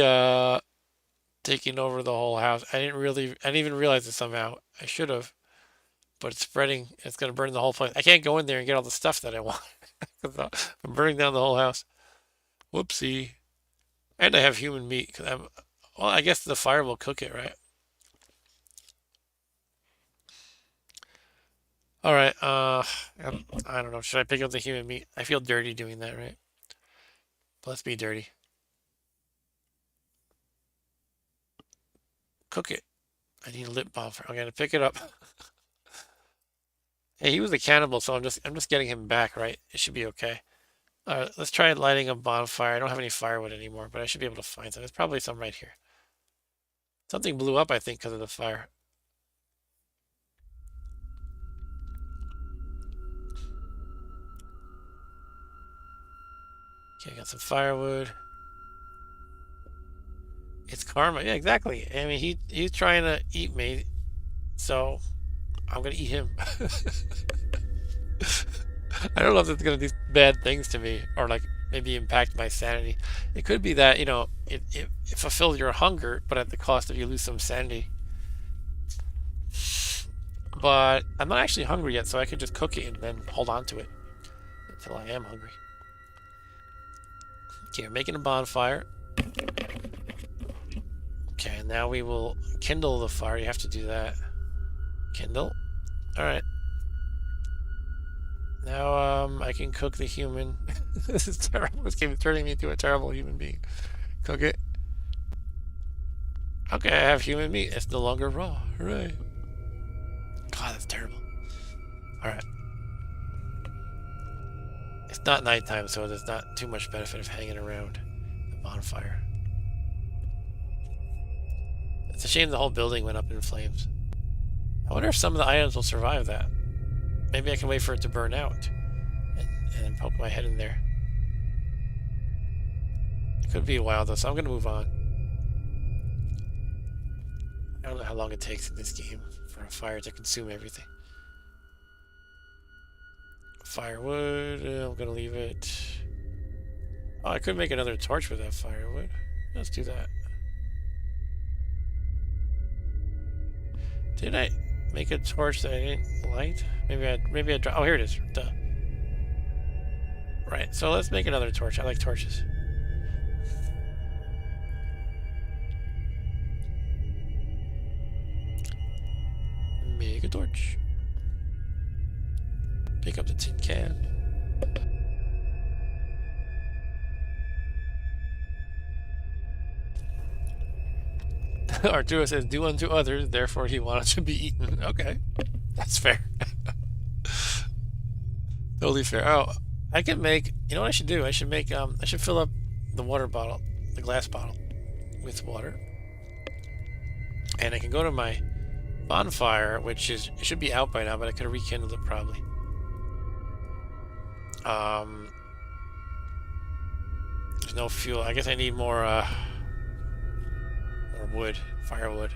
taking over the whole house. I didn't even realize it somehow. I should have, but it's spreading. It's gonna burn the whole place. I can't go in there and get all the stuff that I want. I'm burning down the whole house. Whoopsie. And I have human meat because well, I guess the fire will cook it, right? All right. I don't know. Should I pick up the human meat? I feel dirty doing that, right? But let's be dirty. Cook it. I need a lip balm for. I'm gonna pick it up. Hey, he was a cannibal, so I'm just getting him back, right? It should be okay. All right, let's try lighting a bonfire. I don't have any firewood anymore, but I should be able to find some. There's probably some right here. Something blew up, I think, because of the fire. Okay, I got some firewood. It's karma. Yeah, exactly. I mean, he's trying to eat me, so I'm gonna eat him. I don't know if it's gonna do bad things to me or like maybe impact my sanity. It could be that, it fulfills your hunger, but at the cost of you lose some sanity. But I'm not actually hungry yet, so I could just cook it and then hold on to it until I am hungry. Okay, we're making a bonfire. Okay, now we will kindle the fire. You have to do that. Kindle. Alright. Now, I can cook the human. This is terrible. This game is turning me into a terrible human being. Cook it. Okay, I have human meat. It's no longer raw. Hooray. God, that's terrible. Alright. It's not nighttime, so there's not too much benefit of hanging around the bonfire. It's a shame the whole building went up in flames. I wonder if some of the items will survive that. Maybe I can wait for it to burn out and poke my head in there. It could be a while though, so I'm gonna move on. I don't know how long it takes in this game for a fire to consume everything. Firewood, I'm gonna leave it. Oh, I could make another torch with that firewood. Let's do that. Did I make a torch that I didn't light? Maybe I oh, here it is. Duh. Right, so let's make another torch. I like torches. Make a torch. Pick up the tin can. Arturo says, do unto others, therefore he wanted to be eaten. Okay, that's fair. Totally fair. Oh, I can make, you know what I should do? I should make, I should fill up the water bottle, the glass bottle, with water. And I can go to my bonfire, which is, it should be out by now, but I could have rekindled it probably. There's no fuel. I guess I need more wood, firewood.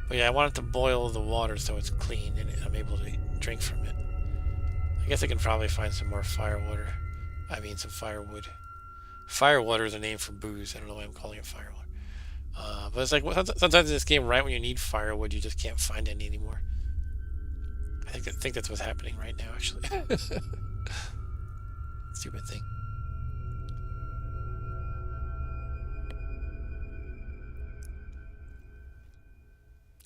But yeah, I want it to boil the water so it's clean and I'm able to drink from it. I guess I can probably find some more firewater. I mean, some firewood. Firewater is a name for booze. I don't know why I'm calling it firewater. But it's like sometimes in this game, right when you need firewood, you just can't find any anymore. I think that's what's happening right now, actually. Stupid thing.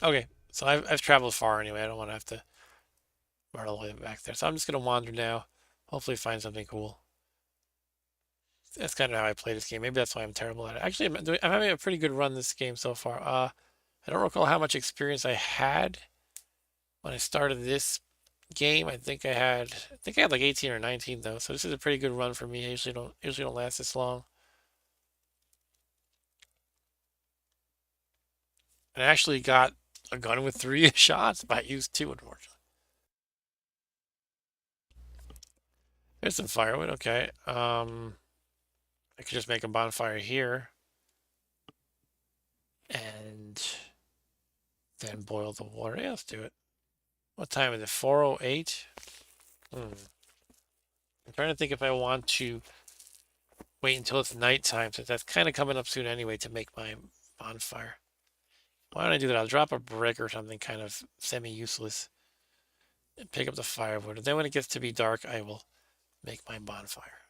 Okay, so I've traveled far anyway. I don't want to have to run all the way back there. So I'm just gonna wander now. Hopefully find something cool. That's kind of how I play this game. Maybe that's why I'm terrible at it. Actually, I'm having a pretty good run this game so far. I don't recall how much experience I had when I started this game. I think I had like 18 or 19 though. So this is a pretty good run for me. I usually don't last this long. And I actually got a gun with 3 shots, but I used 2 unfortunately. There's some firewood. Okay. I could just make a bonfire here and then boil the water. Yeah, let's do it. What time is it? 4:08. I'm trying to think if I want to wait until it's nighttime, since that's kind of coming up soon anyway, to make my bonfire. Why don't I do that? I'll drop a brick or something kind of semi-useless and pick up the firewood. And then when it gets to be dark, I will make my bonfire.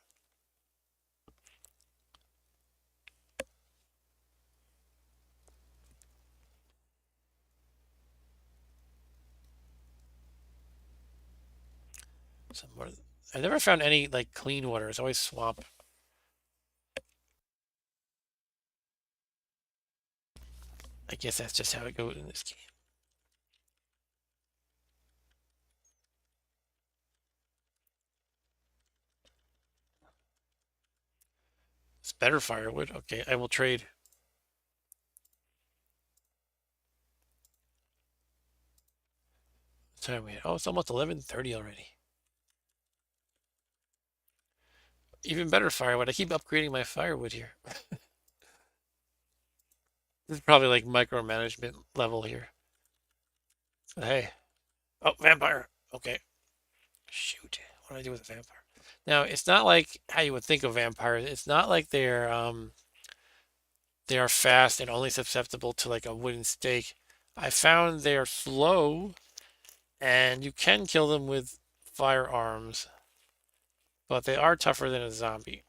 Some more. I never found any like clean water. It's always swamp. I guess that's just how it goes in this game. It's better firewood. Okay, I will trade. What time are we at? Oh, it's almost 11:30 already. Even better firewood. I keep upgrading my firewood here. This is probably like micromanagement level here. But hey. Oh, vampire. Okay. Shoot. What do I do with a vampire? Now, it's not like how you would think of vampires. It's not like they are fast and only susceptible to like a wooden stake. I found they are slow and you can kill them with firearms, but they are tougher than a zombie.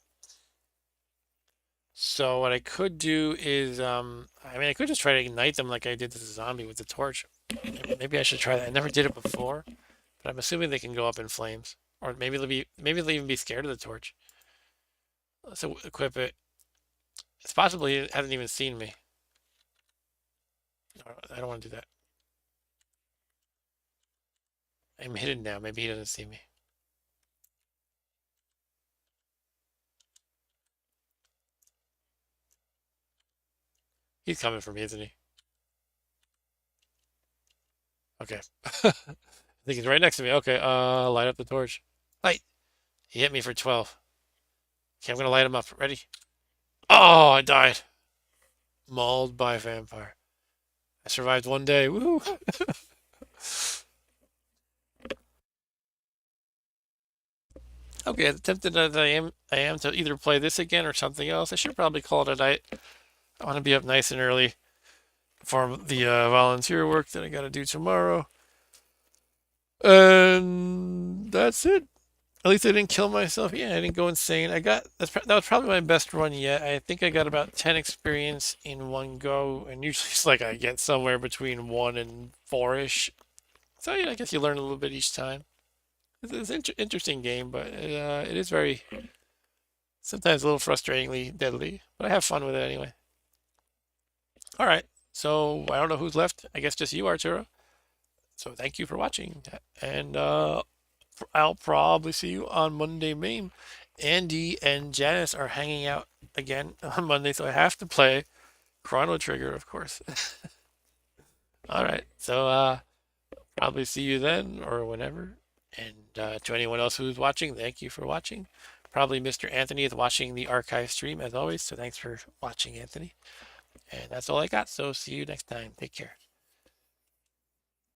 So what I could do is, I could just try to ignite them like I did to the zombie with the torch. Maybe I should try that. I never did it before, but I'm assuming they can go up in flames, or maybe they'll even be scared of the torch. Let's equip it. It's possible he hasn't even seen me. I don't want to do that. I'm hidden now. Maybe he doesn't see me. He's coming for me, isn't he? Okay. I think he's right next to me. Okay, light up the torch. Light. He hit me for 12. Okay, I'm gonna light him up. Ready? Oh, I died. Mauled by a vampire. I survived one day. Woo! Okay, as tempted as I am to either play this again or something else. I should probably call it a night. I want to be up nice and early for the volunteer work that I got to do tomorrow. And that's it. At least I didn't kill myself. Yeah, I didn't go insane. That was probably my best run yet. I think I got about 10 experience in one go, and usually it's like I get somewhere between 1 and 4-ish. So yeah, I guess you learn a little bit each time. It's an interesting game, but it is very sometimes a little frustratingly deadly. But I have fun with it anyway. All right, so I don't know who's left. I guess just you, Arturo. So thank you for watching, and I'll probably see you on Monday MAME. Andy and Janice are hanging out again on Monday, so I have to play Chrono Trigger, of course. All right, so probably see you then or whenever. And to anyone else who's watching, thank you for watching. Probably Mr. Anthony is watching the archive stream as always, so thanks for watching, Anthony. And that's all I got, so see you next time. Take care.